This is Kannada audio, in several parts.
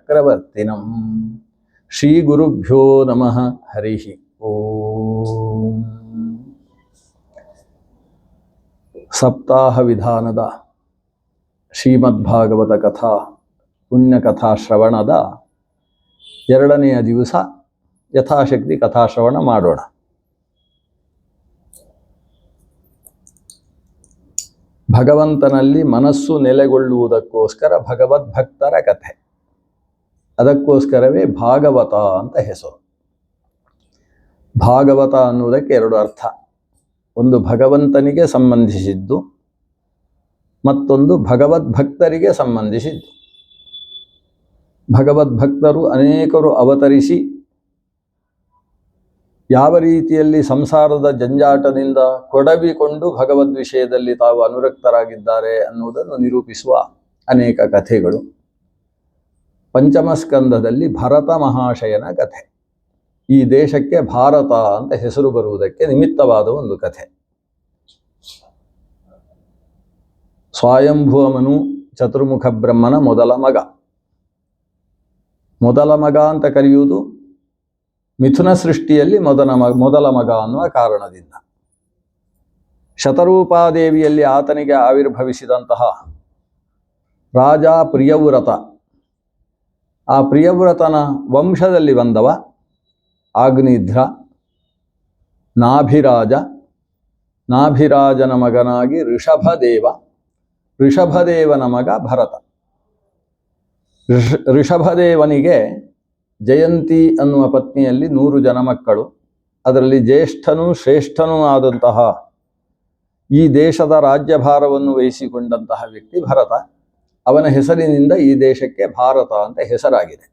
ಚಕ್ರವರ್ತಿನಂ. ಶ್ರೀ ಗುರುಭ್ಯೋ ನಮಃ. ಹರಿ ಓಂ. ಸಪ್ತಾಹ ವಿಧಾನದ ಶ್ರೀಮದ್ಭಾಗವತ ಕಥಾ ಪುಣ್ಯಕಥಾ ಶ್ರವಣದ 2ನೆಯ ದಿವಸ ಯಥಾಶಕ್ತಿ ಕಥಾಶ್ರವಣ ಮಾಡೋಣ. ಭಗವಂತನಲ್ಲಿ ಮನಸ್ಸು ನೆಲೆಗೊಳ್ಳುವುದಕ್ಕೋಸ್ಕರ ಭಗವದ್ಭಕ್ತರ ಕಥೆ. ಅದಕ್ಕೋಸ್ಕರವೇ ಭಾಗವತ ಅಂತ ಹೆಸರು. ಭಾಗವತ ಅನ್ನುವುದಕ್ಕೆ 2 ಅರ್ಥ. ಒಂದು ಭಗವಂತನಿಗೆ ಸಂಬಂಧಿಸಿದ್ದು, ಮತ್ತೊಂದು ಭಗವದ್ಭಕ್ತರಿಗೆ ಸಂಬಂಧಿಸಿದ್ದು. ಭಗವದ್ಭಕ್ತರು ಅನೇಕರು ಅವತರಿಸಿ ಯಾವ ರೀತಿಯಲ್ಲಿ ಸಂಸಾರದ ಜಂಜಾಟದಿಂದ ಕೊಡವಿಕೊಂಡು ಭಗವದ್ ವಿಷಯದಲ್ಲಿ ತಾವು ಅನುರಕ್ತರಾಗಿದ್ದಾರೆ ಅನ್ನುವುದನ್ನು ನಿರೂಪಿಸುವ ಅನೇಕ ಕಥೆಗಳು. ಪಂಚಮ ಸ್ಕಂದದಲ್ಲಿ ಭರತ ಮಹಾಶಯನ ಕಥೆ. ಈ ದೇಶಕ್ಕೆ ಭಾರತ ಅಂತ ಹೆಸರು ಬರುವುದಕ್ಕೆ ನಿಮಿತ್ತವಾದ ಒಂದು ಕಥೆ. ಸ್ವಯಂಭುವ ಮನು ಚತುರ್ಮುಖ ಬ್ರಹ್ಮನ ಮೊದಲ ಮಗ ಅಂತ ಕರೆಯುವುದು ಮಿಥುನ ಸೃಷ್ಟಿಯಲ್ಲಿ ಮೊದಲ ಮಗ ಅನ್ನುವ ಕಾರಣದಿಂದ. ಶತರೂಪಾದೇವಿಯಲ್ಲಿ ಆತನಿಗೆ ಆವಿರ್ಭವಿಸಿದಂತಹ ರಾಜ ಪ್ರಿಯವ್ರತ, ಆ ಪ್ರಿಯವ್ರತನ ವಂಶದಲ್ಲಿ ಬಂದವ ಆಗ್ನಿಧ್ರ. ನಾಭಿರಾಜನ ಮಗನಾಗಿ ಋಷಭದೇವನ ಮಗ ಭರತ. ಋಷಭದೇವನಿಗೆ ಜಯಂತಿ ಅನ್ನುವ ಪತ್ನಿಯಲ್ಲಿ 100 ಜನ ಮಕ್ಕಳು. ಅದರಲ್ಲಿ ಜ್ಯೇಷ್ಠನೂ ಶ್ರೇಷ್ಠನೂ ಆದಂತಹ ಈ ದೇಶದ ರಾಜ್ಯಭಾರವನ್ನು ವಹಿಸಿಕೊಂಡಂತಹ ವ್ಯಕ್ತಿ ಭರತ. ಅವನ ಹೆಸರಿನಿಂದ ಈ ದೇಶಕ್ಕೆ ಭಾರತ ಅಂತ ಹೆಸರಾಗಿದೆ.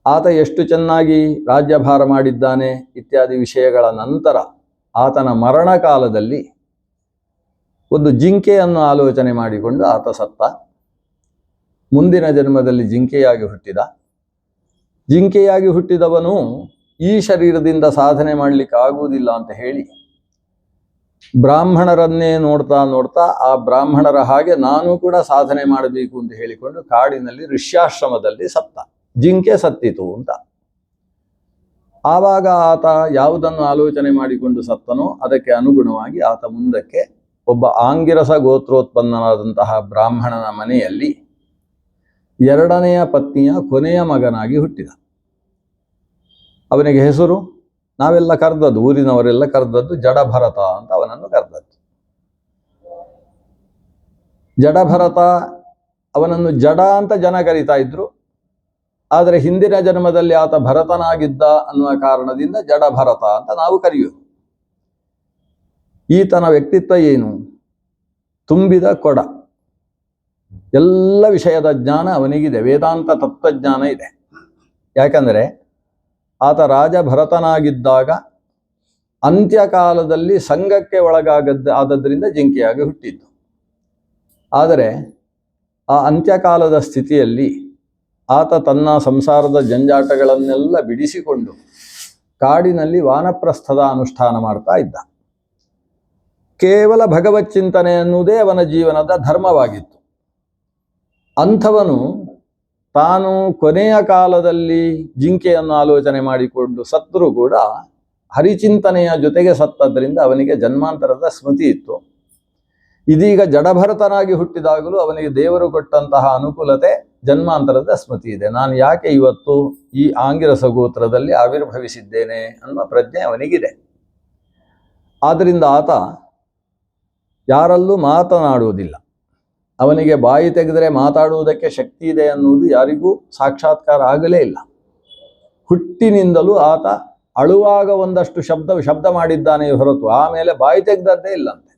ಆತ ಎಷ್ಟು ಚೆನ್ನಾಗಿ ರಾಜ್ಯಭಾರ ಮಾಡಿದ್ದಾನೆ ಇತ್ಯಾದಿ ವಿಷಯಗಳ ನಂತರ ಆತನ ಮರಣಕಾಲದಲ್ಲಿ ಒಂದು ಜಿಂಕೆಯನ್ನು ಆಲೋಚನೆ ಮಾಡಿಕೊಂಡು ಆತ ಸತ್ತ. ಮುಂದಿನ ಜನ್ಮದಲ್ಲಿ ಜಿಂಕೆಯಾಗಿ ಹುಟ್ಟಿದವನು ಈ ಶರೀರದಿಂದ ಸಾಧನೆ ಮಾಡಲಿಕ್ಕೆ ಆಗುವುದಿಲ್ಲ ಅಂತ ಹೇಳಿ ಬ್ರಾಹ್ಮಣರನ್ನೇ ನೋಡ್ತಾ ಆ ಬ್ರಾಹ್ಮಣರ ಹಾಗೆ ನಾನು ಕೂಡ ಸಾಧನೆ ಮಾಡಬೇಕು ಅಂತ ಹೇಳಿಕೊಂಡು ಕಾಡಿನಲ್ಲಿ ಋಷ್ಯಾಶ್ರಮದಲ್ಲಿ ಸತ್ತ. ಜಿಂಕೆ ಸತ್ತಿತು ಅಂತ. ಆವಾಗ ಆತ ಯಾವುದನ್ನು ಆಲೋಚನೆ ಮಾಡಿಕೊಂಡು ಸತ್ತನೋ ಅದಕ್ಕೆ ಅನುಗುಣವಾಗಿ ಆತ ಮುಂದಕ್ಕೆ ಒಬ್ಬ ಆಂಗಿರಸ ಗೋತ್ರೋತ್ಪನ್ನನಾದಂತಹ ಬ್ರಾಹ್ಮಣನ ಮನೆಯಲ್ಲಿ 2ನೆಯ ಪತ್ನಿಯ ಕೊನೆಯ ಮಗನಾಗಿ ಹುಟ್ಟಿದ. ಅವನಿಗೆ ಹೆಸರು ನಾವೆಲ್ಲ ಕರೆದದ್ದು, ಊರಿನವರೆಲ್ಲ ಕರೆದದ್ದು ಜಡಭರತ ಅಂತ ಅವನನ್ನು ಕರೆದದ್ದು. ಜಡಭರತ, ಅವನನ್ನು ಜಡ ಅಂತ ಜನ ಕರೀತಾ ಇದ್ರು. ಆದರೆ ಹಿಂದಿನ ಜನ್ಮದಲ್ಲಿ ಆತ ಭರತನಾಗಿದ್ದ ಅನ್ನುವ ಕಾರಣದಿಂದ ಜಡಭರತ ಅಂತ ನಾವು ಕರೆಯುವುದು. ಈತನ ವ್ಯಕ್ತಿತ್ವ ಏನು? ತುಂಬಿದ ಕೊಡ. ಎಲ್ಲ ವಿಷಯದ ಜ್ಞಾನ ಅವನಿಗಿದೆ, ವೇದಾಂತ ತತ್ವಜ್ಞಾನ ಇದೆ. ಯಾಕಂದರೆ ಆತ ರಾಜ ಭರತನಾಗಿದ್ದಾಗ ಅಂತ್ಯಕಾಲದಲ್ಲಿ ಸಂಘಕ್ಕೆ ಆದದ್ರಿಂದ ಜಿಂಕೆಯಾಗಿ ಹುಟ್ಟಿದ್ದು. ಆದರೆ ಆ ಅಂತ್ಯಕಾಲದ ಸ್ಥಿತಿಯಲ್ಲಿ ಆತ ತನ್ನ ಸಂಸಾರದ ಜಂಜಾಟಗಳನ್ನೆಲ್ಲ ಬಿಡಿಸಿಕೊಂಡು ಕಾಡಿನಲ್ಲಿ ವಾನಪ್ರಸ್ಥದ ಅನುಷ್ಠಾನ ಮಾಡ್ತಾ ಇದ್ದ. ಕೇವಲ ಭಗವತ್ ಚಿಂತನೆ ಅನ್ನುವುದೇ ಅವನ ಜೀವನದ ಧರ್ಮವಾಗಿತ್ತು. ಅಂಥವನು ತಾನು ಕೊನೆಯ ಕಾಲದಲ್ಲಿ ಜಿಂಕೆಯನ್ನು ಆಲೋಚನೆ ಮಾಡಿಕೊಂಡು ಸತ್ತರೂ ಕೂಡ ಹರಿಚಿಂತನೆಯ ಜೊತೆಗೆ ಸತ್ತದ್ರಿಂದ ಅವನಿಗೆ ಜನ್ಮಾಂತರದ ಸ್ಮೃತಿ ಇತ್ತು. ಇದೀಗ ಜಡಭರತನಾಗಿ ಹುಟ್ಟಿದಾಗಲೂ ಅವನಿಗೆ ದೇವರು ಕೊಟ್ಟಂತಹ ಅನುಕೂಲತೆ, ಜನ್ಮಾಂತರದ ಸ್ಮೃತಿ ಇದೆ. ನಾನು ಯಾಕೆ ಇವತ್ತು ಈ ಆಂಗಿರಸ ಗೋತ್ರದಲ್ಲಿ ಆವಿರ್ಭವಿಸಿದ್ದೇನೆ ಅನ್ನುವ ಪ್ರಜ್ಞೆ ಅವನಿಗಿದೆ. ಆದ್ದರಿಂದ ಆತ ಯಾರಲ್ಲೂ ಮಾತನಾಡುವುದಿಲ್ಲ. ಅವನಿಗೆ ಬಾಯಿ ತೆಗೆದರೆ ಮಾತಾಡುವುದಕ್ಕೆ ಶಕ್ತಿ ಇದೆ ಅನ್ನುವುದು ಯಾರಿಗೂ ಸಾಕ್ಷಾತ್ಕಾರ ಆಗಲೇ ಇಲ್ಲ. ಹುಟ್ಟಿನಿಂದಲೂ ಆತ ಅಳುವಾಗ ಒಂದಷ್ಟು ಶಬ್ದ ಮಾಡಿದ್ದಾನೆ ಹೊರತು ಆಮೇಲೆ ಬಾಯಿ ತೆಗೆದದ್ದೇ ಇಲ್ಲಂತೆ.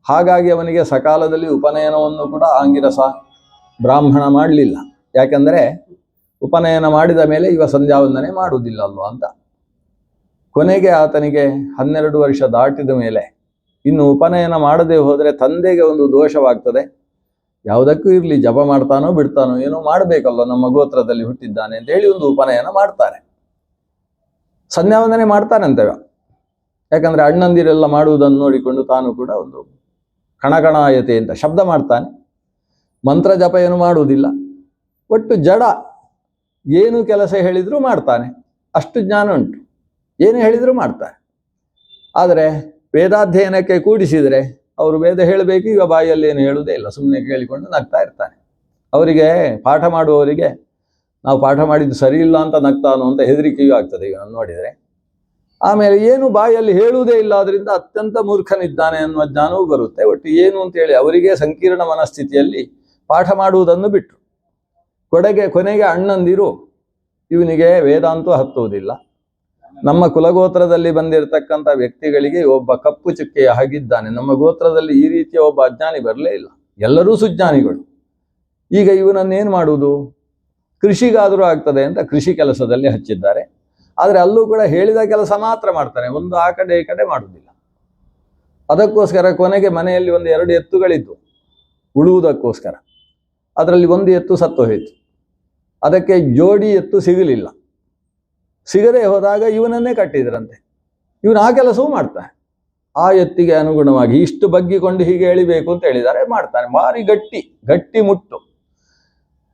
ಹಾಗಾಗಿ ಅವನಿಗೆ ಸಕಾಲದಲ್ಲಿ ಉಪನಯನವನ್ನು ಕೂಡ ಆಂಗಿರಸ ಬ್ರಾಹ್ಮಣ ಮಾಡಲಿಲ್ಲ. ಯಾಕೆಂದರೆ ಉಪನಯನ ಮಾಡಿದ ಮೇಲೆ ಇವ ಸಂಧ್ಯಾವಂದನೆ ಮಾಡುವುದಿಲ್ಲ ಅಲ್ವಾ ಅಂತ. ಕೊನೆಗೆ ಆತನಿಗೆ 12 ವರ್ಷ ದಾಟಿದ ಮೇಲೆ ಇನ್ನು ಉಪನಯನ ಮಾಡದೆ ಹೋದರೆ ತಂದೆಗೆ ಒಂದು ದೋಷವಾಗ್ತದೆ. ಯಾವುದಕ್ಕೂ ಇರಲಿ, ಜಪ ಮಾಡ್ತಾನೋ ಬಿಡ್ತಾನೋ ಏನೋ ಮಾಡಬೇಕಲ್ಲ, ನಮ್ಮ ಗೋತ್ರದಲ್ಲಿ ಹುಟ್ಟಿದ್ದಾನೆ ಅಂತ ಹೇಳಿ ಒಂದು ಉಪನಯನ ಮಾಡ್ತಾರೆ. ಸಂಧ್ಯಾವಂದನೆ ಮಾಡ್ತಾನಂತವ. ಯಾಕಂದರೆ ಅಣ್ಣಂದಿರೆಲ್ಲ ಮಾಡುವುದನ್ನು ನೋಡಿಕೊಂಡು ತಾನು ಕೂಡ ಒಂದು ಕಣಕಣಾಯತೆ ಅಂತ ಶಬ್ದ ಮಾಡ್ತಾನೆ. ಮಂತ್ರ ಜಪ ಏನು ಮಾಡುವುದಿಲ್ಲ. ಒಟ್ಟು ಜಡ. ಏನು ಕೆಲಸ ಹೇಳಿದರೂ ಮಾಡ್ತಾನೆ, ಅಷ್ಟು ಜ್ಞಾನ ಉಂಟು, ಏನು ಹೇಳಿದರೂ ಮಾಡ್ತಾನೆ. ಆದರೆ ವೇದಾಧ್ಯಯನಕ್ಕೆ ಕೂಡಿಸಿದರೆ ಅವರು ವೇದ ಹೇಳಬೇಕು, ಈಗ ಬಾಯಲ್ಲಿ ಏನು ಹೇಳುವುದೇ ಇಲ್ಲ, ಸುಮ್ಮನೆ ಕೇಳಿಕೊಂಡು ನಗ್ತಾ ಇರ್ತಾನೆ. ಅವರಿಗೆ ಪಾಠ ಮಾಡುವವರಿಗೆ ನಾವು ಪಾಠ ಮಾಡಿದ್ದು ಸರಿ ಇಲ್ಲ ಅಂತ ನಗ್ತಾನೋ ಅಂತ ಹೆದರಿಕೆಯೂ ಆಗ್ತದೆ ಈಗ ನಾನು ನೋಡಿದರೆ. ಆಮೇಲೆ ಏನು ಬಾಯಲ್ಲಿ ಹೇಳುವುದೇ ಇಲ್ಲ, ಅದರಿಂದ ಅತ್ಯಂತ ಮೂರ್ಖನಿದ್ದಾನೆ ಅನ್ನುವ ಜ್ಞಾನವೂ ಬರುತ್ತೆ. ಒಟ್ಟು ಏನು ಅಂತೇಳಿ ಅವರಿಗೆ ಸಂಕೀರ್ಣ ಮನಸ್ಥಿತಿಯಲ್ಲಿ ಪಾಠ ಮಾಡುವುದನ್ನು ಬಿಟ್ಟರು. ಕೊನೆಗೆ ಅಣ್ಣಂದಿರು ಇವನಿಗೆ ವೇದಾಂತೂ ಹತ್ತುವುದಿಲ್ಲ. ನಮ್ಮ ಕುಲಗೋತ್ರದಲ್ಲಿ ಬಂದಿರತಕ್ಕಂಥ ವ್ಯಕ್ತಿಗಳಿಗೆ ಒಬ್ಬ ಕಪ್ಪು ಚುಕ್ಕೆಯ ಹಾಗಿದ್ದಾನೆ, ನಮ್ಮ ಗೋತ್ರದಲ್ಲಿ ಈ ರೀತಿಯ ಒಬ್ಬ ಅಜ್ಞಾನಿ ಬರಲೇ ಇಲ್ಲ, ಎಲ್ಲರೂ ಸುಜ್ಞಾನಿಗಳು. ಈಗ ಇವನನ್ನೇನು ಮಾಡುವುದು, ಕೃಷಿಗಾದರೂ ಆಗ್ತದೆ ಅಂತ ಕೃಷಿ ಕೆಲಸದಲ್ಲಿ ಹಚ್ಚಿದ್ದಾರೆ. ಆದರೆ ಅಲ್ಲೂ ಕೂಡ ಹೇಳಿದ ಕೆಲಸ ಮಾತ್ರ ಮಾಡ್ತಾನೆ, ಒಂದು ಆ ಕಡೆ ಈ ಕಡೆ ಮಾಡುವುದಿಲ್ಲ. ಅದಕ್ಕೋಸ್ಕರ ಕೊನೆಗೆ ಮನೆಯಲ್ಲಿ ಒಂದು 2 ಎತ್ತುಗಳಿದ್ದು ಉಳುವುದಕ್ಕೋಸ್ಕರ. ಅದರಲ್ಲಿ ಒಂದು ಎತ್ತು ಸತ್ತು ಹೋಯಿತು. ಅದಕ್ಕೆ ಜೋಡಿ ಎತ್ತು ಸಿಗಲಿಲ್ಲ. ಸಿಗದೆ ಹೋದಾಗ ಇವನನ್ನೇ ಕಟ್ಟಿದ್ರಂತೆ. ಇವನು ಆ ಕೆಲಸವೂ ಮಾಡ್ತಾನೆ. ಆ ಎತ್ತಿಗೆ ಅನುಗುಣವಾಗಿ ಇಷ್ಟು ಬಗ್ಗಿಕೊಂಡು ಹೀಗೆ ಎಳಿಬೇಕು ಅಂತ ಹೇಳಿದ್ದಾರೆ, ಮಾಡ್ತಾನೆ. ಭಾರಿ ಗಟ್ಟಿ ಮುಟ್ಟು.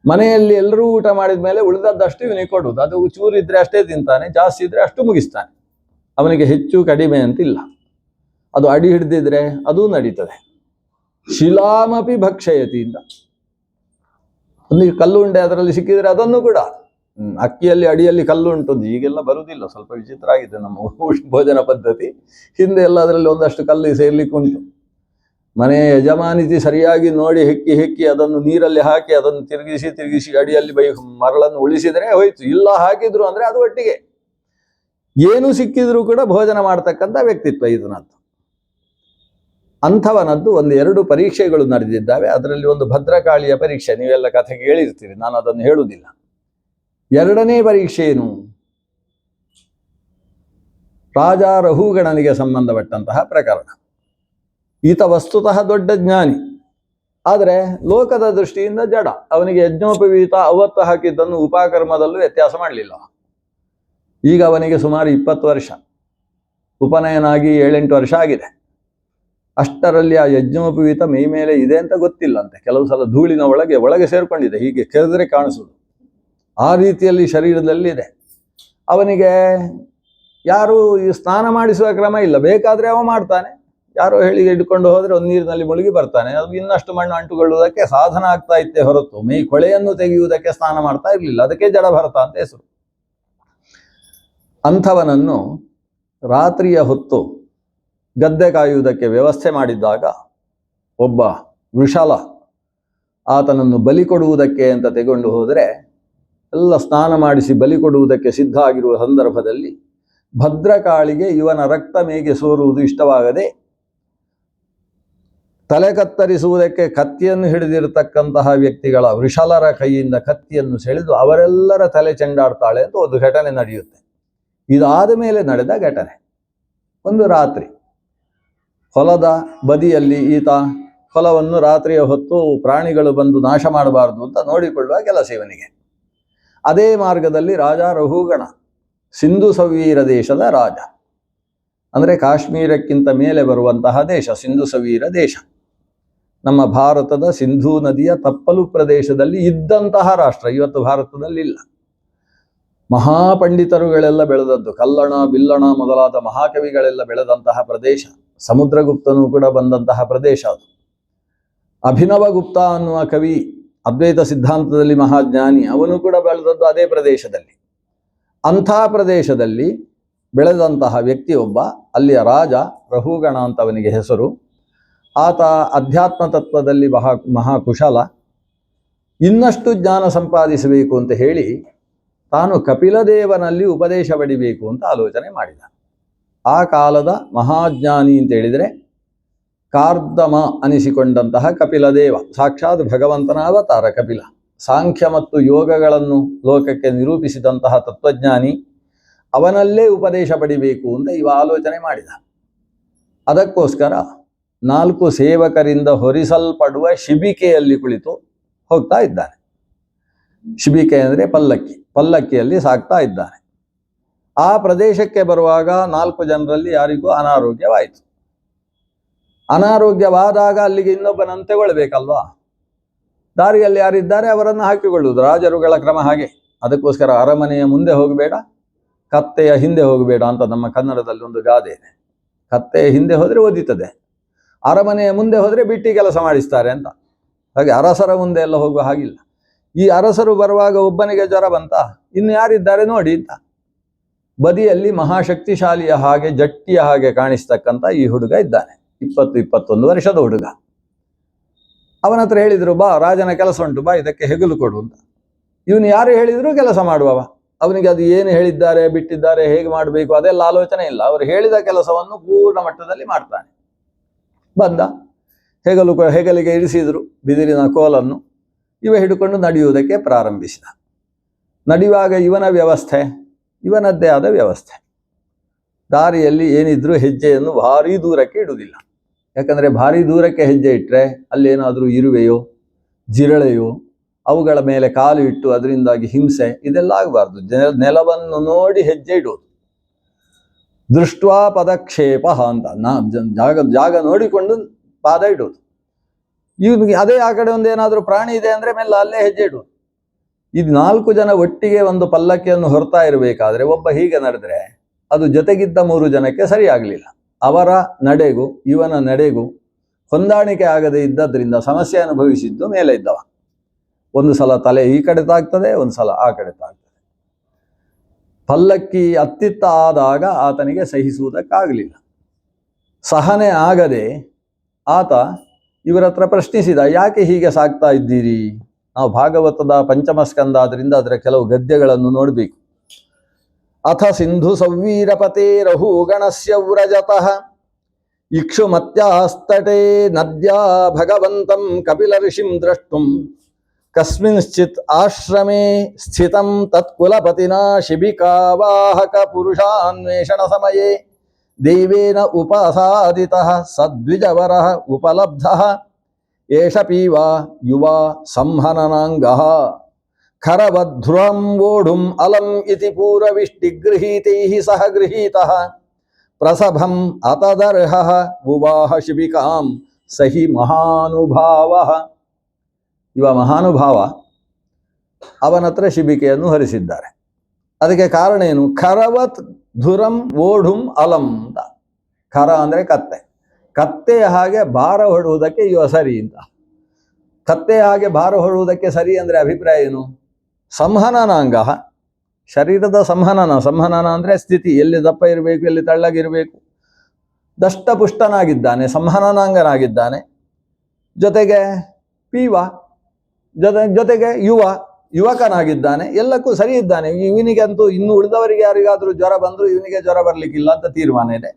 ಮನೆಯಲ್ಲಿ ಎಲ್ಲರೂ ಊಟ ಮಾಡಿದ ಮೇಲೆ ಉಳಿದದ್ದಷ್ಟು ಇವನಿಗೆ ಕೊಡುವುದು. ಅದು ಚೂರಿದ್ರೆ ಅಷ್ಟೇ ತಿಂತಾನೆ, ಜಾಸ್ತಿ ಇದ್ರೆ ಅಷ್ಟು ಮುಗಿಸ್ತಾನೆ. ಅವನಿಗೆ ಹೆಚ್ಚು ಕಡಿಮೆ ಅಂತಿಲ್ಲ. ಅದು ಅಡಿ ಹಿಡಿದಿದ್ರೆ ಅದೂ ನಡೀತದೆ. ಶಿಲಾಮಪಿ ಭಕ್ಷಯತಿಯಿಂದ ಒಂದು ಕಲ್ಲು ಉಂಡೆ ಅದರಲ್ಲಿ ಸಿಕ್ಕಿದ್ರೆ ಅದನ್ನು ಕೂಡ, ಅಕ್ಕಿಯಲ್ಲಿ ಅಡಿಯಲ್ಲಿ ಕಲ್ಲು ಉಂಟು, ಈಗೆಲ್ಲ ಬರುವುದಿಲ್ಲ, ಸ್ವಲ್ಪ ವಿಚಿತ್ರ ಆಗಿದೆ ನಮ್ಮ ಭೋಜನ ಪದ್ಧತಿ. ಹಿಂದೆ ಎಲ್ಲ ಅದರಲ್ಲಿ ಒಂದಷ್ಟು ಕಲ್ಲು ಸೇರ್ಲಿಕ್ಕೆ ಉಂಟು. ಮನೆಯ ಯಜಮಾನಿತಿ ಸರಿಯಾಗಿ ನೋಡಿ ಹೆಕ್ಕಿ ಅದನ್ನು ನೀರಲ್ಲಿ ಹಾಕಿ ಅದನ್ನು ತಿರುಗಿಸಿ ಅಡಿಯಲ್ಲಿ ಮರಳನ್ನು ಉಳಿಸಿದರೆ ಹೋಯ್ತು. ಇಲ್ಲ ಹಾಕಿದ್ರು ಅಂದ್ರೆ ಅದು ಒಟ್ಟಿಗೆ ಏನು ಸಿಕ್ಕಿದ್ರೂ ಕೂಡ ಭೋಜನ ಮಾಡ್ತಕ್ಕಂಥ ವ್ಯಕ್ತಿತ್ವ ಇದನ್ನದ್ದು. ಅಂಥವನದ್ದು 1-2 ಪರೀಕ್ಷೆಗಳು ನಡೆದಿದ್ದಾವೆ. ಅದರಲ್ಲಿ ಒಂದು ಭದ್ರಕಾಳಿಯ ಪರೀಕ್ಷೆ, ನೀವೆಲ್ಲ ಕಥೆ ಕೇಳಿರ್ತೀರಿ, ನಾನು ಅದನ್ನು ಹೇಳುವುದಿಲ್ಲ. 2ನೇ ಪರೀಕ್ಷೆ ಏನು, ರಾಜ ರಹುಗಣನಿಗೆ ಸಂಬಂಧಪಟ್ಟಂತಹ ಪ್ರಕರಣ. ಈತ ವಸ್ತುತಃ ದೊಡ್ಡ ಜ್ಞಾನಿ, ಆದರೆ ಲೋಕದ ದೃಷ್ಟಿಯಿಂದ ಜಡ. ಅವನಿಗೆ ಯಜ್ಞೋಪವೀತ ಅವತ್ತು ಹಾಕಿದ್ದನ್ನು ಉಪಕರ್ಮದಲ್ಲೂ ವ್ಯತ್ಯಾಸ ಮಾಡಲಿಲ್ಲ. ಈಗ ಅವನಿಗೆ ಸುಮಾರು 20 ವರ್ಷ, ಉಪನಯನಾಗಿ 7-8 ವರ್ಷ ಆಗಿದೆ. ಅಷ್ಟರಲ್ಲಿ ಆ ಯಜ್ಞೋಪವೀತ ಮೈ ಮೇಲೆ ಇದೆ ಅಂತ ಗೊತ್ತಿಲ್ಲಂತೆ. ಕೆಲವು ಸಲ ಧೂಳಿನ ಒಳಗೆ ಸೇರ್ಕೊಂಡಿದೆ, ಹೀಗೆ ಕೆರೆದ್ರೆ ಕಾಣಿಸುವುದು, ಆ ರೀತಿಯಲ್ಲಿ ಶರೀರದಲ್ಲಿದೆ. ಅವನಿಗೆ ಯಾರು ಈ ಸ್ನಾನ ಮಾಡಿಸುವ ಕ್ರಮ ಇಲ್ಲ, ಬೇಕಾದರೆ ಅವ ಮಾಡ್ತಾನೆ. ಯಾರೋ ಹೇಳಿ ಹಿಡ್ಕೊಂಡು ಹೋದರೆ ಒಂದು ನೀರಿನಲ್ಲಿ ಮುಳುಗಿ ಬರ್ತಾನೆ. ಅದು ಇನ್ನಷ್ಟು ಮಣ್ಣು ಅಂಟುಕೊಳ್ಳುವುದಕ್ಕೆ ಸಾಧನ ಆಗ್ತಾ ಇತ್ತೆ ಹೊರತು ಮೈ ಕೊಳೆಯನ್ನು ತೆಗೆಯುವುದಕ್ಕೆ ಸ್ನಾನ ಮಾಡ್ತಾ ಇರಲಿಲ್ಲ. ಅದಕ್ಕೆ ಜಡಭರತ ಅಂತ ಹೆಸರು. ಅಂಥವನನ್ನು ರಾತ್ರಿಯ ಹೊತ್ತು ಗದ್ದೆ ಕಾಯುವುದಕ್ಕೆ ವ್ಯವಸ್ಥೆ ಮಾಡಿದ್ದಾಗ ಒಬ್ಬ ವೃಷಲ ಆತನನ್ನು ಬಲಿ ಕೊಡುವುದಕ್ಕೆ ಅಂತ ತೆಗೊಂಡು ಹೋದರೆ, ಎಲ್ಲ ಸ್ನಾನ ಮಾಡಿಸಿ ಬಲಿ ಕೊಡುವುದಕ್ಕೆ ಸಿದ್ಧ ಆಗಿರುವ ಸಂದರ್ಭದಲ್ಲಿ ಭದ್ರಕಾಳಿಗೆ ಇವನ ರಕ್ತ ಮೇಗೆ ಸೋರುವುದು ಇಷ್ಟವಾಗದೆ ತಲೆ ಕತ್ತರಿಸುವುದಕ್ಕೆ ಕತ್ತಿಯನ್ನು ಹಿಡಿದಿರತಕ್ಕಂತಹ ವ್ಯಕ್ತಿಗಳ ವೃಷಲರ ಕೈಯಿಂದ ಕತ್ತಿಯನ್ನು ಸೆಳೆದು ಅವರೆಲ್ಲರ ತಲೆ ಚೆಂಡಾಡ್ತಾಳೆ ಅಂತ ಒಂದು ಘಟನೆ ನಡೆಯುತ್ತೆ. ಇದಾದ ಮೇಲೆ ನಡೆದ ಘಟನೆ. ಒಂದು ರಾತ್ರಿ ಹೊಲದ ಬದಿಯಲ್ಲಿ ಈತ ಹೊಲವನ್ನು ರಾತ್ರಿಯ ಹೊತ್ತು ಪ್ರಾಣಿಗಳು ಬಂದು ನಾಶ ಮಾಡಬಾರದು ಅಂತ ನೋಡಿಕೊಳ್ಳುವ ಕೆಲಸ ಇವನಿಗೆ. ಅದೇ ಮಾರ್ಗದಲ್ಲಿ ರಾಜ ರಹುಗಣ, ಸಿಂಧು ಸವೀರ ದೇಶದ ರಾಜ, ಅಂದರೆ ಕಾಶ್ಮೀರಕ್ಕಿಂತ ಮೇಲೆ ಬರುವಂತಹ ದೇಶ ಸಿಂಧು ಸವೀರ ದೇಶ. ನಮ್ಮ ಭಾರತದ ಸಿಂಧೂ ನದಿಯ ತಪ್ಪಲು ಪ್ರದೇಶದಲ್ಲಿ ಇದ್ದಂತಹ ರಾಷ್ಟ್ರ, ಇವತ್ತು ಭಾರತದಲ್ಲಿ ಇಲ್ಲ. ಮಹಾಪಂಡಿತರುಗಳೆಲ್ಲ ಬೆಳೆದದ್ದು, ಕಲ್ಲಣ ಬಿಲ್ಲಣ ಮೊದಲಾದ ಮಹಾಕವಿಗಳೆಲ್ಲ ಬೆಳೆದಂತಹ ಪ್ರದೇಶ. ಸಮುದ್ರಗುಪ್ತನೂ ಕೂಡ ಬಂದಂತಹ ಪ್ರದೇಶ ಅದು. ಅಭಿನವಗುಪ್ತ ಅನ್ನುವ ಕವಿ, ಅದ್ವೈತ ಸಿದ್ಧಾಂತದಲ್ಲಿ ಮಹಾಜ್ಞಾನಿ, ಅವನು ಕೂಡ ಬೆಳೆದದ್ದು ಅದೇ ಪ್ರದೇಶದಲ್ಲಿ. ಅಂಥ ಪ್ರದೇಶದಲ್ಲಿ ಬೆಳೆದಂತಹ ವ್ಯಕ್ತಿ ಒಬ್ಬ, ಅಲ್ಲಿಯ ರಾಜ ರಹುಗಣ ಅಂತ ಅವನಿಗೆ ಹೆಸರು. ಆತ ಅಧ್ಯಾತ್ಮ ತತ್ವದಲ್ಲಿ ಮಹಾಕುಶಲ. ಇನ್ನಷ್ಟು ಜ್ಞಾನ ಸಂಪಾದಿಸಬೇಕು ಅಂತ ಹೇಳಿ ತಾನು ಕಪಿಲದೇವನಲ್ಲಿ ಉಪದೇಶ ಪಡಿಬೇಕು ಅಂತ ಆಲೋಚನೆ ಮಾಡಿದ. ಆ ಕಾಲದ ಮಹಾಜ್ಞಾನಿ ಅಂತ ಹೇಳಿದರೆ ಕಾರ್ದಮ ಅನಿಸಿಕೊಂಡಂತಹ ಕಪಿಲದೇವ, ಸಾಕ್ಷಾತ್ ಭಗವಂತನ ಅವತಾರ ಕಪಿಲ. ಸಾಂಖ್ಯ ಮತ್ತು ಯೋಗಗಳನ್ನು ಲೋಕಕ್ಕೆ ನಿರೂಪಿಸಿದಂತಹ ತತ್ವಜ್ಞಾನಿ, ಅವನಲ್ಲೇ ಉಪದೇಶ ಪಡಿಬೇಕು ಅಂತ ಇವ ಆಲೋಚನೆ ಮಾಡಿದ. ಅದಕ್ಕೋಸ್ಕರ 4 ಸೇವಕರಿಂದ ಹೊರಿಸಲ್ಪಡುವ ಶಿಬಿಕೆಯಲ್ಲಿ ಕುಳಿತು ಹೋಗ್ತಾ ಇದ್ದಾನೆ. ಶಿಬಿಕೆ ಅಂದರೆ ಪಲ್ಲಕ್ಕಿಯಲ್ಲಿ ಸಾಗ್ತಾ ಇದ್ದಾನೆ. ಆ ಪ್ರದೇಶಕ್ಕೆ ಬರುವಾಗ 4 ಜನರಲ್ಲಿ ಯಾರಿಗೂ ಅನಾರೋಗ್ಯವಾಯಿತು. ಅನಾರೋಗ್ಯವಾದಾಗ ಅಲ್ಲಿಗೆ ಇನ್ನೊಬ್ಬನನ್ನು ತಗೊಳ್ಬೇಕಲ್ವಾ. ದಾರಿಯಲ್ಲಿ ಯಾರಿದ್ದಾರೆ ಅವರನ್ನು ಹಾಕಿಕೊಳ್ಳುವುದು ರಾಜರುಗಳ ಕ್ರಮ ಹಾಗೆ. ಅದಕ್ಕೋಸ್ಕರ ಅರಮನೆಯ ಮುಂದೆ ಹೋಗಬೇಡ, ಕತ್ತೆಯ ಹಿಂದೆ ಹೋಗಬೇಡ ಅಂತ ನಮ್ಮ ಕನ್ನಡದಲ್ಲಿ ಒಂದು ಗಾದೆ ಇದೆ. ಕತ್ತೆಯ ಹಿಂದೆ ಹೋದರೆ ಓದಿತದೆ, ಅರಮನೆಯ ಮುಂದೆ ಹೋದರೆ ಬಿಟ್ಟಿ ಕೆಲಸ ಮಾಡಿಸ್ತಾರೆ ಅಂತ. ಹಾಗೆ ಅರಸರ ಮುಂದೆ ಎಲ್ಲ ಹೋಗುವ ಹಾಗಿಲ್ಲ. ಈ ಅರಸರು ಬರುವಾಗ ಒಬ್ಬನಿಗೆ ಜ್ವರ ಬಂತ, ಇನ್ನು ಯಾರಿದ್ದಾರೆ ನೋಡಿ ಅಂತ. ಬದಿಯಲ್ಲಿ ಮಹಾಶಕ್ತಿಶಾಲಿಯ ಹಾಗೆ ಜಟ್ಟಿಯ ಹಾಗೆ ಕಾಣಿಸ್ತಕ್ಕಂಥ ಈ ಹುಡುಗ ಇದ್ದಾನೆ, 20-21 ವರ್ಷದ ಹುಡುಗ. ಅವನ ಹತ್ರ ಹೇಳಿದ್ರು, ಬಾ ರಾಜನ ಕೆಲಸ ಉಂಟು, ಬಾ ಇದಕ್ಕೆ ಹೆಗಲು ಕೊಡು ಅಂತ. ಇವನು ಯಾರು ಹೇಳಿದ್ರು ಕೆಲಸ ಮಾಡುವವ. ಅವನಿಗೆ ಅದು ಏನು ಹೇಳಿದ್ದಾರೆ ಬಿಟ್ಟಿದ್ದಾರೆ ಹೇಗೆ ಮಾಡಬೇಕು ಅದೆಲ್ಲ ಆಲೋಚನೆ ಇಲ್ಲ. ಅವರು ಹೇಳಿದ ಕೆಲಸವನ್ನು ಪೂರ್ಣ ಮಟ್ಟದಲ್ಲಿ ಮಾಡ್ತಾನೆ. ಬಂದ, ಹೆಗಲಿಗೆ ಇರಿಸಿದ್ರು ಬಿದಿರಿನ ಕೋಲನ್ನು. ಇವ ಹಿಡ್ಕೊಂಡು ನಡೆಯುವುದಕ್ಕೆ ಪ್ರಾರಂಭಿಸಿದ. ನಡೆಯುವಾಗ ಇವನ ವ್ಯವಸ್ಥೆ ಇವನದ್ದೇ ಆದ ವ್ಯವಸ್ಥೆ. ದಾರಿಯಲ್ಲಿ ಏನಿದ್ರೂ ಹೆಜ್ಜೆಯನ್ನು ಭಾರೀ ದೂರಕ್ಕೆ ಇಡುವುದಿಲ್ಲ. ಯಾಕಂದರೆ ಭಾರೀ ದೂರಕ್ಕೆ ಹೆಜ್ಜೆ ಇಟ್ಟರೆ ಅಲ್ಲೇನಾದರೂ ಇರುವೆಯೋ ಜಿರಳೆಯೋ ಅವುಗಳ ಮೇಲೆ ಕಾಲು ಇಟ್ಟು ಅದರಿಂದಾಗಿ ಹಿಂಸೆ ಇದೆಲ್ಲ ಆಗಬಾರ್ದು. ನೆಲವನ್ನು ನೋಡಿ ಹೆಜ್ಜೆ ಇಡುವುದು. ದೃಷ್ಟ್ವಾ ಪದಕ್ಷೇಪ ಅಂತ ಜಾಗ ನೋಡಿಕೊಂಡು ಪಾದ ಇಡುವುದು. ಇವನಿಗೆ ಅದೇ ಆ ಕಡೆ ಒಂದು ಏನಾದರೂ ಪ್ರಾಣಿ ಇದೆ ಅಂದರೆ ಮೆಲ್ಲ ಅಲ್ಲೇ ಹೆಜ್ಜೆ ಇಡುವುದು. ಇದು 4 ಜನ ಒಟ್ಟಿಗೆ ಒಂದು ಪಲ್ಲಕ್ಕಿಯನ್ನು ಹೊರ್ತಾ ಇರಬೇಕಾದ್ರೆ ಒಬ್ಬ ಹೀಗೆ ನಡೆದ್ರೆ ಅದು ಜೊತೆಗಿದ್ದ 3 ಜನಕ್ಕೆ ಸರಿಯಾಗಲಿಲ್ಲ. ಅವರ ನಡೆಗೂ ಇವನ ನಡೆಗೂ ಹೊಂದಾಣಿಕೆ ಆಗದೆ ಇದ್ದದ್ರಿಂದ ಸಮಸ್ಯೆ ಅನುಭವಿಸಿದ್ದು ಮೇಲೆ ಇದ್ದವ. ಒಂದು ಸಲ ತಲೆ ಈ ಕಡೆ ತಾಗ್ತದೆ, ಒಂದು ಸಲ ಆ ಕಡೆ ತಾಗ್ತದೆ. ಪಲ್ಲಕ್ಕಿ ಅತ್ತಿತ್ತ ಆದಾಗ ಆತನಿಗೆ ಸಹಿಸುವುದಕ್ಕಾಗಲಿಲ್ಲ. ಸಹನೆ ಆಗದೆ ಆತ ಇವರ ಹತ್ರ ಪ್ರಶ್ನಿಸಿದ, ಯಾಕೆ ಹೀಗೆ ಸಾಗ್ತಾ ಇದ್ದೀರಿ? ನಾವು ಭಾಗವತದ ಪಂಚಮ ಸ್ಕಂದ ಆದ್ರಿಂದ ಅದರ ಕೆಲವು ಗದ್ಯಗಳನ್ನು ನೋಡಬೇಕು. ಅಥ ಸಿಂಧು ಸೌವೀರಪತೆ ರಹು ಗಣಸ್ಯ ವ್ರಜತಃ ಇಕ್ಷುಮತ್ಯಾಸ್ತಟೇ ನದ್ಯಾ ಭಗವಂತಂ ಕಪಿಲ ಋಷಿಂ ದ್ರಷ್ಟುಂ ಕಸ್ಮಿಂಶ್ಚಿತ್ ಆಶ್ರಮೇ ಸ್ಥಿತಂ ತತ್ಕುಲಪತಿನಾ ಶಿಬಿಕಾವಾಹಕ ಪುರುಷಾನ್ವೇಷಣ ಸಮಯೇ ದೇವೇನ ಉಪಸಾದಿತಃ ಸದ್ವಿಜವರಃ ಉಪಲಬ್ಧಃ ಏಷ ಪೀವ ಯುವ ಸಂಹನನಾಂಗಃ ಖರವಧ್ರುವಂ ವೋಢುಂ ಅಲಂ ಇತಿ ಪೂರ್ವವಿಷ್ಟಿಗೃಹೀತೈಃ ಸಹ ಗೃಹೀತಃ ಪ್ರಸಭಂ ಅತದರ್ಹಃ ಉವಾಹ ಶಿಬಿಕಾಂ ಸಹಿ ಮಹಾನುಭಾವಃ. ಇವ ಮಹಾನುಭಾವ, ಅವನ ಹತ್ರ ಶಿಬಿಕೆಯನ್ನು ಹರಿಸಿದ್ದಾರೆ. ಅದಕ್ಕೆ ಕಾರಣ ಏನು? ಖರವತ್ ಧುರಂ ವೋಢುಂ ಅಲಂ ಅಂತ. ಖರ ಅಂದರೆ ಕತ್ತೆ. ಕತ್ತೆಯ ಹಾಗೆ ಭಾರ ಹೊಡುವುದಕ್ಕೆ ಇವ ಸರಿ ಅಂತ. ಕತ್ತೆಯ ಹಾಗೆ ಭಾರ ಹೊಡುವುದಕ್ಕೆ ಸರಿ ಅಂದರೆ ಅಭಿಪ್ರಾಯ ಏನು? ಸಂಹನನಾಂಗ, ಶರೀರದ ಸಂಹನನ ಅಂದರೆ ಸ್ಥಿತಿ, ಎಲ್ಲಿ ದಪ್ಪ ಇರಬೇಕು ಎಲ್ಲಿ ತಳ್ಳಗಿರಬೇಕು. ದಷ್ಟಪುಷ್ಟನಾಗಿದ್ದಾನೆ, ಸಂಹನನಾಂಗನಾಗಿದ್ದಾನೆ. ಜೊತೆಗೆ ಪೀವ, ಜೊತೆಗೆ ಯುವಕನಾಗಿದ್ದಾನೆ. ಎಲ್ಲಕ್ಕೂ ಸರಿ ಇದ್ದಾನೆ. ಇವನಿಗಂತೂ ಇನ್ನು ಉಳಿದವರಿಗೆ ಯಾರಿಗಾದರೂ ಜ್ವರ ಬಂದರೂ ಇವನಿಗೆ ಜ್ವರ ಬರಲಿಕ್ಕಿಲ್ಲ ಅಂತ ತೀರ್ಮಾನ ಇದೆ.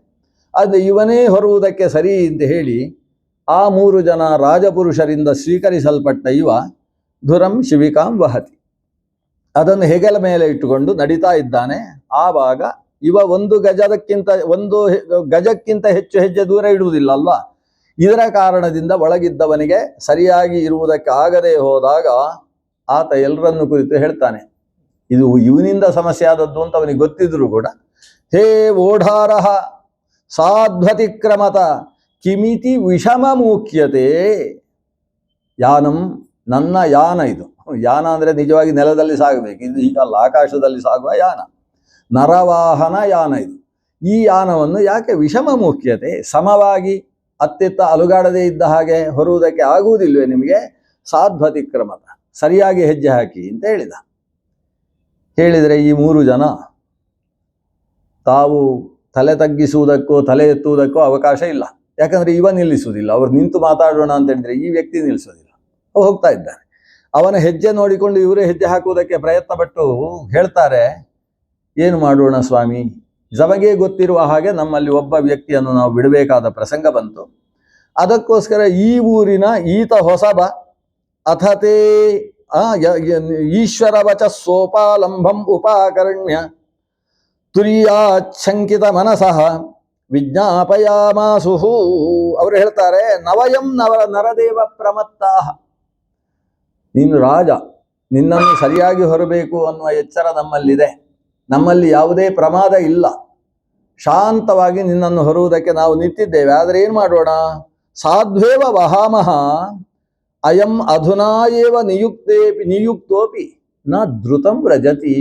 ಆದರೆ ಇವನೇ ಹೊರುವುದಕ್ಕೆ ಸರಿ ಅಂತ ಹೇಳಿ ಆ 3 ಜನ ರಾಜಪುರುಷರಿಂದ ಸ್ವೀಕರಿಸಲ್ಪಟ್ಟ ಇವ ಧುರಂ ಶಿಬಿಕಾಂ ವಹತಿ, ಅದನ್ನು ಹೆಗಲ ಮೇಲೆ ಇಟ್ಟುಕೊಂಡು ನಡೀತಾ ಇದ್ದಾನೆ. ಆವಾಗ ಇವ ಒಂದು ಗಜಕ್ಕಿಂತ ಹೆಚ್ಚು ಹೆಜ್ಜೆ ದೂರ ಇಡುವುದಿಲ್ಲ ಅಲ್ವಾ? ಇದರ ಕಾರಣದಿಂದ ಒಳಗಿದ್ದವನಿಗೆ ಸರಿಯಾಗಿ ಇರುವುದಕ್ಕೆ ಆಗದೆ ಹೋದಾಗ ಆತ ಎಲ್ಲರನ್ನು ಕುರಿತು ಹೇಳ್ತಾನೆ, ಇದು ಇವನಿಂದ ಸಮಸ್ಯೆ ಆದದ್ದು ಅಂತ ಅವನಿಗೆ ಗೊತ್ತಿದ್ರು ಕೂಡ, ಹೇ ಓಢಾರಹ ಸಾಧ್ವತಿಕ್ರಮತ ಕಿಮಿತಿ ವಿಷಮ ಮುಖ್ಯತೆ ಯಾನಂ, ನನ್ನ ಯಾನ ಇದು. ಯಾನ ಅಂದರೆ ನಿಜವಾಗಿ ನೆಲದಲ್ಲಿ ಸಾಗಬೇಕು, ಇದು ಹೀಗಲ್ಲ, ಆಕಾಶದಲ್ಲಿ ಸಾಗುವ ಯಾನ, ನರವಾಹನ ಯಾನ ಇದು. ಈ ಯಾನವನ್ನು ಯಾಕೆ ವಿಷಮ ಮುಖ್ಯತೆ, ಸಮವಾಗಿ ಅತ್ತಿತ್ತ ಅಲುಗಾಡದೇ ಇದ್ದ ಹಾಗೆ ಹೊರುವುದಕ್ಕೆ ಆಗುವುದಿಲ್ವೇ ನಿಮಗೆ? ಸಾಧ್ವತಿಕ್ರಮತ, ಸರಿಯಾಗಿ ಹೆಜ್ಜೆ ಹಾಕಿ ಅಂತ ಹೇಳಿದರೆ ಈ 3 ಜನ ತಾವು ತಲೆ ತಗ್ಗಿಸುವುದಕ್ಕೋ ತಲೆ ಎತ್ತುವುದಕ್ಕೋ ಅವಕಾಶ ಇಲ್ಲ. ಯಾಕಂದರೆ ಇವ ನಿಲ್ಲಿಸುವುದಿಲ್ಲ. ಅವರು ನಿಂತು ಮಾತಾಡೋಣ ಅಂತ ಹೇಳಿದ್ರೆ ಈ ವ್ಯಕ್ತಿ ನಿಲ್ಲಿಸೋದಿಲ್ಲ. ಅವು ಹೋಗ್ತಾ ಇದ್ದಾನೆ. ಅವನ ಹೆಜ್ಜೆ ನೋಡಿಕೊಂಡು ಇವರೇ ಹೆಜ್ಜೆ ಹಾಕುವುದಕ್ಕೆ ಪ್ರಯತ್ನ ಪಟ್ಟು ಹೇಳ್ತಾರೆ, ಏನು ಮಾಡೋಣ ಸ್ವಾಮಿ, ನಮಗೆ ಗೊತ್ತಿರುವ ಹಾಗೆ ನಮ್ಮಲ್ಲಿ ಒಬ್ಬ ವ್ಯಕ್ತಿಯನ್ನು ನಾವು ಬಿಡಬೇಕಾದ ಪ್ರಸಂಗ ಬಂತು. ಅದಕ್ಕೋಸ್ಕರ ಈ ಊರಿನ ಈತ ಹೊಸಬ ಅಥತೇ ಈಶ್ವರ ವಚ ಸೋಪಾಲಂಬಂ ಉಪಾಕರ್ಣ್ಯ ತುರ್ಯಾಚ್ಛಂಕಿತ ಮನಸಃ ವಿಜ್ಞಾಪಯಾಮಾಸುಹು. ಅವರು ಹೇಳ್ತಾರೆ, ನವಯಂ ನರದೇವ ಪ್ರಮತ್ತಾಹ, ನೀನು ರಾಜ, ನಿನ್ನನ್ನು ಸರಿಯಾಗಿ ಹೊರಬೇಕು ಅನ್ನುವ ಎಚ್ಚರ ನಮ್ಮಲ್ಲಿದೆ. ನಮ್ಮಲ್ಲಿ ಯಾವುದೇ ಪ್ರಮಾದ ಇಲ್ಲ. ಶಾಂತವಾಗಿ ನಿನ್ನನ್ನು ಹೊರುವುದಕ್ಕೆ ನಾವು ನಿಂತಿದ್ದೇವೆ. ಆದರೆ ಏನು ಮಾಡೋಣ? ಸಾಧ್ವೇವ ವಹಾಮಹ ಅಯಂ ಅಧುನಾ ಏವ ನಿಯುಕ್ತೋಪಿ ನ ಧೃತಂ ವ್ರಜತಿ.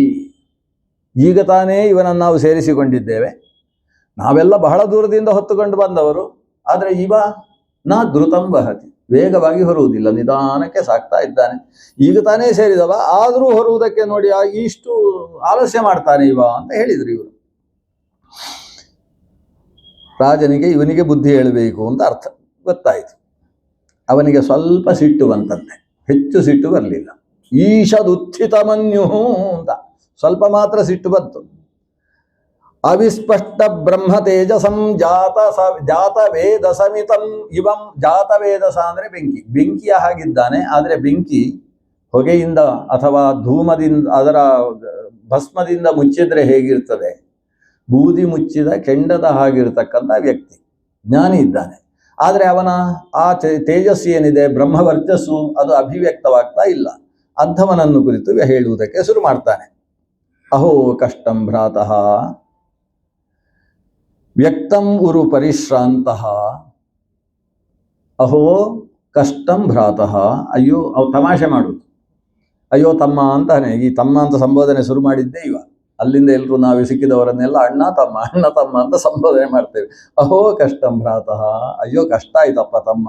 ಈಗ ತಾನೇ ಇವನನ್ನು ನಾವು ಸೇರಿಸಿಕೊಂಡಿದ್ದೇವೆ, ನಾವೆಲ್ಲ ಬಹಳ ದೂರದಿಂದ ಹೊತ್ತುಕೊಂಡು ಬಂದವರು, ಆದರೆ ಇವ ನ ಧೃತಂ ವಹತಿ, ವೇಗವಾಗಿ ಹೊರುವುದಿಲ್ಲ, ನಿಧಾನಕ್ಕೆ ಸಾಕ್ತಾ ಇದ್ದಾನೆ. ಈಗ ತಾನೇ ಸೇರಿದವ, ಆದರೂ ಹೊರುವುದಕ್ಕೆ ನೋಡಿ ಇಷ್ಟು ಆಲಸ್ಯ ಮಾಡ್ತಾನೆ ಇವ ಅಂತ ಹೇಳಿದ್ರು ಇವರು. ರಾಜನಿಗೆ ಇವನಿಗೆ ಬುದ್ಧಿ ಹೇಳಬೇಕು ಅಂತ ಅರ್ಥ ಗೊತ್ತಾಯಿತು. ಅವನಿಗೆ ಸ್ವಲ್ಪ ಸಿಟ್ಟು ಬಂತಂತೆ, ಹೆಚ್ಚು ಸಿಟ್ಟು ಬರಲಿಲ್ಲ. ಈಶದುತ್ಥಿತ ಮನ್ಯು ಅಂತ ಸ್ವಲ್ಪ ಮಾತ್ರ ಸಿಟ್ಟು ಬಂತು. ಅವಿಸ್ಪಷ್ಟ ಬ್ರಹ್ಮ ತೇಜಸಂ ಜಾತ ವೇದ ಸಮಿತಂ ಇವಂ. ಜಾತ ವೇದಸ ಅಂದರೆ ಬೆಂಕಿಯ ಹಾಗಿದ್ದಾನೆ, ಆದರೆ ಬೆಂಕಿ ಹೊಗೆಯಿಂದ ಅಥವಾ ಧೂಮದಿಂದ ಅದರ ಭಸ್ಮದಿಂದ ಮುಚ್ಚಿದ್ರೆ ಹೇಗಿರ್ತದೆ, ಬೂದಿ ಮುಚ್ಚಿದ ಕೆಂಡದ ಹಾಗಿರ್ತಕ್ಕಂಥ ವ್ಯಕ್ತಿ ಜ್ಞಾನಿ ಇದ್ದಾನೆ. ಆದರೆ ಅವನ ಆ ತೇಜಸ್ಸು ಏನಿದೆ, ಬ್ರಹ್ಮವರ್ಚಸ್ಸು, ಅದು ಅಭಿವ್ಯಕ್ತವಾಗ್ತಾ ಇಲ್ಲ. ಅಂಥವನನ್ನು ಕುರಿತು ಹೇಳುವುದಕ್ಕೆ ಶುರು ಮಾಡ್ತಾನೆ. ಅಹೋ ಕಷ್ಟಂ ಭ್ರಾತಃ ವ್ಯಕ್ತಂ ಉರು ಪರಿಶ್ರಾಂತಃ. ಅಹೋ ಕಷ್ಟಂ ಭ್ರಾತಃ. ಅಯ್ಯೋ, ಅವು ತಮಾಷೆ ಮಾಡುದು. ಅಯ್ಯೋ ತಮ್ಮ ಅಂತಾನೆ, ಈ ತಮ್ಮ ಅಂತ ಸಂಬೋಧನೆ ಶುರು ಮಾಡಿದ್ದೇ ಇವ. ಅಲ್ಲಿಂದ ಎಲ್ಲರೂ ನಾವು ಸಿಕ್ಕಿದವರನ್ನೆಲ್ಲ ಅಣ್ಣ ತಮ್ಮ ಅಂತ ಸಂಬೋಧನೆ ಮಾಡ್ತೇವೆ. ಅಹೋ ಕಷ್ಟಂ ಭ್ರಾತಃ, ಅಯ್ಯೋ ಕಷ್ಟ ಆಯ್ತಪ್ಪ ತಮ್ಮ.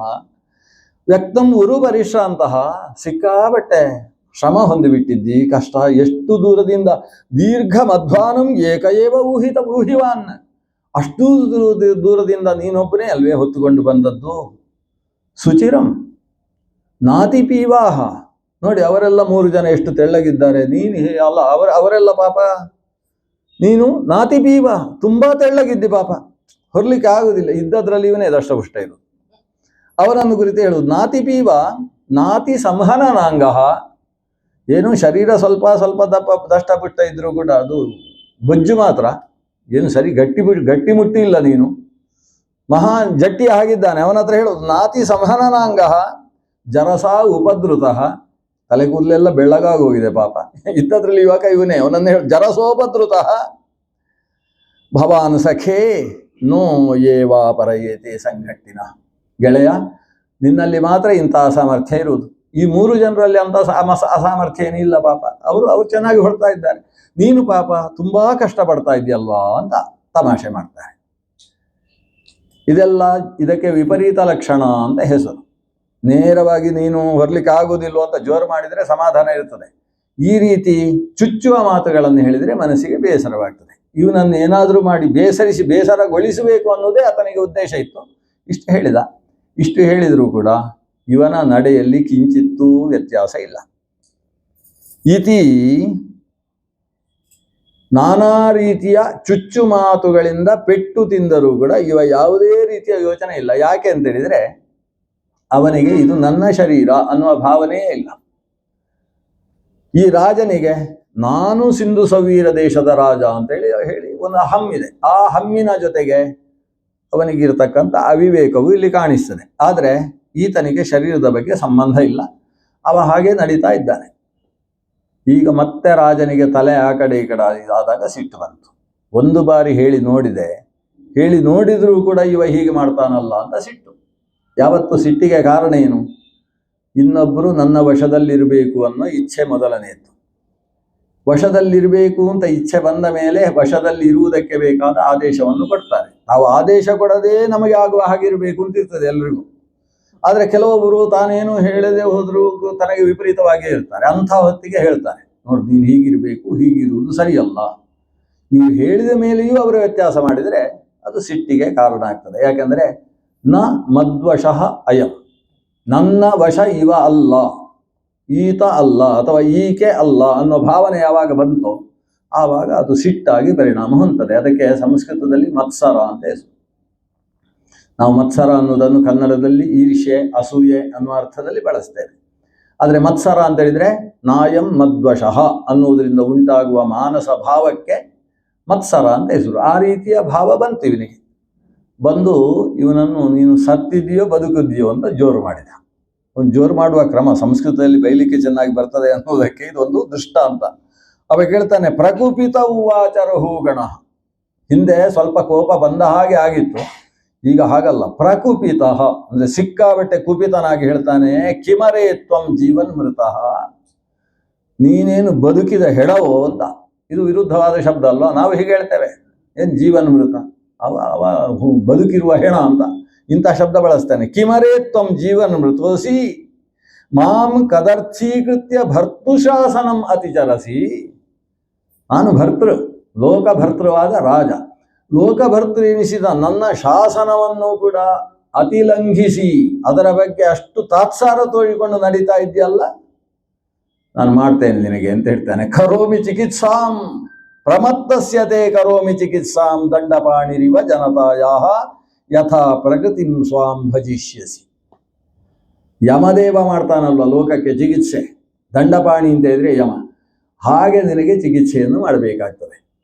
ವ್ಯಕ್ತಂ ಉರು ಪರಿಶ್ರಾಂತಃ, ಸಿಕ್ಕಾಬಟ್ಟೆ ಶ್ರಮ ಹೊಂದಿಬಿಟ್ಟಿದ್ದಿ, ಕಷ್ಟ. ಎಷ್ಟು ದೂರದಿಂದ, ದೀರ್ಘ ಮಧ್ವಾನಂ ಏಕಏವ ಊಹಿವಾನ್. ಅಷ್ಟು ದೂರದಿಂದ ನೀನೊಬ್ಬನೇ ಅಲ್ವೇ ಹೊತ್ತುಕೊಂಡು ಬಂದದ್ದು. ಸುಚಿರಂ ನಾತಿ ಪೀವಾಹ. ನೋಡಿ, ಅವರೆಲ್ಲ 3 ಜನ ಎಷ್ಟು ತೆಳ್ಳಗಿದ್ದಾರೆ, ನೀನು ಅಲ್ಲ ಅವರೆಲ್ಲ ಪಾಪ. ನೀನು ನಾತಿ ಪೀವ, ತುಂಬಾ ತೆಳ್ಳಗಿದ್ದಿ ಪಾಪ, ಹೊರಲಿಕ್ಕೆ ಆಗುದಿಲ್ಲ. ಇದ್ದದ್ರಲ್ಲಿ ಇವನೇ ದಷ್ಟಪುಷ್ಟ ಇರು. ಅವರನ್ನು ಕುರಿತು ಹೇಳುವುದು ನಾತಿ ಪೀವ ನಾತಿ ಸಂಹನನಾಂಗ. ಏನು ಶರೀರ ಸ್ವಲ್ಪ ಸ್ವಲ್ಪ ದಷ್ಟಪುಷ್ಟ ಇದ್ರೂ ಕೂಡ ಅದು ಬೊಜ್ಜು ಮಾತ್ರ, ಏನು ಸರಿ ಗಟ್ಟಿ ಮುಟ್ಟಿ ಇಲ್ಲ. ನೀನು ಮಹಾ ಜಟ್ಟಿ ಆಗಿದ್ದಾನೆ. ಅವನ ಹತ್ರ ಹೇಳೋದು ನಾತಿ ಸಂಹನನಾಂಗ ಜರಸಾ ಉಪದ್ರುತಃ. ತಲೆ ಕೂದಲೆಲ್ಲ ಬೆಳ್ಳಗಾಗಿ ಹೋಗಿದೆ ಪಾಪ, ಇದ್ದದ್ರಲ್ಲಿ ಇವಾಗ ಇವನೇ. ಅವನನ್ನು ಹೇಳಿ ಜರಸೋಪದ್ರುತಃ ಭವಾನ್ ಸಖೇ ನೋ ಏವಾ ಪರಯೇತೆ ಸಂಘಟ್ಟಿನ. ಗೆಳೆಯ, ನಿನ್ನಲ್ಲಿ ಮಾತ್ರ ಇಂತಹ ಸಾಮರ್ಥ್ಯ ಇರುವುದು. ಈ 3 ಜನರಲ್ಲಿ ಅಂತ ಅಸಾಮರ್ಥ್ಯ ಏನಿಲ್ಲ ಪಾಪ. ಅವರು ಚೆನ್ನಾಗಿ ಹೊಡ್ತಾ ಇದ್ದಾರೆ, ನೀನು ಪಾಪ ತುಂಬಾ ಕಷ್ಟಪಡ್ತಾ ಇದೆಯಲ್ವಾ ಅಂತ ತಮಾಷೆ ಮಾಡ್ತಾರೆ. ಇದಕ್ಕೆ ವಿಪರೀತ ಲಕ್ಷಣ ಅಂತ ಹೆಸರು. ನೇರವಾಗಿ ನೀನು ಹೊರಲಿಕ್ಕೆ ಆಗುವುದಿಲ್ಲ ಅಂತ ಜೋರು ಮಾಡಿದರೆ ಸಮಾಧಾನ ಇರ್ತದೆ. ಈ ರೀತಿ ಚುಚ್ಚುವ ಮಾತುಗಳನ್ನು ಹೇಳಿದರೆ ಮನಸ್ಸಿಗೆ ಬೇಸರವಾಗ್ತದೆ. ಇವನನ್ನು ಏನಾದರೂ ಮಾಡಿ ಬೇಸರಗೊಳಿಸಬೇಕು ಅನ್ನೋದೇ ಆತನಿಗೆ ಉದ್ದೇಶ ಇತ್ತು. ಇಷ್ಟು ಹೇಳಿದ. ಇಷ್ಟು ಹೇಳಿದರೂ ಕೂಡ ಇವನ ನಡೆಯಲ್ಲಿ ಕಿಂಚಿತ್ತೂ ವ್ಯತ್ಯಾಸ ಇಲ್ಲ. ಇತಿ ನಾನಾ ರೀತಿಯ ಚುಚ್ಚು ಮಾತುಗಳಿಂದ ಪೆಟ್ಟು ತಿಂದರೂ ಕೂಡ ಇವ ಯಾವುದೇ ರೀತಿಯ ಯೋಚನೆ ಇಲ್ಲ. ಯಾಕೆ ಅಂತೇಳಿದರೆ ಅವನಿಗೆ ಇದು ನನ್ನ ಶರೀರ ಅನ್ನುವ ಭಾವನೆಯೇ ಇಲ್ಲ. ಈ ರಾಜನಿಗೆ ನಾನು ಸಿಂಧು ಸವೀರ ದೇಶದ ರಾಜ ಅಂತೇಳಿ ಒಂದು ಹಮ್ಮಿದೆ. ಆ ಹಮ್ಮಿನ ಜೊತೆಗೆ ಅವನಿಗಿರ್ತಕ್ಕಂಥ ಅವಿವೇಕವು ಇಲ್ಲಿ ಕಾಣಿಸ್ತದೆ. ಆದರೆ ಈತನಿಗೆ ಶರೀರದ ಬಗ್ಗೆ ಸಂಬಂಧ ಇಲ್ಲ. ಅವ ಹಾಗೆ ನಡೀತಾ ಇದ್ದಾನೆ. ಈಗ ಮತ್ತೆ ರಾಜನಿಗೆ ತಲೆ ಆ ಕಡೆ ಈ ಕಡೆ ಆದಾಗ ಸಿಟ್ಟು ಬಂತು. ಒಂದು ಬಾರಿ ಹೇಳಿ ನೋಡಿದ್ರೂ ಕೂಡ ಇವ ಹೀಗೆ ಮಾಡ್ತಾನಲ್ಲ ಅಂತ ಸಿಟ್ಟು. ಯಾವತ್ತು ಸಿಟ್ಟಿಗೆ ಕಾರಣ ಏನು? ಇನ್ನೊಬ್ಬರು ನನ್ನ ವಶದಲ್ಲಿರಬೇಕು ಅನ್ನೋ ಇಚ್ಛೆ ಮೊದಲನೆಯದ್ದು. ವಶದಲ್ಲಿರಬೇಕು ಅಂತ ಇಚ್ಛೆ ಬಂದ ಮೇಲೆ ವಶದಲ್ಲಿ ಇರುವುದಕ್ಕೆ ಬೇಕಾದ ಆದೇಶವನ್ನು ಕೊಡ್ತಾರೆ. ನಾವು ಆದೇಶ ಕೊಡದೇ ನಮಗೆ ಆಗುವ ಹಾಗಿರಬೇಕು ಅಂತ ಇರ್ತದೆ ಎಲ್ರಿಗೂ. ಆದರೆ ಕೆಲವೊಬ್ಬರು ತಾನೇನು ಹೇಳದೆ ಹೋದರೂ ತನಗೆ ವಿಪರೀತವಾಗಿಯೇ ಇರ್ತಾರೆ. ಅಂಥ ಹೊತ್ತಿಗೆ ಹೇಳ್ತಾರೆ, ನೋಡಿ ನೀನು ಹೀಗಿರಬೇಕು, ಹೀಗಿರುವುದು ಸರಿಯಲ್ಲ. ನೀವು ಹೇಳಿದ ಮೇಲೆಯೂ ಅವರು ವ್ಯತ್ಯಾಸ ಮಾಡಿದರೆ ಅದು ಸಿಟ್ಟಿಗೆ ಕಾರಣ ಆಗ್ತದೆ. ಯಾಕೆಂದರೆ ನ ಮದ್ವಶಃ ಅಯಂ, ನನ್ನ ವಶ ಇವ ಅಲ್ಲ, ಈತ ಅಲ್ಲ ಅಥವಾ ಈಕೆ ಅಲ್ಲ ಅನ್ನೋ ಭಾವನೆ ಯಾವಾಗ ಬಂತೋ ಆವಾಗ ಅದು ಸಿಟ್ಟಾಗಿ ಪರಿಣಾಮ ಹೊಂದುತ್ತದೆ. ಅದಕ್ಕೆ ಸಂಸ್ಕೃತದಲ್ಲಿ ಮತ್ಸರ ಅಂತ ಹೆಸರು. ನಾವು ಮತ್ಸರ ಅನ್ನೋದನ್ನು ಕನ್ನಡದಲ್ಲಿ ಈರ್ಷ್ಯೆ, ಅಸೂಯೆ ಅನ್ನುವ ಅರ್ಥದಲ್ಲಿ ಬಳಸ್ತೇವೆ. ಆದರೆ ಮತ್ಸರ ಅಂತ ಹೇಳಿದ್ರೆ ನಾಯಂ ಮದ್ವಶಃ ಅನ್ನುವುದರಿಂದ ಉಂಟಾಗುವ ಮಾನಸ ಭಾವಕ್ಕೆ ಮತ್ಸರ ಅಂತ ಹೆಸರು. ಆ ರೀತಿಯ ಭಾವ ಬಂತು ಇವನಿಗೆ. ಬಂದು ಇವನನ್ನು ನೀನು ಸತ್ತಿದೆಯೋ ಬದುಕಿದೆಯೋ ಅಂತ ಜೋರು ಮಾಡಿದ. ಒಂದು ಜೋರು ಮಾಡುವ ಕ್ರಮ ಸಂಸ್ಕೃತದಲ್ಲಿ ಬೈಲಿಕ್ಕೆ ಚೆನ್ನಾಗಿ ಬರ್ತದೆ ಅನ್ನೋದಕ್ಕೆ ಇದೊಂದು ದೃಷ್ಟಾಂತ. ಅವ ಕೇಳ್ತಾನೆ, ಪ್ರಕುಪಿತ ಉವಾಚರ ಹೂಗಣ. ಹಿಂದೆ ಸ್ವಲ್ಪ ಕೋಪ ಬಂದ ಹಾಗೆ ಆಗಿತ್ತು, ಈಗ ಹಾಗಲ್ಲ, ಪ್ರಕುಪಿತ ಅಂದ್ರೆ ಸಿಕ್ಕಾಬಟ್ಟೆ ಕುಪಿತನಾಗಿ ಹೇಳ್ತಾನೆ, ಕಿಮರೇ ತ್ವಂ ಜೀವನ್ ಮೃತಃ, ನೀನೇನು ಬದುಕಿದ ಹೆಡವೋ ಅಂತ. ಇದು ವಿರುದ್ಧವಾದ ಶಬ್ದ ಅಲ್ವಾ? ನಾವು ಹೀಗೆ ಹೇಳ್ತೇವೆ, ಏನ್ ಜೀವನ್ ಮೃತ, ಅವ ಬದುಕಿರುವ ಹೆಣ ಅಂತ. ಇಂಥ ಶಬ್ದ ಬಳಸ್ತಾನೆ. ಕಿಮರೇ ತ್ವಂ ಜೀವನ್ ಮೃತೋಸಿ ಮಾಂ ಕದರ್ಥೀಕೃತ್ಯ ಭರ್ತೃಶಾಸನಂ ಅತಿಚರಸಿ. ನಾನು ಭರ್ತೃ, ಲೋಕಭರ್ತೃವಾದ ರಾಜ, ಲೋಕಭರ್ತೃ ಎನಿಸಿದ ನನ್ನ ಶಾಸನವನ್ನು ಕೂಡ ಅತಿಲಂಘಿಸಿ ಅದರ ಬಗ್ಗೆ ಅಷ್ಟು ತಾತ್ಸಾರ ತೋರಿಕೊಂಡು ನಡೀತಾ ಇದೆಯಲ್ಲ, ನಾನು ಮಾಡ್ತೇನೆ ನಿನಗೆ ಅಂತ ಹೇಳ್ತಾನೆ. ಕರೋಮಿ ಚಿಕಿತ್ಸಾಂ ಪ್ರಮತ್ತಸ್ಯತೆ ಕರೋಮಿ ಚಿಕಿತ್ಸಾಂ ದಂಡಪಾಣಿರಿವ ಜನತಾಯಾಹ ಯಥಾ ಪ್ರಕೃತಿಂ ಸ್ವಾಂ ಭಜಿಷ್ಯಸಿ. ಯಮದೇವ ಮಾಡ್ತಾನಲ್ವ ಲೋಕಕ್ಕೆ ಚಿಕಿತ್ಸೆ, ದಂಡಪಾಣಿ ಅಂತ ಹೇಳಿದ್ರೆ ಯಮ, ಹಾಗೆ ನಿನಗೆ ಚಿಕಿತ್ಸೆಯನ್ನು ಮಾಡಬೇಕಾಗ್ತದೆ,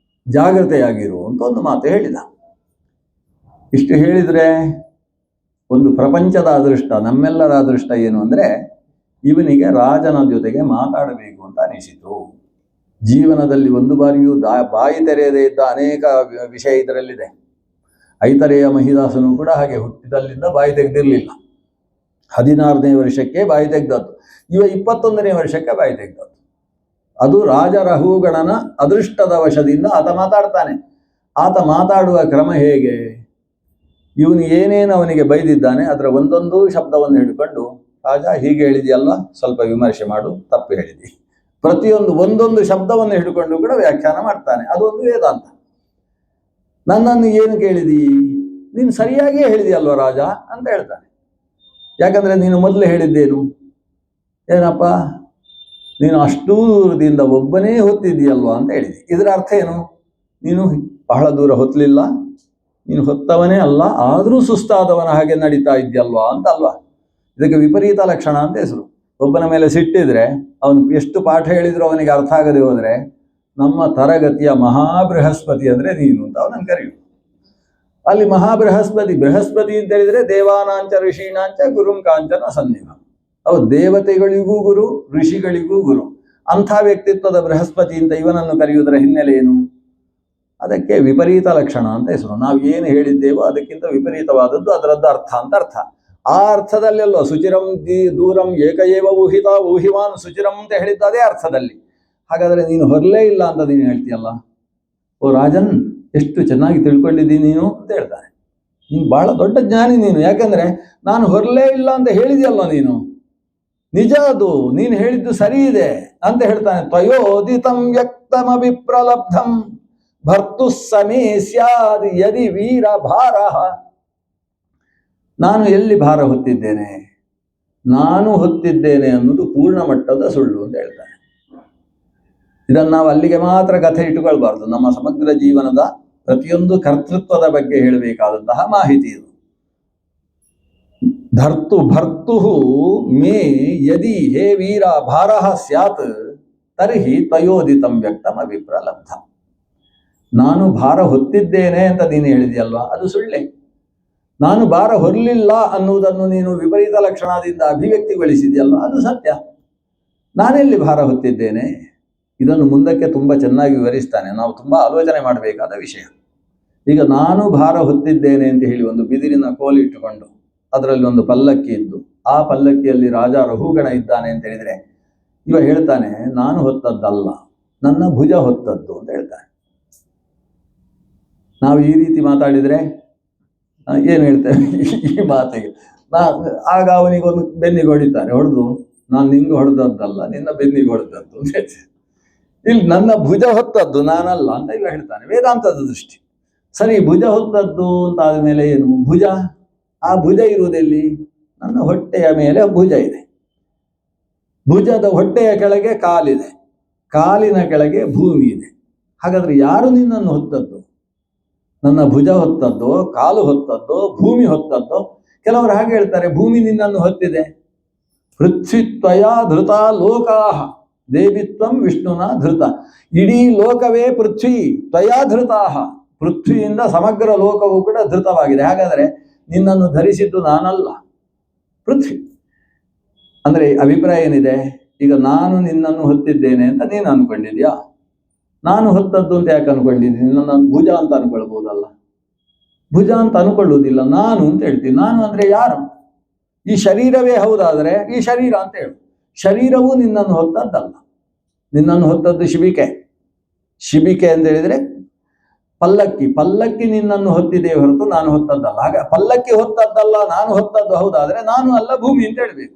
ಜಾಗ್ರತೆಯಾಗಿರು ಅಂತ ಒಂದು ಮಾತು ಹೇಳಿದ. ಇಷ್ಟು ಹೇಳಿದರೆ ಒಂದು ಪ್ರಪಂಚದ ಅದೃಷ್ಟ, ನಮ್ಮೆಲ್ಲರ ಅದೃಷ್ಟ ಏನು ಅಂದರೆ, ಇವನಿಗೆ ರಾಜನ ಜೊತೆಗೆ ಮಾತಾಡಬೇಕು ಅಂತ ಅನಿಸಿತು. ಜೀವನದಲ್ಲಿ ಒಂದು ಬಾರಿಯೂ ಬಾಯಿ ತೆರೆಯದೇ ಇದ್ದ ಅನೇಕ ವಿಷಯ ಇದರಲ್ಲಿದೆ. ಐತರೆಯ ಮಹಿದಾಸನು ಕೂಡ ಹಾಗೆ ಹುಟ್ಟಿದಲ್ಲಿಂದ ಬಾಯಿ ತೆಗೆದಿರಲಿಲ್ಲ. 16ನೇ ವರ್ಷಕ್ಕೆ ಬಾಯಿ ತೆಗೆದದ್ದು, ಇವ 21ನೇ ವರ್ಷಕ್ಕೆ ಬಾಯಿ ತೆಗೆದದ್ದು. ಅದು ರಾಜ ರಹುಗಣನ ಅದೃಷ್ಟದ ವಶದಿಂದ ಆತ ಮಾತಾಡ್ತಾನೆ. ಆತ ಮಾತಾಡುವ ಕ್ರಮ ಹೇಗೆ? ಇವನು ಏನೇನು ಅವನಿಗೆ ಬೈದಿದ್ದಾನೆ ಅದರ ಒಂದೊಂದು ಶಬ್ದವನ್ನು ಹಿಡ್ಕೊಂಡು, ರಾಜ ಹೀಗೆ ಹೇಳಿದೆಯಲ್ಲ, ಸ್ವಲ್ಪ ವಿಮರ್ಶೆ ಮಾಡು, ತಪ್ಪು ಹೇಳಿದಿ. ಪ್ರತಿಯೊಂದು ಒಂದೊಂದು ಶಬ್ದವನ್ನು ಹಿಡ್ಕೊಂಡು ಕೂಡ ವ್ಯಾಖ್ಯಾನ ಮಾಡ್ತಾನೆ. ಅದೊಂದು ವೇದಾಂತ. ನನ್ನನ್ನು ಏನು ಕೇಳಿದಿ, ನೀನು ಸರಿಯಾಗಿಯೇ ಹೇಳಿದೆಯಲ್ವ ರಾಜ ಅಂತ ಹೇಳ್ತಾನೆ. ಯಾಕಂದರೆ ನೀನು ಮೊದಲೇ ಹೇಳಿದ್ದೇನು, ಏನಪ್ಪ ನೀನು ಅಷ್ಟೂ ದೂರದಿಂದ ಒಬ್ಬನೇ ಹೊತ್ತಿದ್ದೀಯಲ್ವ ಅಂತ ಹೇಳಿದಿ. ಇದರ ಅರ್ಥ ಏನು? ನೀನು ಬಹಳ ದೂರ ಹೊತ್ತಲಿಲ್ಲ, ನೀನು ಹೊತ್ತವನೇ ಅಲ್ಲ, ಆದರೂ ಸುಸ್ತಾದವನ ಹಾಗೆ ನಡೀತಾ ಇದ್ಯಲ್ವಾ ಅಂತ ಅಲ್ವಾ. ಇದಕ್ಕೆ ವಿಪರೀತ ಲಕ್ಷಣ ಅಂತ ಹೆಸರು. ಒಬ್ಬನ ಮೇಲೆ ಸಿಟ್ಟಿದ್ರೆ ಅವನು ಎಷ್ಟು ಪಾಠ ಹೇಳಿದ್ರು ಅವನಿಗೆ ಅರ್ಥ ಆಗದೆ ಹೋದರೆ, ನಮ್ಮ ತರಗತಿಯ ಮಹಾಬೃಹಸ್ಪತಿ ಅಂದರೆ ನೀನು ಅಂತ ಅವನನ್ನು ಕರೆಯುವುದು. ಅಲ್ಲಿ ಮಹಾಬೃಹಸ್ಪತಿ, ಬೃಹಸ್ಪತಿ ಅಂತ ಹೇಳಿದರೆ ದೇವಾನಾಂಚ ಋಷೀಣಾಂಚ ಗುರುಂ ಕಾಂಚನ ಸನ್ನಿಭ, ಅವು ದೇವತೆಗಳಿಗೂ ಗುರು, ಋಷಿಗಳಿಗೂ ಗುರು. ಅಂಥ ವ್ಯಕ್ತಿತ್ವದ ಬೃಹಸ್ಪತಿ ಅಂತ ಇವನನ್ನು ಕರೆಯುವುದರ ಹಿನ್ನೆಲೆ ಏನು? ಅದಕ್ಕೆ ವಿಪರೀತ ಲಕ್ಷಣ ಅಂತ ಹೆಸರು. ನಾವು ಏನು ಹೇಳಿದ್ದೇವೋ ಅದಕ್ಕಿಂತ ವಿಪರೀತವಾದದ್ದು ಅದರದ್ದು ಅರ್ಥ ಅಂತ ಅರ್ಥ. ಆ ಅರ್ಥದಲ್ಲೆಲ್ಲ ಸುಚಿರಂ ದೂರಂ ಏಕಏವ ಊಹಿವಾನ್ ಸುಚಿರಂ ಅಂತ ಹೇಳಿದ್ದು ಅದೇ ಅರ್ಥದಲ್ಲಿ. ಹಾಗಾದರೆ ನೀನು ಹೊರಲೇ ಇಲ್ಲ ಅಂತ ನೀನು ಹೇಳ್ತೀಯಲ್ಲ, ಓ ರಾಜನ್ ಎಷ್ಟು ಚೆನ್ನಾಗಿ ತಿಳ್ಕೊಂಡಿದ್ದೀನಿ ನೀನು ಅಂತ ಹೇಳ್ತಾನೆ. ನೀನು ಬಹಳ ದೊಡ್ಡ ಜ್ಞಾನಿ ನೀನು, ಯಾಕಂದ್ರೆ ನಾನು ಹೊರಲೇ ಇಲ್ಲ ಅಂತ ಹೇಳಿದೆಯಲ್ಲ ನೀನು, ನಿಜ ಅದು, ನೀನು ಹೇಳಿದ್ದು ಸರಿ ಇದೆ ಅಂತ ಹೇಳ್ತಾನೆ. ತ್ವಯೋದಿತಂ ವ್ಯಕ್ತಮಭಿಪ್ರಲಬ್ಧಂ ಭರ್ತು ಸಮೇ ಸ್ಯಾದ್ ಯದಿ ವೀರ ಭಾರ. ನಾನು ಎಲ್ಲಿ ಭಾರ ಹೊತ್ತಿದ್ದೇನೆ, ನಾನು ಹೊತ್ತಿದ್ದೇನೆ ಅನ್ನೋದು ಪೂರ್ಣ ಮಟ್ಟದ ಸುಳ್ಳು ಅಂತ ಹೇಳ್ತಾನೆ. ಇದನ್ನು ನಾವು ಅಲ್ಲಿಗೆ ಮಾತ್ರ ಕಥೆ ಇಟ್ಟುಕೊಳ್ಬಾರ್ದು. ನಮ್ಮ ಸಮಗ್ರ ಜೀವನದ ಪ್ರತಿಯೊಂದು ಕರ್ತೃತ್ವದ ಬಗ್ಗೆ ಹೇಳಬೇಕಾದಂತಹ ಮಾಹಿತಿ ಇದು. ಧರ್ತು ಭರ್ತು ಮೇ ಯದಿ ಹೇ ವೀರ ಭಾರ ಸ್ಯಾತ್ ತರ್ಹಿ ತಯೋದಿತಂ ವ್ಯಕ್ತಂ ಅಭಿಪ್ರಲಬ್ಧ. ನಾನು ಭಾರ ಹೊತ್ತಿದ್ದೇನೆ ಅಂತ ನೀನು ಹೇಳಿದೆಯಲ್ವಾ, ಅದು ಸುಳ್ಳೆ. ನಾನು ಭಾರ ಹೊರಲಿಲ್ಲ ಅನ್ನುವುದನ್ನು ನೀನು ವಿಪರೀತ ಲಕ್ಷಣದಿಂದ ಅಭಿವ್ಯಕ್ತಿಗೊಳಿಸಿದೆಯಲ್ವ, ಅದು ಸತ್ಯ. ನಾನೆಲ್ಲಿ ಭಾರ ಹೊತ್ತಿದ್ದೇನೆ? ಇದನ್ನು ಮುಂದಕ್ಕೆ ತುಂಬ ಚೆನ್ನಾಗಿ ವಿವರಿಸ್ತಾನೆ. ನಾವು ತುಂಬ ಆಲೋಚನೆ ಮಾಡಬೇಕಾದ ವಿಷಯ. ಈಗ ನಾನು ಭಾರ ಹೊತ್ತಿದ್ದೇನೆ ಅಂತ ಹೇಳಿ ಒಂದು ಬಿದಿರಿನ ಕೋಲು ಇಟ್ಟುಕೊಂಡು ಅದರಲ್ಲಿ ಒಂದು ಪಲ್ಲಕ್ಕಿ ಇದ್ದು, ಆ ಪಲ್ಲಕ್ಕಿಯಲ್ಲಿ ರಾಜ ರಹುಗಣ ಇದ್ದಾನೆ ಅಂತ ಹೇಳಿದರೆ, ಇವ ಹೇಳ್ತಾನೆ ನಾನು ಹೊತ್ತದ್ದಲ್ಲ, ನನ್ನ ಭುಜ ಹೊತ್ತದ್ದು ಅಂತ ಹೇಳ್ತಾನೆ. ನಾವು ಈ ರೀತಿ ಮಾತಾಡಿದರೆ ಏನು ಹೇಳ್ತೇವೆ ಈ ಮಾತಿಗೆ? ಆಗ ಅವನಿಗೊಂದು ಬೆನ್ನಿಗೆ ಹೊಡಿತಾನೆ, ಹೊಡೆದು ನಾನು ನಿಂಗೆ ಹೊಡೆದದ್ದಲ್ಲ, ನಿನ್ನ ಬೆನ್ನಿಗೆ ಹೊಡೆದದ್ದು ಅಂತ ಹೇಳ್ತೇನೆ. ಇಲ್ಲಿ ನನ್ನ ಭುಜ ಹೊತ್ತದ್ದು ನಾನಲ್ಲ ಅಂತ ಇವ ಹೇಳ್ತಾನೆ. ವೇದಾಂತದ ದೃಷ್ಟಿ ಸರಿ. ಭುಜ ಹೊತ್ತದ್ದು ಅಂತ ಆದಮೇಲೆ ಏನು ಭುಜ? ಆ ಭುಜ ಇರುವುದೆಲ್ಲಿ? ನನ್ನ ಹೊಟ್ಟೆಯ ಮೇಲೆ ಭುಜ ಇದೆ. ಭುಜದ ಹೊಟ್ಟೆಯ ಕೆಳಗೆ ಕಾಲಿದೆ, ಕಾಲಿನ ಕೆಳಗೆ ಭೂಮಿ ಇದೆ. ಹಾಗಾದ್ರೆ ಯಾರು ನಿನ್ನನ್ನು ಹೊತ್ತದ್ದು? ನನ್ನ ಭುಜ ಹೊತ್ತದ್ದು, ಕಾಲು ಹೊತ್ತದ್ದು, ಭೂಮಿ ಹೊತ್ತದ್ದು? ಕೆಲವರು ಹಾಗೆ ಹೇಳ್ತಾರೆ, ಭೂಮಿ ನಿನ್ನನ್ನು ಹೊತ್ತಿದೆ. ಪೃಥ್ವಿತ್ವಯ ಧೃತ ಲೋಕಾಹ ದೇವಿತ್ವಂ ವಿಷ್ಣುನ ಧೃತ. ಇಡೀ ಲೋಕವೇ ಪೃಥ್ವಿ, ತ್ವಯಾ ಧೃತಾಹ. ಪೃಥ್ವಿಯಿಂದ ಸಮಗ್ರ ಲೋಕವು ಕೂಡ ಧೃತವಾಗಿದೆ. ಹಾಗಾದರೆ ನಿನ್ನನ್ನು ಧರಿಸಿದ್ದು ನಾನಲ್ಲ, ಪೃಥ್ವಿ. ಅಂದರೆ ಅಭಿಪ್ರಾಯ ಏನಿದೆ? ಈಗ ನಾನು ನಿನ್ನನ್ನು ಹೊತ್ತಿದ್ದೇನೆ ಅಂತ ನೀನು ಅನ್ಕೊಂಡಿದ್ಯಾ? ನಾನು ಹೊತ್ತದ್ದು ಅಂತ ಯಾಕೆ ಅನ್ಕೊಂಡಿದ್ದೀನಿ? ನನ್ನ ಭುಜ ಅಂತ ಅನ್ಕೊಳ್ಬೋದಲ್ಲ. ಭುಜ ಅಂತ ಅನ್ಕೊಳ್ಳುವುದಿಲ್ಲ, ನಾನು ಅಂತ ಹೇಳ್ತೀನಿ. ನಾನು ಅಂದ್ರೆ ಯಾರು? ಈ ಶರೀರವೇ ಹೌದಾದರೆ ಈ ಶರೀರ ಅಂತ ಹೇಳು. ಶರೀರವೂ ನಿನ್ನನ್ನು ಹೊತ್ತದ್ದಲ್ಲ. ನಿನ್ನನ್ನು ಹೊತ್ತದ್ದು ಶಿಬಿಕೆ. ಶಿಬಿಕೆ ಅಂತ ಹೇಳಿದ್ರೆ ಪಲ್ಲಕ್ಕಿ ನಿನ್ನನ್ನು ಹೊತ್ತಿದೆ ಹೊರತು ನಾನು ಹೊತ್ತದ್ದಲ್ಲ. ಹಾಗ ಪಲ್ಲಕ್ಕಿ ಹೊತ್ತದ್ದಲ್ಲ, ನಾನು ಹೊತ್ತದ್ದು ಹೌದಾದ್ರೆ ನಾನು ಅಲ್ಲ, ಭೂಮಿ ಅಂತ ಹೇಳ್ಬೇಕು.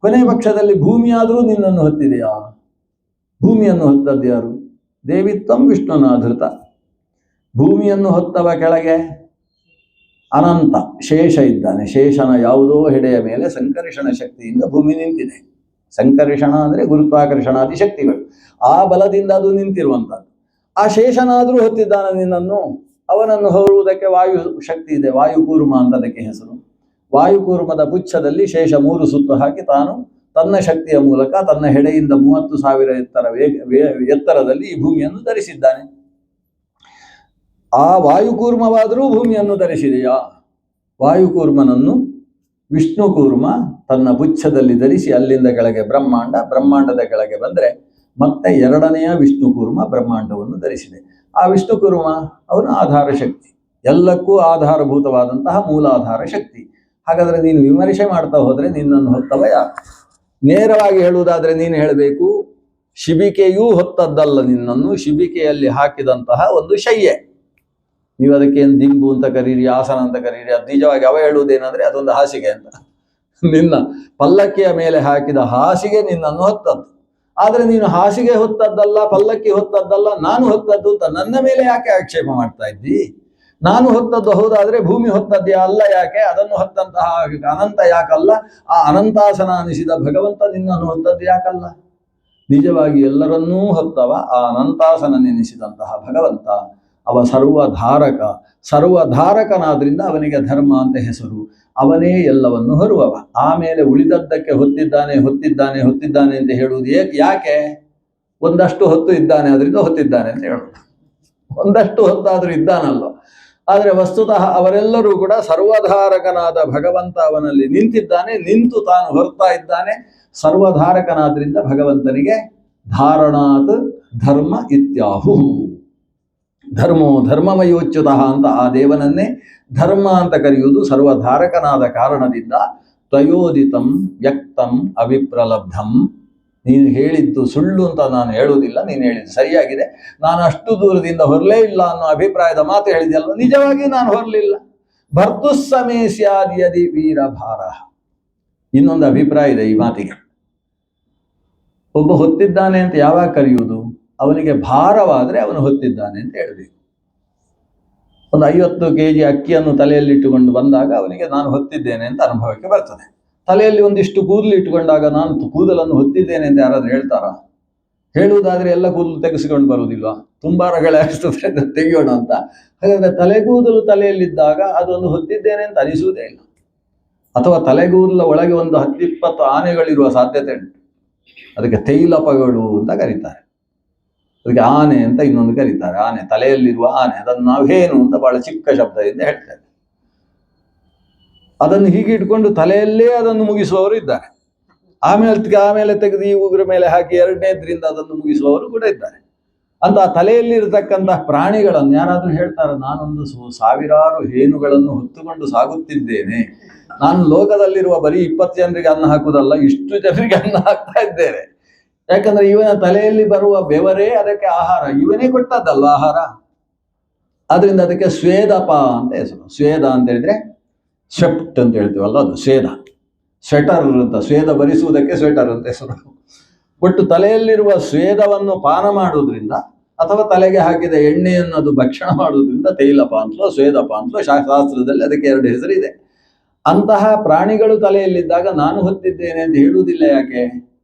ಕೊನೆ ಪಕ್ಷದಲ್ಲಿ ಭೂಮಿ ಆದರೂ ನಿನ್ನನ್ನು ಹೊತ್ತಿದೆಯಾ? ಭೂಮಿಯನ್ನು ಹೊತ್ತದ್ದು ಯಾರು? ದೇವಿತ್ವಂ ವಿಷ್ಣುನಾಧೃತ. ಭೂಮಿಯನ್ನು ಹೊತ್ತವ ಕೆಳಗೆ ಅನಂತ ಶೇಷ ಇದ್ದಾನೆ. ಶೇಷನ ಯಾವುದೋ ಹೆಡೆಯ ಮೇಲೆ ಸಂಕರ್ಷಣ ಶಕ್ತಿಯಿಂದ ಭೂಮಿ ನಿಂತಿದೆ. ಸಂಕರ್ಷಣ ಅಂದರೆ ಗುರುತ್ವಾಕರ್ಷಣಾದಿ ಶಕ್ತಿಗಳು, ಆ ಬಲದಿಂದ ಅದು ನಿಂತಿರುವಂಥದ್ದು. ಆ ಶೇಷನಾದರೂ ಹೊತ್ತಿದ್ದಾನೆ ನಿನ್ನನ್ನು. ಅವನನ್ನು ಹೊರುವುದಕ್ಕೆ ವಾಯು ಶಕ್ತಿ ಇದೆ, ವಾಯುಕೂರ್ಮ ಅಂತ ಅದಕ್ಕೆ ಹೆಸರು. ವಾಯುಕೂರ್ಮದ ಪುಚ್ಛದಲ್ಲಿ ಶೇಷ 3 ಸುತ್ತು ಹಾಕಿ ತಾನು ತನ್ನ ಶಕ್ತಿಯ ಮೂಲಕ ತನ್ನ ಹೆಡೆಯಿಂದ 30,000 ಎತ್ತರದಲ್ಲಿ ಈ ಭೂಮಿಯನ್ನು ಧರಿಸಿದ್ದಾನೆ. ಆ ವಾಯುಕೂರ್ಮವಾದರೂ ಭೂಮಿಯನ್ನು ಧರಿಸಿದೆಯಾ? ವಾಯುಕೂರ್ಮನನ್ನು ವಿಷ್ಣುಕೂರ್ಮ ತನ್ನ ಪುಚ್ಛದಲ್ಲಿ ಧರಿಸಿ ಅಲ್ಲಿಂದ ಕೆಳಗೆ ಬ್ರಹ್ಮಾಂಡ, ಬ್ರಹ್ಮಾಂಡದ ಕೆಳಗೆ ಬಂದರೆ ಮತ್ತೆ 2ನೆಯ ವಿಷ್ಣುಕೂರ್ಮ ಬ್ರಹ್ಮಾಂಡವನ್ನು ಧರಿಸಿದೆ. ಆ ವಿಷ್ಣುಕೂರ್ಮ ಅವನ ಆಧಾರ ಶಕ್ತಿ, ಎಲ್ಲಕ್ಕೂ ಆಧಾರಭೂತವಾದಂತಹ ಮೂಲಾಧಾರ ಶಕ್ತಿ. ಹಾಗಾದರೆ ನೀನು ವಿಮರ್ಶೆ ಮಾಡ್ತಾ ಹೋದರೆ ನಿನ್ನನ್ನು ಹೊತ್ತವ ಯಾರು? ನೇರವಾಗಿ ಹೇಳುವುದಾದ್ರೆ ನೀನು ಹೇಳಬೇಕು, ಶಿಬಿಕೆಯೂ ಹೊತ್ತದ್ದಲ್ಲ ನಿನ್ನನ್ನು, ಶಿಬಿಕೆಯಲ್ಲಿ ಹಾಕಿದಂತಹ ಒಂದು ಶಯ್ಯೆ. ನೀವು ಅದಕ್ಕೇನು ದಿಂಬು ಅಂತ ಕರೀರಿ, ಆಸನ ಅಂತ ಕರೀರಿ, ಅದು ನಿಜವಾಗಿ ಅವ ಹೇಳುವುದೇನಂದ್ರೆ ಅದೊಂದು ಹಾಸಿಗೆ ಅಂತ. ನಿನ್ನ ಪಲ್ಲಕ್ಕಿಯ ಮೇಲೆ ಹಾಕಿದ ಹಾಸಿಗೆ ನಿನ್ನನ್ನು ಹೊತ್ತದ್ದು. ಆದರೆ ನೀನು ಹಾಸಿಗೆ ಹೊತ್ತದ್ದಲ್ಲ, ಪಲ್ಲಕ್ಕಿ ಹೊತ್ತದ್ದಲ್ಲ, ನಾನು ಹೊತ್ತದ್ದು ಅಂತ ನನ್ನ ಮೇಲೆ ಯಾಕೆ ಆಕ್ಷೇಪ ಮಾಡ್ತಾ ಇದ್ದಿ? ನಾನು ಹೊತ್ತದ್ದು ಹೌದಾದ್ರೆ ಭೂಮಿ ಹೊತ್ತದ್ದೇ ಅಲ್ಲ ಯಾಕೆ? ಅದನ್ನು ಹೊತ್ತಂತಹ ಅನಂತ ಯಾಕಲ್ಲ? ಆ ಅನಂತಾಸನ ಅನಿಸಿದ ಭಗವಂತ ನಿನ್ನನ್ನು ಹೊತ್ತದ್ದು ಯಾಕಲ್ಲ? ನಿಜವಾಗಿ ಎಲ್ಲರನ್ನೂ ಹೊತ್ತವ ಆ ಅನಂತಾಸನ ನೆನೆಸಿದಂತಹ ಭಗವಂತ. ಅವ ಸರ್ವಧಾರಕ. ಸರ್ವಧಾರಕನಾದ್ರಿಂದ ಅವನಿಗೆ ಧರ್ಮ ಅಂತ ಹೆಸರು. ಅವನೇ ಎಲ್ಲವನ್ನು ಹೊರುವವ. ಆಮೇಲೆ ಉಳಿದದ್ದಕ್ಕೆ ಹೊತ್ತಿದ್ದಾನೆ ಹೊತ್ತಿದ್ದಾನೆ ಹೊತ್ತಿದ್ದಾನೆ ಅಂತ ಹೇಳುವುದು ಯಾಕೆ? ಒಂದಷ್ಟು ಹೊತ್ತು ಇದ್ದಾನೆ, ಅದರಿಂದ ಹೊತ್ತಿದ್ದಾನೆ ಅಂತ ಹೇಳೋದು. ಒಂದಷ್ಟು ಹೊತ್ತಾದ್ರೂ ಇದ್ದಾನಲ್ವ. ಆದರೆ ವಸ್ತುತಃ ಅವರೆಲ್ಲರೂ ಕೂಡ ಸರ್ವಧಾರಕನಾದ ಭಗವಂತ ಅವನಲ್ಲಿ ನಿಂತಿದ್ದಾನೆ, ನಿಂತು ತಾನು ಹೊರ್ತಾ ಇದ್ದಾನೆ. ಸರ್ವಧಾರಕನಾದ್ರಿಂದ ಭಗವಂತನಿಗೆ ಧಾರಣಾತ್ ಧರ್ಮ ಇತ್ಯಾಹು. ಧರ್ಮೋ ಧರ್ಮಮಯೋಚ್ಯುತ ಅಂತ ಆ ದೇವನನ್ನೇ ಧರ್ಮ ಅಂತ ಕರೆಯುವುದು ಸರ್ವಧಾರಕನಾದ ಕಾರಣದಿಂದ. ತ್ವಯೋದಿತಂ ವ್ಯಕ್ತಂ ಅವಿಪ್ರಲಬ್ಧಂ. ನೀನು ಹೇಳಿದ್ದು ಸುಳ್ಳು ಅಂತ ನಾನು ಹೇಳುವುದಿಲ್ಲ, ನೀನು ಹೇಳಿದ್ದು ಸರಿಯಾಗಿದೆ. ನಾನು ಅಷ್ಟು ದೂರದಿಂದ ಹೊರಲೇ ಇಲ್ಲ ಅನ್ನೋ ಅಭಿಪ್ರಾಯದ ಮಾತು ಹೇಳಿದೆಯಲ್ವ, ನಿಜವಾಗಿ ನಾನು ಹೊರಲಿಲ್ಲ. ಭರ್ತುಸ್ಸಮೇ ಸ್ಯಾದ್ಯದಿ ವೀರಭಾರ. ಇನ್ನೊಂದು ಅಭಿಪ್ರಾಯ ಇದೆ ಈ ಮಾತಿಗೆ. ಒಬ್ಬ ಹೊತ್ತಿದ್ದಾನೆ ಅಂತ ಯಾವಾಗ ಕರೆಯುವುದು? ಅವನಿಗೆ ಭಾರವಾದರೆ ಅವನು ಹೊತ್ತಿದ್ದಾನೆ ಅಂತ ಹೇಳಬೇಕು. ಒಂದು 50 kg ಅಕ್ಕಿಯನ್ನು ತಲೆಯಲ್ಲಿಟ್ಟುಕೊಂಡು ಬಂದಾಗ ಅವನಿಗೆ ನಾನು ಹೊತ್ತಿದ್ದೇನೆ ಅಂತ ಅನುಭವಕ್ಕೆ ಬರ್ತದೆ. ತಲೆಯಲ್ಲಿ ಒಂದಿಷ್ಟು ಕೂದಲು ಇಟ್ಟುಕೊಂಡಾಗ ನಾನು ಕೂದಲನ್ನು ಹೊತ್ತಿದ್ದೇನೆ ಅಂತ ಯಾರಾದ್ರೂ ಹೇಳ್ತಾರಾ? ಹೇಳುವುದಾದ್ರೆ ಎಲ್ಲ ಕೂದಲು ತೆಗೆಸಿಕೊಂಡು ಬರುವುದಿಲ್ವಾ? ತುಂಬಾ ರಗಳೆ ಆಗ್ತದೆ ತೆಗೆಯೋಣ ಅಂತ. ಹಾಗಾದ್ರೆ ತಲೆಗೂದಲು ತಲೆಯಲ್ಲಿದ್ದಾಗ ಅದೊಂದು ಹೊತ್ತಿದ್ದೇನೆ ಅಂತ ಅನಿಸುವುದೇ ಇಲ್ಲ. ಅಥವಾ ತಲೆಗೂದಲ ಒಳಗೆ ಒಂದು 10-20 ಆನೆಗಳಿರುವ ಸಾಧ್ಯತೆ ಉಂಟು. ಅದಕ್ಕೆ ತೈಲಪಗಳು ಅಂತ ಕರೀತಾರೆ. ಅದಕ್ಕೆ ಆನೆ ಅಂತ ಇನ್ನೊಂದು ಕರೀತಾರೆ. ಆನೆ, ತಲೆಯಲ್ಲಿರುವ ಆನೆ. ಅದನ್ನು ನಾವೇನು ಅಂತ ಬಹಳ ಚಿಕ್ಕ ಶಬ್ದದಿಂದ ಹೇಳ್ತೇವೆ. ಅದನ್ನು ಹೀಗೆ ಇಟ್ಕೊಂಡು ತಲೆಯಲ್ಲೇ ಅದನ್ನು ಮುಗಿಸುವವರು ಇದ್ದಾರೆ. ಆಮೇಲೆ ತೆಗೆದು ಈ ಉಗುರ ಮೇಲೆ ಹಾಕಿ 2ನೇದ್ರಿಂದ ಅದನ್ನು ಮುಗಿಸುವವರು ಕೂಡ ಇದ್ದಾರೆ. ಅಂತ ಆ ತಲೆಯಲ್ಲಿ ಇರತಕ್ಕಂತಹ ಪ್ರಾಣಿಗಳನ್ನು ಯಾರಾದ್ರೂ ಹೇಳ್ತಾರೆ, ನಾನೊಂದು 1000 ಹೇನುಗಳನ್ನು ಹೊತ್ತುಕೊಂಡು ಸಾಗುತ್ತಿದ್ದೇನೆ, ನಾನು ಲೋಕದಲ್ಲಿರುವ ಬರೀ 20 ಜನರಿಗೆ ಅನ್ನ ಹಾಕುವುದಲ್ಲ, ಇಷ್ಟು ಜನರಿಗೆ ಅನ್ನ ಹಾಕ್ತಾ ಇದ್ದೇನೆ. ಯಾಕಂದ್ರೆ ಇವನ ತಲೆಯಲ್ಲಿ ಬರುವ ಬೆವರೇ ಅದಕ್ಕೆ ಆಹಾರ, ಇವನೇ ಕೊಟ್ಟದ್ದಲ್ಲ ಆಹಾರ. ಆದ್ರಿಂದ ಅದಕ್ಕೆ ಸ್ವೇದಪ ಅಂತ ಹೆಸರು. ಸ್ವೇದ ಅಂತ ಹೇಳಿದ್ರೆ ಸ್ವೆಪ್ಟ್ ಅಂತ ಹೇಳ್ತೀವಲ್ಲ, ಅದು ಸ್ವೇದ. ಸ್ವೆಟರ್ ಅಂತ, ಸ್ವೇದ ಭರಿಸುವುದಕ್ಕೆ ಸ್ವೆಟರ್ ಅಂತ ಹೆಸರು. ಒಟ್ಟು ತಲೆಯಲ್ಲಿರುವ ಸ್ವೇದವನ್ನು ಪಾನ ಮಾಡುವುದರಿಂದ ಅಥವಾ ತಲೆಗೆ ಹಾಕಿದ ಎಣ್ಣೆಯನ್ನು ಅದು ಭಕ್ಷಣ ಮಾಡುವುದರಿಂದ ತೈಲಪ ಅಂತಲೋ ಸ್ವೇದಪ ಅಂತಲೋ ಶಾಸ್ತ್ರದಲ್ಲಿ ಅದಕ್ಕೆ 2 ಹೆಸರಿದೆ. ಅಂತಹ ಪ್ರಾಣಿಗಳು ತಲೆಯಲ್ಲಿದ್ದಾಗ ನಾನು ಹೊತ್ತಿದ್ದೇನೆ ಅಂತ ಹೇಳುವುದಿಲ್ಲ. ಯಾಕೆ?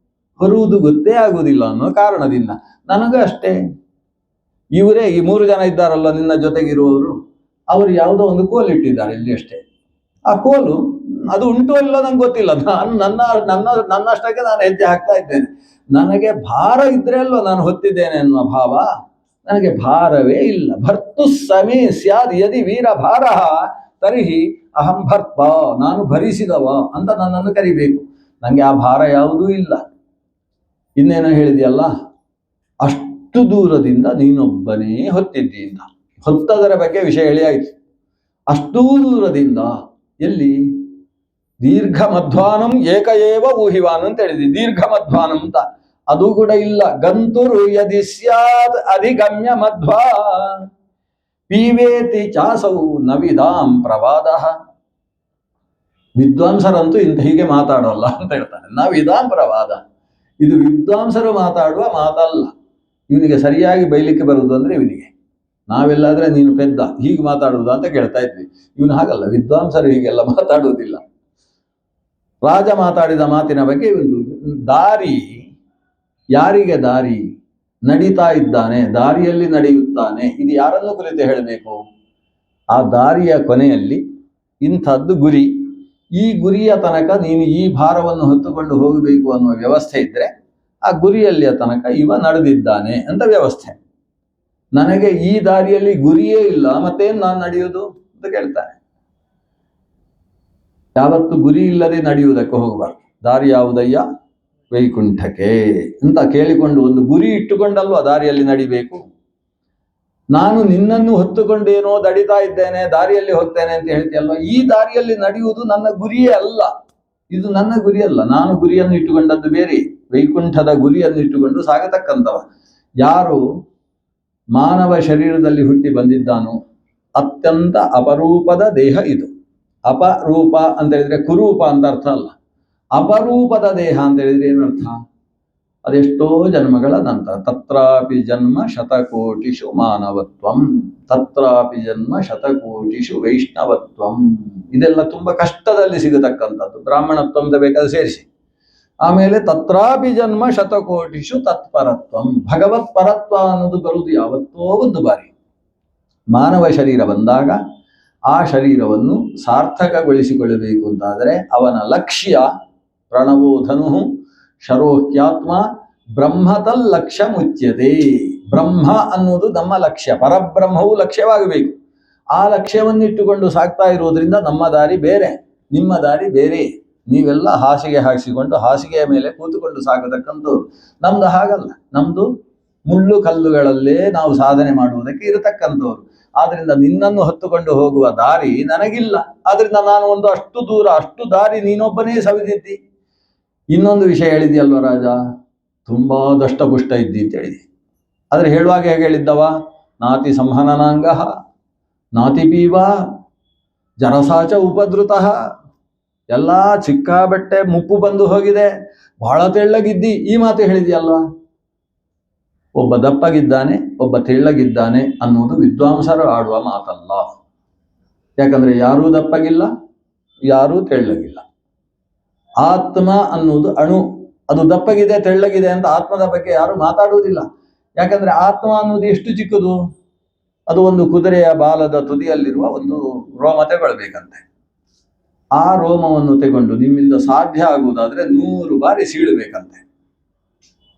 ಹೊರುವುದು ಗೊತ್ತೇ ಆಗುವುದಿಲ್ಲ ಅನ್ನೋ ಕಾರಣದಿಂದ. ನನಗೂ ಅಷ್ಟೇ. ಇವರೇ ಈ 3 ಜನ ಇದ್ದಾರಲ್ಲ ನಿನ್ನ ಜೊತೆಗಿರುವವರು, ಅವರು ಯಾವುದೋ ಒಂದು ಕೋಲು ಇಟ್ಟಿದ್ದಾರೆ ಇಲ್ಲಿ ಅಷ್ಟೇ. ಆ ಕೋಲು ಅದು ಉಂಟು ಇಲ್ಲ ನಂಗೆ ಗೊತ್ತಿಲ್ಲ. ನನ್ನಷ್ಟಕ್ಕೆ ನಾನು ಹೆಜ್ಜೆ ಹಾಕ್ತಾ ಇದ್ದೇನೆ. ನನಗೆ ಭಾರ ಇದ್ರೆ ಅಲ್ವ ನಾನು ಹೊತ್ತಿದ್ದೇನೆ ಅನ್ನುವ ಭಾವ. ನನಗೆ ಭಾರವೇ ಇಲ್ಲ. ಭರ್ತು ಸಮೇ ಸ್ಯಾದ್ ಯದಿ ವೀರ ಭಾರ ತರ್ಹಿ ಅಹಂ ಭರ್ತ. ನಾನು ಭರಿಸಿದವ ಅಂತ ನನ್ನನ್ನು ಕರಿಬೇಕು. ನನಗೆ ಆ ಭಾರ ಯಾವುದೂ ಇಲ್ಲ. ಇನ್ನೇನೋ ಹೇಳಿದೆಯಲ್ಲ, ಅಷ್ಟು ದೂರದಿಂದ ನೀನೊಬ್ಬನೇ ಹೊತ್ತಿದ್ದೀಂತ. ಹೊತ್ತದರ ಬಗ್ಗೆ ವಿಷಯ ಹೇಳಿ ಆಯಿತು. ಅಷ್ಟೂ ದೂರದಿಂದ. ಎಲ್ಲಿ? ದೀರ್ಘ ಮಧ್ವಾನಂ ಏಕ ಏವ ಊಹಿವಾನ್ ಅಂತ ಹೇಳಿದ್ವಿ. ದೀರ್ಘ ಮಧ್ವಾನಂ ಅಂತ ಅದು ಕೂಡ ಇಲ್ಲ. ಗಂತುರು ಯದಿ ಸ್ಯಾದ್ ಅಧಿಗಮ್ಯ ಮಧ್ವಾ ಪೀವೇತಿ ಚಾಸೌ ನವಿದಾಂ ಪ್ರವಾದ. ವಿದ್ವಾಂಸರಂತೂ ಹೀಗೆ ಮಾತಾಡೋಲ್ಲ ಅಂತ ಹೇಳ್ತಾನೆ. ನವಿದಾಂ ಪ್ರವಾದ, ಇದು ವಿದ್ವಾಂಸರು ಮಾತಾಡುವ ಮಾತಲ್ಲ. ಇವನಿಗೆ ಸರಿಯಾಗಿ ಬೈಲಿಕ್ಕೆ ಬರುವುದು ಅಂದ್ರೆ ಇವನಿಗೆ. ನಾವೆಲ್ಲಾದ್ರೆ ನೀನು ಪೆದ್ದ ಹೀಗೆ ಮಾತಾಡುವುದು ಅಂತ ಕೇಳ್ತಾ ಇದ್ವಿ. ಇವನು ಹಾಗಲ್ಲ, ವಿದ್ವಾಂಸರು ಹೀಗೆಲ್ಲ ಮಾತಾಡುವುದಿಲ್ಲ. ರಾಜ ಮಾತಾಡಿದ ಮಾತಿನ ಬಗ್ಗೆ ಒಂದು ದಾರಿ. ಯಾರಿಗೆ ದಾರಿ? ನಡೀತಾ ಇದ್ದಾನೆ, ದಾರಿಯಲ್ಲಿ ನಡೆಯುತ್ತಾನೆ. ಇದು ಯಾರನ್ನು ಕುರಿತು ಹೇಳಬೇಕು? ಆ ದಾರಿಯ ಕೊನೆಯಲ್ಲಿ ಇಂಥದ್ದು ಗುರಿ. ಈ ಗುರಿಯ ತನಕ ನೀನು ಈ ಭಾರವನ್ನು ಹೊತ್ತುಕೊಂಡು ಹೋಗಬೇಕು ಅನ್ನುವ ವ್ಯವಸ್ಥೆ ಇದ್ರೆ ಆ ಗುರಿಯಲ್ಲಿಯ ತನಕ ಇವ ನಡೆದಿದ್ದಾನೆ ಅಂತ ವ್ಯವಸ್ಥೆ. ನನಗೆ ಈ ದಾರಿಯಲ್ಲಿ ಗುರಿಯೇ ಇಲ್ಲ, ಮತ್ತೇನು ನಾನು ನಡೆಯುವುದು ಅಂತ ಕೇಳ್ತಾನೆ. ಯಾವತ್ತು ಗುರಿ ಇಲ್ಲದೆ ನಡೆಯುವುದಕ್ಕೆ ಹೋಗಬಾರ್ದು. ದಾರಿ ಯಾವುದಯ್ಯ? ವೈಕುಂಠಕ್ಕೆ ಅಂತ ಕೇಳಿಕೊಂಡು ಒಂದು ಗುರಿ ಇಟ್ಟುಕೊಂಡಲ್ವ ದಾರಿಯಲ್ಲಿ ನಡಿಬೇಕು. ನಾನು ನಿನ್ನನ್ನು ಹೊತ್ತುಕೊಂಡೇನೋ ದಡಿತಾ ಇದ್ದೇನೆ, ದಾರಿಯಲ್ಲಿ ಹೋಗ್ತೇನೆ ಅಂತ ಹೇಳ್ತೀಯಲ್ವ. ಈ ದಾರಿಯಲ್ಲಿ ನಡೆಯುವುದು ನನ್ನ ಗುರಿಯೇ ಅಲ್ಲ, ಇದು ನನ್ನ ಗುರಿ ಅಲ್ಲ. ನಾನು ಗುರಿಯನ್ನು ಇಟ್ಟುಕೊಂಡದ್ದು ಬೇರೆ, ವೈಕುಂಠದ ಗುರಿಯನ್ನು ಇಟ್ಟುಕೊಂಡು ಸಾಗತಕ್ಕಂಥವ. ಯಾರು ಮಾನವ ಶರೀರದಲ್ಲಿ ಹುಟ್ಟಿ ಬಂದಿದ್ದಾನೋ ಅತ್ಯಂತ ಅಪರೂಪದ ದೇಹ ಇದು. ಅಪರೂಪ ಅಂತ ಹೇಳಿದ್ರೆ ಕುರೂಪ ಅಂತ ಅರ್ಥ ಅಲ್ಲ. ಅಪರೂಪದ ದೇಹ ಅಂತ ಹೇಳಿದ್ರೆ ಏನರ್ಥ? ಅದೆಷ್ಟೋ ಜನ್ಮಗಳ ನಂತರ. ತತ್ರಾಪಿ ಜನ್ಮ ಶತಕೋಟಿಷು ಮಾನವತ್ವಂ, ತತ್ರಾಪಿ ಜನ್ಮ ಶತಕೋಟಿಷು ವೈಷ್ಣವತ್ವಂ. ಇದೆಲ್ಲ ತುಂಬಾ ಕಷ್ಟದಲ್ಲಿ ಸಿಗತಕ್ಕಂಥದ್ದು. ಬ್ರಾಹ್ಮಣತ್ವ ಅಂತ ಬೇಕಾದ್ರೆ ಸೇರಿಸಿ. ಆಮೇಲೆ ತತ್ರಾಪಿ ಜನ್ಮ ಶತಕೋಟಿಷು ತತ್ಪರತ್ವಂ. ಭಗವತ್ ಪರತ್ವ ಅನ್ನೋದು ಬರುವುದು ಯಾವತ್ತೋ ಒಂದು ಬಾರಿ. ಮಾನವ ಶರೀರ ಬಂದಾಗ ಆ ಶರೀರವನ್ನು ಸಾರ್ಥಕಗೊಳಿಸಿಕೊಳ್ಳಬೇಕು ಅಂತಾದರೆ ಅವನ ಲಕ್ಷ್ಯ ಪ್ರಣವೋಧನು ಶರೋಹ್ಯಾತ್ಮ ಬ್ರಹ್ಮತಲ್ ಲಕ್ಷ್ಯ ಮುಚ್ಯತೆ. ಬ್ರಹ್ಮ ಅನ್ನೋದು ನಮ್ಮ ಲಕ್ಷ್ಯ, ಪರಬ್ರಹ್ಮವು ಲಕ್ಷ್ಯವಾಗಬೇಕು. ಆ ಲಕ್ಷ್ಯವನ್ನಿಟ್ಟುಕೊಂಡು ಸಾಕ್ತಾ ಇರುವುದರಿಂದ ನಮ್ಮ ದಾರಿ ಬೇರೆ, ನಿಮ್ಮ ದಾರಿ ಬೇರೆ. ನೀವೆಲ್ಲ ಹಾಸಿಗೆ ಹಾಕಿಸಿಕೊಂಡು ಹಾಸಿಗೆಯ ಮೇಲೆ ಕೂತುಕೊಂಡು ಸಾಗತಕ್ಕಂಥವ್ರು. ನಮ್ದು ಹಾಗಲ್ಲ. ನಮ್ದು ಮುಳ್ಳು ಕಲ್ಲುಗಳಲ್ಲೇ ನಾವು ಸಾಧನೆ ಮಾಡುವುದಕ್ಕೆ ಇರತಕ್ಕಂಥವ್ರು. ಆದ್ರಿಂದ ನಿನ್ನನ್ನು ಹೊತ್ತುಕೊಂಡು ಹೋಗುವ ದಾರಿ ನನಗಿಲ್ಲ. ಆದ್ರಿಂದ ನಾನು ಒಂದು ಅಷ್ಟು ದೂರ ಅಷ್ಟು ದಾರಿ ನೀನೊಬ್ಬನೇ ಸವಿದಿದ್ದಿ. ಇನ್ನೊಂದು ವಿಷಯ ಹೇಳಿದೆಯಲ್ವ ರಾಜ, ತುಂಬಾ ದಷ್ಟಪುಷ್ಟ ಇದ್ದಿ ಅಂತ ಹೇಳಿದಿ. ಆದ್ರೆ ಹೇಳುವಾಗ ಹೇಗೆ ಹೇಳಿದ್ದವ? ನಾತಿ ಸಂಹನನಾಂಗ ನಾತಿ ಪೀವ ಜರಸಾಚ ಉಪದ್ರುತಃ. ಎಲ್ಲ ಸಿಕ್ಕಾಬಟ್ಟೆ ಮುಪ್ಪು ಬಂದು ಹೋಗಿದೆ, ಬಹಳ ತೆಳ್ಳಗಿದ್ದಿ, ಈ ಮಾತು ಹೇಳಿದೆಯಲ್ವ. ಒಬ್ಬ ದಪ್ಪಗಿದ್ದಾನೆ, ಒಬ್ಬ ತೆಳ್ಳಗಿದ್ದಾನೆ ಅನ್ನೋದು ವಿದ್ವಾಂಸರು ಆಡುವ ಮಾತಲ್ಲ. ಯಾಕಂದ್ರೆ ಯಾರೂ ದಪ್ಪಗಿಲ್ಲ, ಯಾರೂ ತೆಳ್ಳಗಿಲ್ಲ. ಆತ್ಮ ಅನ್ನೋದು ಅಣು, ಅದು ದಪ್ಪಗಿದೆ ತೆಳ್ಳಗಿದೆ ಅಂತ ಆತ್ಮದ ಬಗ್ಗೆ ಯಾರು ಮಾತಾಡುವುದಿಲ್ಲ. ಯಾಕಂದ್ರೆ ಆತ್ಮ ಅನ್ನೋದು ಎಷ್ಟು ಚಿಕ್ಕದು, ಅದು ಒಂದು ಕುದುರೆಯ ಬಾಲದ ತುದಿಯಲ್ಲಿರುವ ಒಂದು ರೋಮ ತಗೊಳ್ಬೇಕಂತೆ. ಆ ರೋಮವನ್ನು ತೆಗೊಂಡು ನಿಮ್ಮಿಂದ ಸಾಧ್ಯ ಆಗುವುದಾದ್ರೆ 100 ಬಾರಿ ಸೀಳಬೇಕಂತೆ.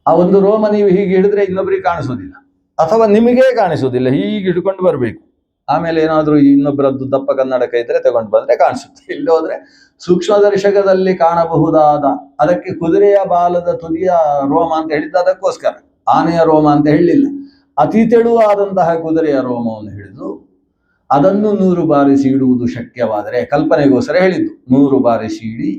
ಆ ಒಂದು ರೋಮ ನೀವು ಹೀಗೆ ಹಿಡಿದ್ರೆ ಇನ್ನೊಬ್ಬರಿಗೆ ಕಾಣಿಸೋದಿಲ್ಲ, ಅಥವಾ ನಿಮಗೇ ಕಾಣಿಸೋದಿಲ್ಲ. ಹೀಗೆ ಹಿಡ್ಕೊಂಡು ಬರಬೇಕು. ಆಮೇಲೆ ಏನಾದರೂ ಇನ್ನೊಬ್ಬರದ್ದು ದಪ್ಪ ಕನ್ನಡಕ ಇದ್ರೆ ತಗೊಂಡು ಬಂದ್ರೆ ಕಾಣಿಸುತ್ತೆ. ಇಲ್ಲಿ ಹೋದ್ರೆ ಸೂಕ್ಷ್ಮದರ್ಶಕದಲ್ಲಿ ಕಾಣಬಹುದಾದ, ಅದಕ್ಕೆ ಕುದುರೆಯ ಬಾಲದ ತುದಿಯ ರೋಮ ಅಂತ ಹೇಳಿದ್ದು ಅದಕ್ಕೋಸ್ಕರ, ಆನೆಯ ರೋಮ ಅಂತ ಹೇಳಿಲ್ಲ. ಅತಿ ತೆಳುವಾದಂತಹ ಕುದುರೆಯ ರೋಮವನ್ನು ಹಿಡಿದು ಅದನ್ನು 100 ಬಾರಿ ಸೀಳುವುದು ಶಕ್ಯವಾದರೆ, ಕಲ್ಪನೆಗೋಸ್ಕರ ಹೇಳಿದ್ದು, 100 ಬಾರಿ ಸೀಳಿ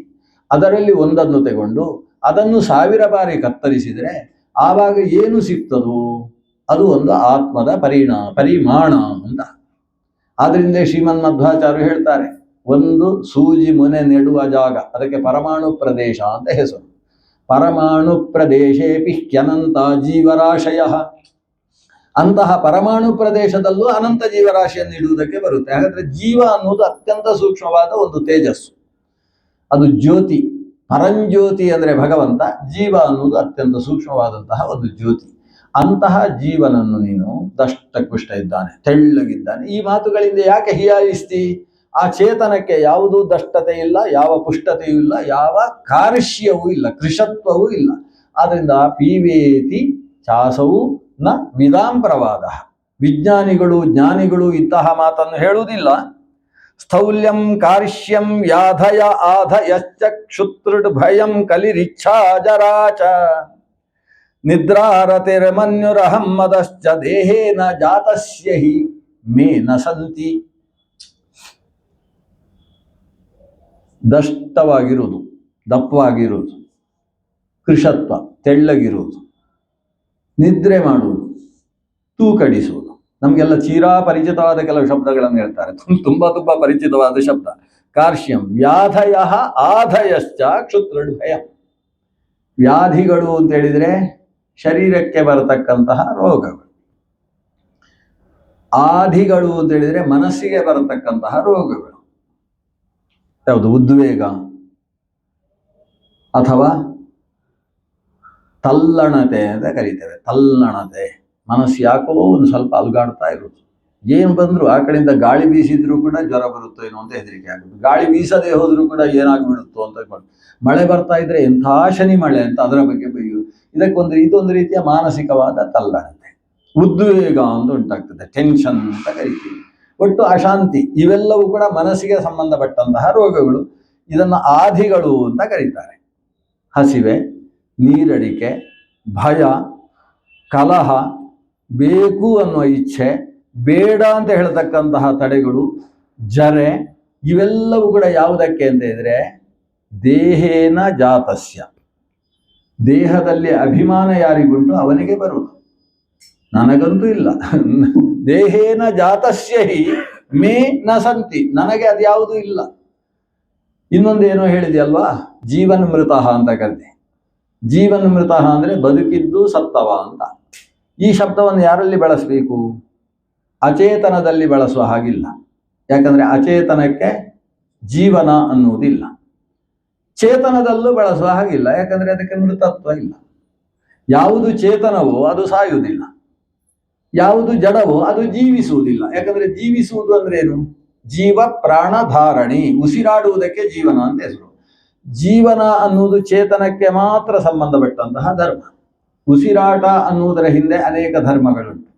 ಅದರಲ್ಲಿ ಒಂದನ್ನು ತಗೊಂಡು ಅದನ್ನು 1000 ಬಾರಿ ಕತ್ತರಿಸಿದರೆ ಆವಾಗ ಏನು ಸಿಗ್ತದೋ ಅದು ಒಂದು ಆತ್ಮದ ಪರಿಮಾಣ ಅಂತ. ಆದ್ರಿಂದ ಶ್ರೀಮನ್ ಮಧ್ವಾಚಾರ್ಯರು ಹೇಳ್ತಾರೆ, ಒಂದು ಸೂಜಿ ಮುನೆ ನೆಡುವ ಜಾಗ, ಅದಕ್ಕೆ ಪರಮಾಣು ಪ್ರದೇಶ ಅಂತ ಹೆಸರು. ಪರಮಾಣು ಪ್ರದೇಶೇಪಿ ಹ್ಯನಂತ ಜೀವರಾಶಯ. ಅಂತಹ ಪರಮಾಣು ಪ್ರದೇಶದಲ್ಲೂ ಅನಂತ ಜೀವರಾಶಿಯನ್ನು ಇಡುವುದಕ್ಕೆ ಬರುತ್ತೆ. ಹಾಗಾದ್ರೆ ಜೀವ ಅನ್ನೋದು ಅತ್ಯಂತ ಸೂಕ್ಷ್ಮವಾದ ಒಂದು ತೇಜಸ್ಸು, ಅದು ಜ್ಯೋತಿ. ಪರಂಜ್ಯೋತಿ ಅಂದ್ರೆ ಭಗವಂತ, ಜೀವ ಅನ್ನೋದು ಅತ್ಯಂತ ಸೂಕ್ಷ್ಮವಾದಂತಹ ಒಂದು ಜ್ಯೋತಿ. ಅಂತಹ ಜೀವನನ್ನು ನೀನು ದಷ್ಟಪುಷ್ಟ ಇದ್ದಾನೆ, ತೆಳ್ಳಗಿದ್ದಾನೆ, ಈ ಮಾತುಗಳಿಂದ ಯಾಕೆ ಹೀಯಾಳಿಸ್ತಿ? ಆ ಚೇತನಕ್ಕೆ ಯಾವುದೂ ದಷ್ಟತೆ ಇಲ್ಲ, ಯಾವ ಪುಷ್ಟತೆಯೂ ಇಲ್ಲ, ಯಾವ ಕಾರ್ಷ್ಯವೂ ಇಲ್ಲ, ಕೃಶತ್ವವೂ ಇಲ್ಲ. ಆದ್ರಿಂದ ಪೀವೇತಿ ಚಾಸವು ನ ವಿದಾಂ ಪ್ರವಾದ. ವಿಜ್ಞಾನಿಗಳು ಜ್ಞಾನಿಗಳು ಇಂತಹ ಮಾತನ್ನು ಹೇಳುವುದಿಲ್ಲ. ಸ್ಥೌಲ್ಯಂ ಕಾರ್ಷ್ಯಂ ಯಾಧಯ ಆಧಯಶ್ಚ ಕ್ಷುತ್ರುಡ್ ಭಯಂ ಕಲಿರಿಚ್ಛಾ ಜರಾಚ ನಿದ್ರಾರತಿರ್ಮನ್ಯುರಹಂ ಮದಶ್ಚ ದೇಹೇನ ಜಾತಸ್ಯ ಹಿ ಮೇ ನ ಸಂತಿ. ದಷ್ಟವಾಗಿರುವುದು, ದಪ್ಪವಾಗಿರುವುದು, ಕೃಶತ್ವ, ತೆಳ್ಳಗಿರುವುದು, ನಿದ್ರೆ ಮಾಡುವುದು, ತೂಕಡಿಸುವುದು. ನಮಗೆಲ್ಲ ಚಿರಾಪರಿಚಿತವಾದ ಕೆಲವು ಶಬ್ದಗಳನ್ನು ಹೇಳ್ತಾರೆ, ತುಂಬಾ ಪರಿಚಿತವಾದ ಶಬ್ದ. ಕಾರ್ಶ್ಯಂ ವ್ಯಾಧಯ ಆಧಯಶ್ಚ ಕ್ಷುತ್ರುಡ್ಭಯ. ವ್ಯಾಧಿಗಳು ಅಂತ ಹೇಳಿದ್ರೆ ಶರೀರಕ್ಕೆ ಬರತಕ್ಕಂತಹ ರೋಗಗಳು. ಆಧಿಗಳು ಅಂತ ಹೇಳಿದ್ರೆ ಮನಸ್ಸಿಗೆ ಬರತಕ್ಕಂತಹ ರೋಗಗಳು. ಯಾವುದು? ಉದ್ವೇಗ ಅಥವಾ ತಲ್ಲಣತೆ ಅಂತ ಕರೀತೇವೆ. ತಲ್ಲಣತೆ, ಮನಸ್ಸು ಯಾಕೋ ಒಂದು ಸ್ವಲ್ಪ ಅಲುಗಾಡ್ತಾ ಇರುವುದು. ಏನು ಬಂದ್ರು ಆ ಕಡೆಯಿಂದ ಗಾಳಿ ಬೀಸಿದ್ರು ಕೂಡ ಜ್ವರ ಬರುತ್ತೋ ಏನೋ ಅಂತ ಹೆದರಿಕೆ ಆಗುತ್ತೆ. ಗಾಳಿ ಬೀಸದೆ ಹೋದ್ರೂ ಕೂಡ ಏನಾಗ್ಬಿಡುತ್ತೋ ಅಂತ. ಮಳೆ ಬರ್ತಾ ಇದ್ರೆ ಎಂಥ ಶನಿ ಮಳೆ ಅಂತ ಅದರ ಬಗ್ಗೆ ಬೈಯುವುದು. ಇದೊಂದು ರೀತಿಯ ಮಾನಸಿಕವಾದ ತಲ್ಲಣತೆ. ಉದ್ವೇಗ ಅಂತ ಉಂಟಾಗ್ತದೆ, ಟೆನ್ಷನ್ ಅಂತ ಕರಿತೀವಿ. ಒಟ್ಟು ಅಶಾಂತಿ, ಇವೆಲ್ಲವೂ ಕೂಡ ಮನಸ್ಸಿಗೆ ಸಂಬಂಧಪಟ್ಟಂತಹ ರೋಗಗಳು. ಇದನ್ನು ಆಧಿಗಳು ಅಂತ ಕರೀತಾರೆ. ಹಸಿವೆ, ನೀರಡಿಕೆ, ಭಯ, ಕಲಹ, ಬೇಕು ಅನ್ನುವ ಇಚ್ಛೆ, ಬೇಡ ಅಂತ ಹೇಳ್ತಕ್ಕಂತಹ ತಡೆಗಳು, ಜರೆ, ಇವೆಲ್ಲವೂ ಕೂಡ ಯಾವುದಕ್ಕೆ ಅಂತ ಇದ್ರೆ ದೇಹೇನ ಜಾತಸ್ಯ. ದೇಹದಲ್ಲಿ ಅಭಿಮಾನ ಯಾರಿಗುಂಟು ಅವನಿಗೆ ಬರುವುದು, ನನಗಂತೂ ಇಲ್ಲ. ದೇಹೇನ ಜಾತಸ್ಯ ಹಿ ಮೇ ನ ಸಂತಿ, ನನಗೆ ಅದ್ಯಾವುದೂ ಇಲ್ಲ. ಇನ್ನೊಂದೇನೋ ಹೇಳಿದೆಯಲ್ವಾ, ಜೀವನ್ ಮೃತಃ ಅಂತ ಕರೆದೆ. ಜೀವನ್ ಮೃತಃ ಅಂದ್ರೆ ಬದುಕಿದ್ದು ಸತ್ತವ ಅಂತ. ಈ ಶಬ್ದವನ್ನು ಯಾರಲ್ಲಿ ಬಳಸಬೇಕು? ಅಚೇತನದಲ್ಲಿ ಬಳಸುವ ಹಾಗಿಲ್ಲ. ಯಾಕಂದ್ರೆ ಅಚೇತನಕ್ಕೆ ಜೀವನ ಅನ್ನುವುದಿಲ್ಲ. ಚೇತನದಲ್ಲೂ ಬಳಸುವ ಹಾಗಿಲ್ಲ, ಯಾಕಂದ್ರೆ ಅದಕ್ಕೆ ಮೃತತ್ವ ಇಲ್ಲ. ಯಾವುದು ಚೇತನವೋ ಅದು ಸಾಯುವುದಿಲ್ಲ, ಯಾವುದು ಜಡವೋ ಅದು ಜೀವಿಸುವುದಿಲ್ಲ. ಯಾಕಂದ್ರೆ ಜೀವಿಸುವುದು ಅಂದ್ರೆ ಏನು? ಜೀವ ಪ್ರಾಣ ಧಾರಣಿ, ಉಸಿರಾಡುವುದಕ್ಕೆ ಜೀವನ ಅಂತ ಹೆಸರು. ಜೀವನ ಅನ್ನುವುದು ಚೇತನಕ್ಕೆ ಮಾತ್ರ ಸಂಬಂಧಪಟ್ಟಂತಹ ಧರ್ಮ. ಉಸಿರಾಟ ಅನ್ನುವುದರ ಹಿಂದೆ ಅನೇಕ ಧರ್ಮಗಳುಂಟು.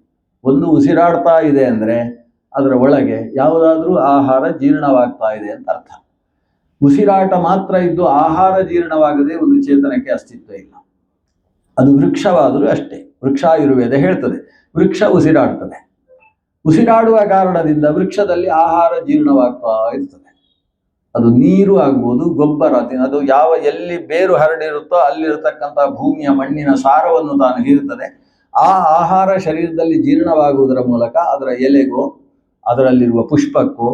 ಒಂದು, ಉಸಿರಾಡ್ತಾ ಇದೆ ಅಂದ್ರೆ ಅದರ ಒಳಗೆ ಯಾವುದಾದ್ರೂ ಆಹಾರ ಜೀರ್ಣವಾಗ್ತಾ ಇದೆ ಅಂತ ಅರ್ಥ. ಉಸಿರಾಟ ಮಾತ್ರ ಇದ್ದು ಆಹಾರ ಜೀರ್ಣವಾಗದೆ ಒಂದು ಚೇತನಕ್ಕೆ ಅಸ್ತಿತ್ವ ಇಲ್ಲ. ಅದು ವೃಕ್ಷವಾದರೂ ಅಷ್ಟೇ. ವೃಕ್ಷಾಯುರ್ವೇದ ಹೇಳ್ತದೆ, ವೃಕ್ಷ ಉಸಿರಾಡ್ತದೆ. ಉಸಿರಾಡುವ ಕಾರಣದಿಂದ ವೃಕ್ಷದಲ್ಲಿ ಆಹಾರ ಜೀರ್ಣವಾಗ್ತಾ ಇರ್ತದೆ. ಅದು ನೀರು ಆಗ್ಬೋದು, ಗೊಬ್ಬರ, ಅದು ಎಲ್ಲಿ ಬೇರು ಹರಡಿರುತ್ತೋ ಅಲ್ಲಿರತಕ್ಕಂಥ ಭೂಮಿಯ ಮಣ್ಣಿನ ಸಾರವನ್ನು ತಾನು ಹೀರುತ್ತದೆ. ಆ ಆಹಾರ ಶರೀರದಲ್ಲಿ ಜೀರ್ಣವಾಗುವುದರ ಮೂಲಕ ಅದರ ಎಲೆಗೋ, ಅದರಲ್ಲಿರುವ ಪುಷ್ಪಕ್ಕೋ,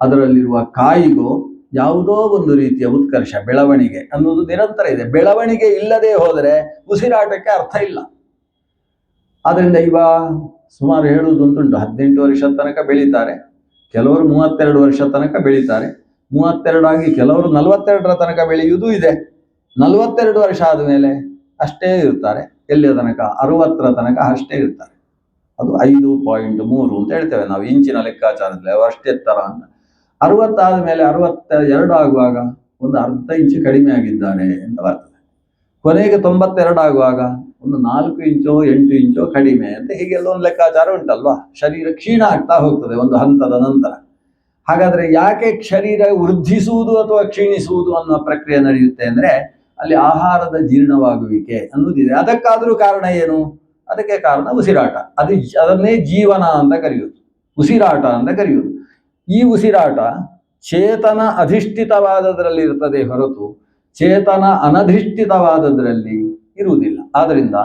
ಅದರಲ್ಲಿರುವ ಕಾಯಿಗೋ ಯಾವುದೋ ಒಂದು ರೀತಿಯ ಉತ್ಕರ್ಷ, ಬೆಳವಣಿಗೆ ಅನ್ನೋದು ನಿರಂತರ ಇದೆ. ಬೆಳವಣಿಗೆ ಇಲ್ಲದೆ ಹೋದರೆ ಉಸಿರಾಟಕ್ಕೆ ಅರ್ಥ ಇಲ್ಲ. ಆದ್ರಿಂದ ಸುಮಾರು ಹೇಳುವುದುಂಟುಂಟು, 18 ವರ್ಷದ ತನಕ ಬೆಳೀತಾರೆ, ಕೆಲವರು 32 ವರ್ಷ ತನಕ ಬೆಳೀತಾರೆ, 32 ಆಗಿ ಕೆಲವರು 42ರ ತನಕ ಬೆಳೆಯುವುದೂ ಇದೆ. 42 ವರ್ಷ ಆದಮೇಲೆ ಅಷ್ಟೇ ಇರ್ತಾರೆ. ಎಲ್ಲಿಯ ತನಕ? 60ರ ತನಕ ಅಷ್ಟೇ ಇರ್ತಾರೆ. ಅದು 5.3 ಅಂತ ಹೇಳ್ತೇವೆ ನಾವು ಇಂಚಿನ ಲೆಕ್ಕಾಚಾರದಲ್ಲಿ, ಅವರು ಅಷ್ಟೇ ಎತ್ತರ ಅಂತ. 60 ಆದಮೇಲೆ 62 ಆಗುವಾಗ ಒಂದು ಅರ್ಧ ಇಂಚು ಕಡಿಮೆ ಆಗಿದ್ದಾರೆ ಅಂತ ಬರ್ತದೆ. ಕೊನೆಗೆ 92 ಆಗುವಾಗ ಒಂದು 4 ಇಂಚೋ 8 ಇಂಚೋ ಕಡಿಮೆ ಅಂತ, ಹೀಗೆಲ್ಲ ಒಂದು ಲೆಕ್ಕಾಚಾರ ಉಂಟಲ್ವಾ. ಶರೀರ ಕ್ಷೀಣ ಆಗ್ತಾ ಹೋಗ್ತದೆ ಒಂದು ಹಂತದ ನಂತರ. ಹಾಗಾದ್ರೆ ಯಾಕೆ ಶರೀರ ವೃದ್ಧಿಸುವುದು ಅಥವಾ ಕ್ಷೀಣಿಸುವುದು ಅನ್ನುವ ಪ್ರಕ್ರಿಯೆ ನಡೆಯುತ್ತೆ ಅಂದ್ರೆ ಅಲ್ಲಿ ಆಹಾರದ ಜೀರ್ಣವಾಗುವಿಕೆ ಅನ್ನೋದಿದೆ. ಅದಕ್ಕಾದ್ರೂ ಕಾರಣ ಏನು? ಅದಕ್ಕೆ ಕಾರಣ ಉಸಿರಾಟ. ಅದನ್ನೇ ಜೀವನ ಅಂತ ಕರೆಯುವುದು, ಉಸಿರಾಟ ಅಂತ ಕರೆಯುವುದು. ಈ ಉಸಿರಾಟ ಚೇತನ ಅಧಿಷ್ಠಿತವಾದದ್ರಲ್ಲಿ ಇರ್ತದೆ ಹೊರತು ಚೇತನ ಅನಧಿಷ್ಠಿತವಾದದ್ರಲ್ಲಿ ಇರುವುದಿಲ್ಲ. ಆದ್ದರಿಂದ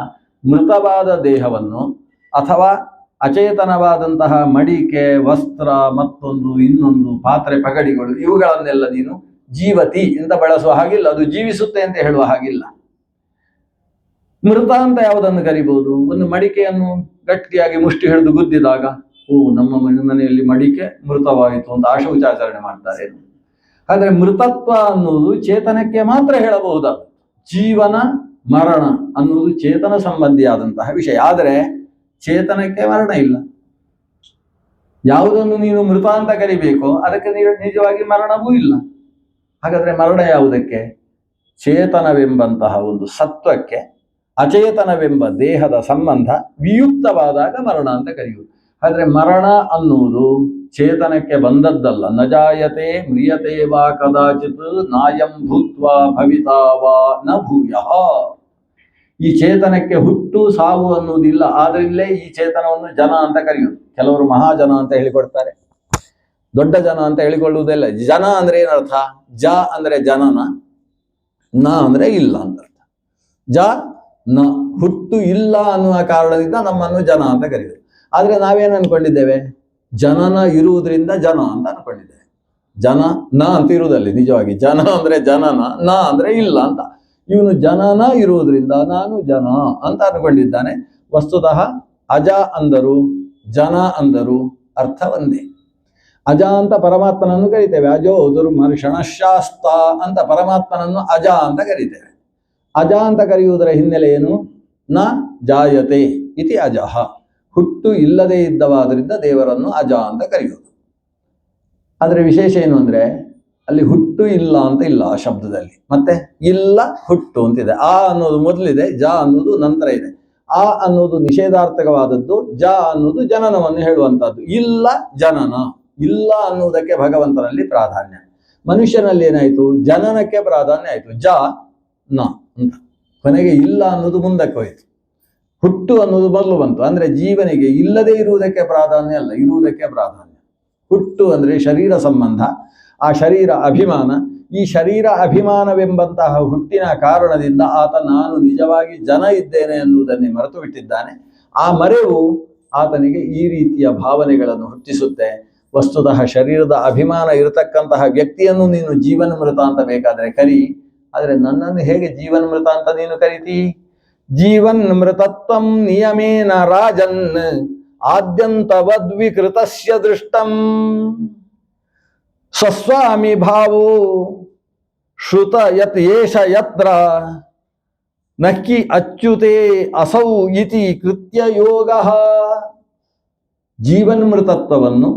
ಮೃತವಾದ ದೇಹವನ್ನು ಅಥವಾ ಅಚೇತನವಾದಂತಹ ಮಡಿಕೆ, ವಸ್ತ್ರ, ಮತ್ತೊಂದು ಇನ್ನೊಂದು ಪಾತ್ರೆ, ಪಗಡಿಗಳು, ಇವುಗಳನ್ನೆಲ್ಲ ನೀನು ಜೀವತಿ ಅಂತ ಬಳಸುವ ಹಾಗಿಲ್ಲ. ಅದು ಜೀವಿಸುತ್ತೆ ಅಂತ ಹೇಳುವ ಹಾಗಿಲ್ಲ. ಮೃತ ಅಂತ ಯಾವುದನ್ನು ಕರಿಬಹುದು? ಒಂದು ಮಡಿಕೆಯನ್ನು ಗಟ್ಟಿಯಾಗಿ ಮುಷ್ಟಿ ಹಿಡಿದು ಗುದ್ದಿದಾಗ, ನಮ್ಮ ಮನೆಯಲ್ಲಿ ಮಡಿಕೆ ಮೃತವಾಯಿತು ಅಂತ ಆಶೋಚಾಚರಣೆ ಮಾಡ್ತಾರೆ. ಆದ್ರೆ ಮೃತತ್ವ ಅನ್ನುವುದು ಚೇತನಕ್ಕೆ ಮಾತ್ರ ಹೇಳಬಹುದಾದ. ಜೀವನ ಮರಣ ಅನ್ನುವುದು ಚೇತನ ಸಂಬಂಧಿಯಾದಂತಹ ವಿಷಯ. ಆದರೆ ಚೇತನಕ್ಕೆ ಮರಣ ಇಲ್ಲ. ಯಾವುದನ್ನು ನೀನು ಮೃತ ಅಂತ ಕರಿಬೇಕೋ ಅದಕ್ಕೆ ನಿಜವಾಗಿ ಮರಣವೂ ಇಲ್ಲ. ಹಾಗಾದ್ರೆ ಮರಣ ಯಾವುದಕ್ಕೆ? ಚೇತನವೆಂಬಂತಹ ಒಂದು ಸತ್ವಕ್ಕೆ ಅಚೇತನವೆಂಬ ದೇಹದ ಸಂಬಂಧ ವಿಯುಕ್ತವಾದಾಗ ಮರಣ ಅಂತ ಕರೆಯುವುದು. ಆದ್ರೆ ಮರಣ ಅನ್ನುವುದು ಚೇತನಕ್ಕೆ ಬಂದದ್ದಲ್ಲ. ನಜಾಯತೆ ಮ್ರಿಯತೆ ವಾ ಕದಾಚಿತ್ ನಾಯಂ ಭೂತ್ವಾ ಭವಿತಾ ವಾ ನ ಭೂಯಃ. ಈ ಚೇತನಕ್ಕೆ ಹುಟ್ಟು ಸಾವು ಅನ್ನುವುದಿಲ್ಲ. ಆದ್ರಿಂದಲೇ ಈ ಚೇತನವನ್ನು ಜನ ಅಂತ ಕರೆಯುವುದು. ಕೆಲವರು ಮಹಾಜನ ಅಂತ ಹೇಳಿಕೊಡ್ತಾರೆ. ದೊಡ್ಡ ಜನ ಅಂತ ಹೇಳಿಕೊಳ್ಳುವುದಿಲ್ಲ. ಜನ ಅಂದ್ರೆ ಏನರ್ಥ? ಜ ಅಂದ್ರೆ ಜನನ, ನ ಅಂದ್ರೆ ಇಲ್ಲ ಅಂತ ಅರ್ಥ. ಜ ನ, ಹುಟ್ಟು ಇಲ್ಲ ಅನ್ನುವ ಕಾರಣದಿಂದ ನಮ್ಮನ್ನು ಜನ ಅಂತ ಕರೀತಾರೆ. ಆದ್ರೆ ನಾವೇನು ಅನ್ಕೊಂಡಿದ್ದೇವೆ? ಜನನ ಇರುವುದರಿಂದ ಜನ ಅಂತ ಅನ್ಕೊಂಡಿದ್ದೇವೆ. ಜನ ನ ಅಂತ ಇರುವುದಲ್ಲಿ ನಿಜವಾಗಿ ಜನ ಅಂದ್ರೆ ಜನನ, ನ ಅಂದ್ರೆ ಇಲ್ಲ ಅಂತ. ಇವನು ಜನನ ಇರುವುದರಿಂದ ನಾನು ಜನ ಅಂತ ಅನ್ಕೊಂಡಿದ್ದಾನೆ. ವಸ್ತುತಃ ಅಜ ಅಂದರು ಜನ ಅಂದರು ಅರ್ಥ ಒಂದೇ. ಅಜ ಅಂತ ಪರಮಾತ್ಮನನ್ನು ಕರಿತೇವೆ. ಅಜೋ ದುರ್ಮರ್ಷಣಶಾಸ್ತ ಅಂತ ಪರಮಾತ್ಮನನ್ನು ಅಜ ಅಂತ ಕರಿತೇವೆ. ಅಜ ಅಂತ ಕರೆಯುವುದರ ಹಿನ್ನೆಲೆ ಏನು? ನ ಜಾಯತೆ ಇತಿ ಅಜಃ, ಹುಟ್ಟು ಇಲ್ಲದೇ ಇದ್ದವಾದ್ರಿಂದ ದೇವರನ್ನು ಅಜ ಅಂತ ಕರೆಯುವುದು. ಆದರೆ ವಿಶೇಷ ಏನು ಅಂದ್ರೆ ಅಲ್ಲಿ ಹುಟ್ಟು ಇಲ್ಲ ಅಂತ ಇಲ್ಲ ಆ ಶಬ್ದದಲ್ಲಿ, ಮತ್ತೆ ಇಲ್ಲ ಹುಟ್ಟು ಅಂತಿದೆ. ಆ ಅನ್ನೋದು ಮೊದಲಿದೆ, ಜ ಅನ್ನೋದು ನಂತರ ಇದೆ. ಆ ಅನ್ನೋದು ನಿಷೇಧಾರ್ಥಕವಾದದ್ದು, ಜ ಅನ್ನೋದು ಜನನವನ್ನು ಹೇಳುವಂತಹದ್ದು. ಇಲ್ಲ ಜನನ, ಇಲ್ಲ ಅನ್ನುವುದಕ್ಕೆ ಭಗವಂತನಲ್ಲಿ ಪ್ರಾಧಾನ್ಯ. ಮನುಷ್ಯನಲ್ಲಿ ಏನಾಯ್ತು? ಜನನಕ್ಕೆ ಪ್ರಾಧಾನ್ಯ ಆಯ್ತು, ಜ ನ ಅಂತ. ಕೊನೆಗೆ ಇಲ್ಲ ಅನ್ನೋದು ಮುಂದಕ್ಕೆ ಹೋಯ್ತು, ಹುಟ್ಟು ಅನ್ನೋದು ಮೊದಲು ಬಂತು. ಅಂದ್ರೆ ಜೀವನಿಗೆ ಇಲ್ಲದೆ ಇರುವುದಕ್ಕೆ ಪ್ರಾಧಾನ್ಯ ಅಲ್ಲ, ಇರುವುದಕ್ಕೆ ಪ್ರಾಧಾನ್ಯ. ಹುಟ್ಟು ಅಂದ್ರೆ ಶರೀರ ಸಂಬಂಧ, ಆ ಶರೀರ ಅಭಿಮಾನ. ಈ ಶರೀರ ಅಭಿಮಾನವೆಂಬಂತಹ ಹುಟ್ಟಿನ ಕಾರಣದಿಂದ ಆತ ನಾನು ನಿಜವಾಗಿ ಜನ ಇದ್ದೇನೆ ಎನ್ನುವುದನ್ನೇ ಮರೆತು ಬಿಟ್ಟಿದ್ದಾನೆ. ಆ ಮರೆವು ಆತನಿಗೆ ಈ ರೀತಿಯ ಭಾವನೆಗಳನ್ನು ಹುಟ್ಟಿಸುತ್ತೆ. ವಸ್ತುತಃ ಶರೀರದ ಅಭಿಮಾನ ಇರತಕ್ಕಂತಹ ವ್ಯಕ್ತಿಯನ್ನು ನೀನು ಜೀವನ್ಮೃತ ಅಂತ ಬೇಕಾದ್ರೆ ಕರಿ, ಆದರೆ ನನ್ನನ್ನು ಹೇಗೆ ಜೀವನ್ಮೃತ ಅಂತ ನೀನು ಕರಿತಿ? ಜೀವನ್ಮೃತತ್ವಂ ನಿಯಮೇನ ರಾಜನ್ ಆದ್ಯಂತವದ್ವಿಕೃತಸ್ಯ ದೃಷ್ಟಂ ಸ್ವಸ್ವಾಮಿ ಭಾವೋ ಶ್ರುತ ಯತ್ ಯೇಷ ಯತ್ರ ನಕ್ಕಿ ಅಚ್ಯುತೆ ಅಸೌ ಇತಿ ಕೃತ್ಯ ಯೋಗ. ಜೀವನ್ಮೃತತ್ವವನ್ನು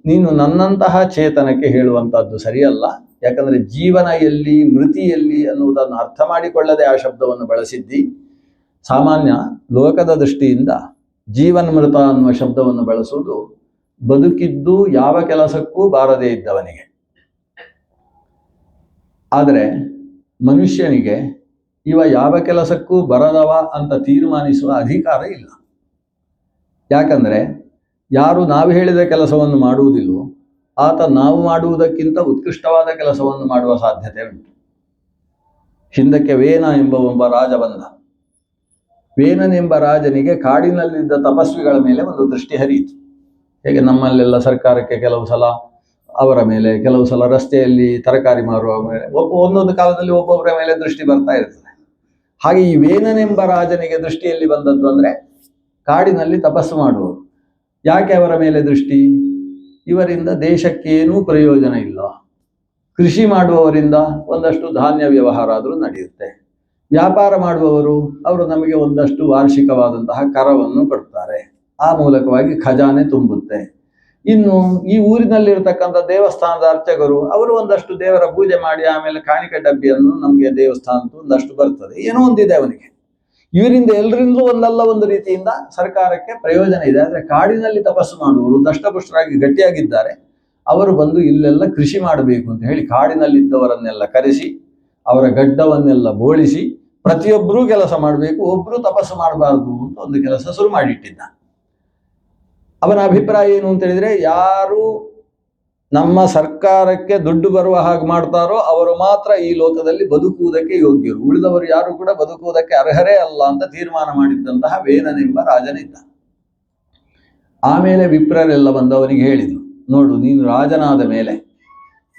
ನೀನು ನನ್ನಂತಹ ಚೇತನಕ್ಕೆ ಹೇಳುವಂತಹದ್ದು ಸರಿಯಲ್ಲ. ಯಾಕಂದ್ರೆ ಜೀವನ ಎಲ್ಲಿ ಮೃತಿಯಲ್ಲಿ ಅನ್ನುವುದನ್ನು ಅರ್ಥ ಮಾಡಿಕೊಳ್ಳದೆ ಆ ಶಬ್ದವನ್ನು ಬಳಸಿದ್ದಿ. ಸಾಮಾನ್ಯ ಲೋಕದ ದೃಷ್ಟಿಯಿಂದ ಜೀವನ್ಮೃತ ಅನ್ನುವ ಶಬ್ದವನ್ನು ಬಳಸುವುದು ಬದುಕಿದ್ದು ಯಾವ ಕೆಲಸಕ್ಕೂ ಬಾರದೇ ಇದ್ದವನಿಗೆ. ಆದರೆ ಮನುಷ್ಯನಿಗೆ ಇವ ಯಾವ ಕೆಲಸಕ್ಕೂ ಬರದವ ಅಂತ ತೀರ್ಮಾನಿಸುವ ಅಧಿಕಾರ ಇಲ್ಲ. ಯಾಕಂದ್ರೆ ಯಾರು ನಾವು ಹೇಳಿದ ಕೆಲಸವನ್ನು ಮಾಡುವುದಿಲ್ಲವೋ ಆತ ನಾವು ಮಾಡುವುದಕ್ಕಿಂತ ಉತ್ಕೃಷ್ಟವಾದ ಕೆಲಸವನ್ನು ಮಾಡುವ ಸಾಧ್ಯತೆ ಉಂಟು. ಹಿಂದಕ್ಕೆ ವೇನ ಎಂಬ ಒಬ್ಬ ರಾಜ ಬಂದ. ವೇನನೆಂಬ ರಾಜನಿಗೆ ಕಾಡಿನಲ್ಲಿದ್ದ ತಪಸ್ವಿಗಳ ಮೇಲೆ ಒಂದು ದೃಷ್ಟಿ ಹರಿಯಿತು. ಹೇಗೆ ನಮ್ಮಲ್ಲೆಲ್ಲ ಸರ್ಕಾರಕ್ಕೆ ಕೆಲವು ಸಲ ಅವರ ಮೇಲೆ, ಕೆಲವು ಸಲ ರಸ್ತೆಯಲ್ಲಿ ತರಕಾರಿ ಮಾರುವ ಮೇಲೆ, ಒಂದೊಂದು ಕಾಲದಲ್ಲಿ ಒಬ್ಬೊಬ್ಬರ ಮೇಲೆ ದೃಷ್ಟಿ ಬರ್ತಾ ಇರ್ತದೆ. ಹಾಗೆ ಈ ವೇನನೆಂಬ ರಾಜನಿಗೆ ದೃಷ್ಟಿಯಲ್ಲಿ ಬಂದದ್ದು ಅಂದ್ರೆ ಕಾಡಿನಲ್ಲಿ ತಪಸ್ಸು ಮಾಡುವವರು. ಯಾಕೆ ಅವರ ಮೇಲೆ ದೃಷ್ಟಿ? ಇವರಿಂದ ದೇಶಕ್ಕೇನೂ ಪ್ರಯೋಜನ ಇಲ್ಲ. ಕೃಷಿ ಮಾಡುವವರಿಂದ ಒಂದಷ್ಟು ಧಾನ್ಯ ವ್ಯವಹಾರ ಆದರೂ ನಡೆಯುತ್ತೆ. ವ್ಯಾಪಾರ ಮಾಡುವವರು ಅವರು ನಮಗೆ ಒಂದಷ್ಟು ವಾರ್ಷಿಕವಾದಂತಹ ಕರವನ್ನು ಕೊಡ್ತಾರೆ, ಆ ಮೂಲಕವಾಗಿ ಖಜಾನೆ ತುಂಬುತ್ತೆ. ಇನ್ನು ಈ ಊರಿನಲ್ಲಿರ್ತಕ್ಕಂಥ ದೇವಸ್ಥಾನದ ಅರ್ಚಕರು ಅವರು ಒಂದಷ್ಟು ದೇವರ ಪೂಜೆ ಮಾಡಿ ಆಮೇಲೆ ಕಾಣಿಕೆ ಡಬ್ಬಿಯನ್ನು ನಮಗೆ ದೇವಸ್ಥಾನದ್ದು ಒಂದಷ್ಟು ಬರ್ತದೆ, ಏನೋ ಒಂದಿದೆ ಅವನಿಗೆ. ಇವರಿಂದ ಎಲ್ಲರಿಂದಲೂ ಒಂದಲ್ಲ ಒಂದು ರೀತಿಯಿಂದ ಸರ್ಕಾರಕ್ಕೆ ಪ್ರಯೋಜನ ಇದೆ. ಆದರೆ ಕಾಡಿನಲ್ಲಿ ತಪಸ್ಸು ಮಾಡುವವರು ದಷ್ಟಪುಷ್ಟರಾಗಿ ಗಟ್ಟಿಯಾಗಿದ್ದಾರೆ. ಅವರು ಬಂದು ಇಲ್ಲೆಲ್ಲ ಕೃಷಿ ಮಾಡಬೇಕು ಅಂತ ಹೇಳಿ ಕಾಡಿನಲ್ಲಿದ್ದವರನ್ನೆಲ್ಲ ಕರೆಸಿ ಅವರ ಗಡ್ಡವನ್ನೆಲ್ಲ ಬೋಳಿಸಿ ಪ್ರತಿಯೊಬ್ಬರೂ ಕೆಲಸ ಮಾಡಬೇಕು, ಒಬ್ಬರು ತಪಸ್ಸು ಮಾಡಬಾರ್ದು ಅಂತ ಒಂದು ಕೆಲಸ ಶುರು ಮಾಡಿಟ್ಟಿದ್ದ. ಅವನ ಅಭಿಪ್ರಾಯ ಏನು ಅಂತ ಹೇಳಿದ್ರೆ, ಯಾರು ನಮ್ಮ ಸರ್ಕಾರಕ್ಕೆ ದುಡ್ಡು ಬರುವ ಹಾಗೆ ಮಾಡ್ತಾರೋ ಅವರು ಮಾತ್ರ ಈ ಲೋಕದಲ್ಲಿ ಬದುಕುವುದಕ್ಕೆ ಯೋಗ್ಯರು, ಉಳಿದವರು ಯಾರು ಕೂಡ ಬದುಕುವುದಕ್ಕೆ ಅರ್ಹರೇ ಅಲ್ಲ ಅಂತ ತೀರ್ಮಾನ ಮಾಡಿದ್ದಂತಹ ವೇನನೆಂಬ ರಾಜನಿದ್ದ. ಆಮೇಲೆ ವಿಪ್ರರೆಲ್ಲ ಬಂದು ಅವನಿಗೆ ಹೇಳಿದರು, ನೋಡು, ನೀನು ರಾಜನಾದ ಮೇಲೆ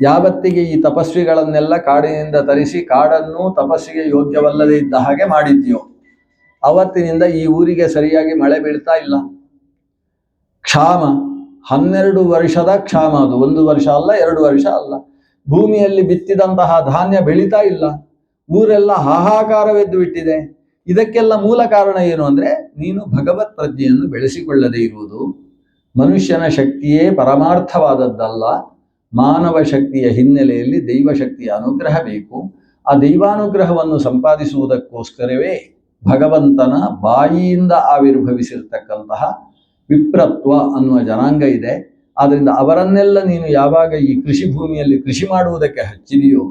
ಯಾವತ್ತಿಗೆ ಈ ತಪಸ್ವಿಗಳನ್ನೆಲ್ಲ ಕಾಡಿನಿಂದ ತರಿಸಿ ಕಾಡನ್ನು ತಪಸ್ಸಿಗೆ ಯೋಗ್ಯವಲ್ಲದೆ ಇದ್ದ ಹಾಗೆ ಮಾಡಿದ್ಯೋ ಅವತ್ತಿನಿಂದ ಈ ಊರಿಗೆ ಸರಿಯಾಗಿ ಮಳೆ ಬೀಳ್ತಾ ಇಲ್ಲ. ಕ್ಷಾಮ, 12 ವರ್ಷದ ಕ್ಷಾಮ, ಅದು 1 ವರ್ಷ ಅಲ್ಲ 2 ವರ್ಷ ಅಲ್ಲ. ಭೂಮಿಯಲ್ಲಿ ಬಿತ್ತಿದಂತಹ ಧಾನ್ಯ ಬೆಳೀತಾ ಇಲ್ಲ, ಊರೆಲ್ಲ ಹಾಹಾಕಾರವೆದ್ದು ಬಿಟ್ಟಿದೆ. ಇದಕ್ಕೆಲ್ಲ ಮೂಲ ಕಾರಣ ಏನು ಅಂದ್ರೆ ನೀನು ಭಗವತ್ ಪ್ರಜ್ಞೆಯನ್ನು ಬೆಳೆಸಿಕೊಳ್ಳದೇ ಇರುವುದು. ಮನುಷ್ಯನ ಶಕ್ತಿಯೇ ಪರಮಾರ್ಥವಾದದ್ದಲ್ಲ, ಮಾನವ ಶಕ್ತಿಯ ಹಿನ್ನೆಲೆಯಲ್ಲಿ ದೈವಶಕ್ತಿಯ ಅನುಗ್ರಹ ಬೇಕು. ಆ ದೈವಾನುಗ್ರಹವನ್ನು ಸಂಪಾದಿಸುವುದಕ್ಕೋಸ್ಕರವೇ ಭಗವಂತನ ಬಾಯಿಯಿಂದ ಆವಿರ್ಭವಿಸಿರ್ತಕ್ಕಂತಹ ವಿಪ್ರತ್ವ ಅನ್ನುವ ಜನಾಂಗ ಇದೆ. ಆದ್ದರಿಂದ ಅವರನ್ನೆಲ್ಲ ನೀನು ಯಾವಾಗ ಈ ಕೃಷಿ ಭೂಮಿಯಲ್ಲಿ ಕೃಷಿ ಮಾಡುವುದಕ್ಕೆ ಹಚ್ಚಿದೆಯೋ,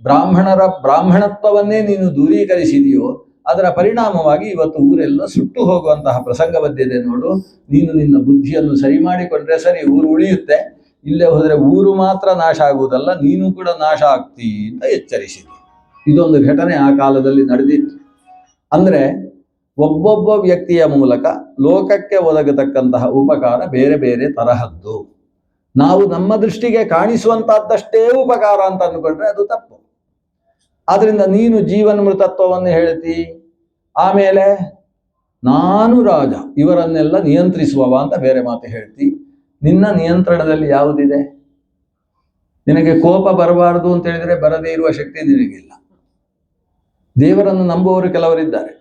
ಬ್ರಾಹ್ಮಣತ್ವವನ್ನೇ ನೀನು ದೂರೀಕರಿಸಿದೆಯೋ, ಅದರ ಪರಿಣಾಮವಾಗಿ ಇವತ್ತು ಊರೆಲ್ಲ ಸುಟ್ಟು ಹೋಗುವಂತಹ ಪ್ರಸಂಗ ಬಂದಿದೆ. ನೋಡು, ನೀನು ನಿನ್ನ ಬುದ್ಧಿಯನ್ನು ಸರಿ ಮಾಡಿಕೊಂಡ್ರೆ ಸರಿ, ಊರು ಉಳಿಯುತ್ತೆ. ಇಲ್ಲೇ ಹೋದರೆ ಊರು ಮಾತ್ರ ನಾಶ ಆಗುವುದಲ್ಲ, ನೀನು ಕೂಡ ನಾಶ ಆಗ್ತೀ ಅಂತ ಎಚ್ಚರಿಸಿದೆ. ಇದೊಂದು ಘಟನೆ ಆ ಕಾಲದಲ್ಲಿ ನಡೆದಿತ್ತು. ಅಂದರೆ ಒಬ್ಬೊಬ್ಬ ವ್ಯಕ್ತಿಯ ಮೂಲಕ ಲೋಕಕ್ಕೆ ಒದಗತಕ್ಕಂತಹ ಉಪಕಾರ ಬೇರೆ ಬೇರೆ ತರಹದ್ದು. ನಾವು ನಮ್ಮ ದೃಷ್ಟಿಗೆ ಕಾಣಿಸುವಂತಹದ್ದಷ್ಟೇ ಉಪಕಾರ ಅಂತ ಅಂದುಕೊಂಡ್ರೆ ಅದು ತಪ್ಪು. ಆದ್ರಿಂದ ನೀನು ಜೀವನ್ಮೃತತ್ವವನ್ನು ಹೇಳ್ತಿ, ಆಮೇಲೆ ನಾನು ರಾಜ ಇವರನ್ನೆಲ್ಲ ನಿಯಂತ್ರಿಸುವವ ಅಂತ ಬೇರೆ ಮಾತು ಹೇಳ್ತಿ. ನಿನ್ನ ನಿಯಂತ್ರಣದಲ್ಲಿ ಯಾವುದಿದೆ? ನಿನಗೆ ಕೋಪ ಬರಬಾರದು ಅಂತ ಹೇಳಿದ್ರೆ ಬರದೇ ಇರುವ ಶಕ್ತಿ ನಿನಗಿಲ್ಲ. ದೇವರನ್ನು ನಂಬುವವರು ಕೆಲವರಿದ್ದಾರೆ,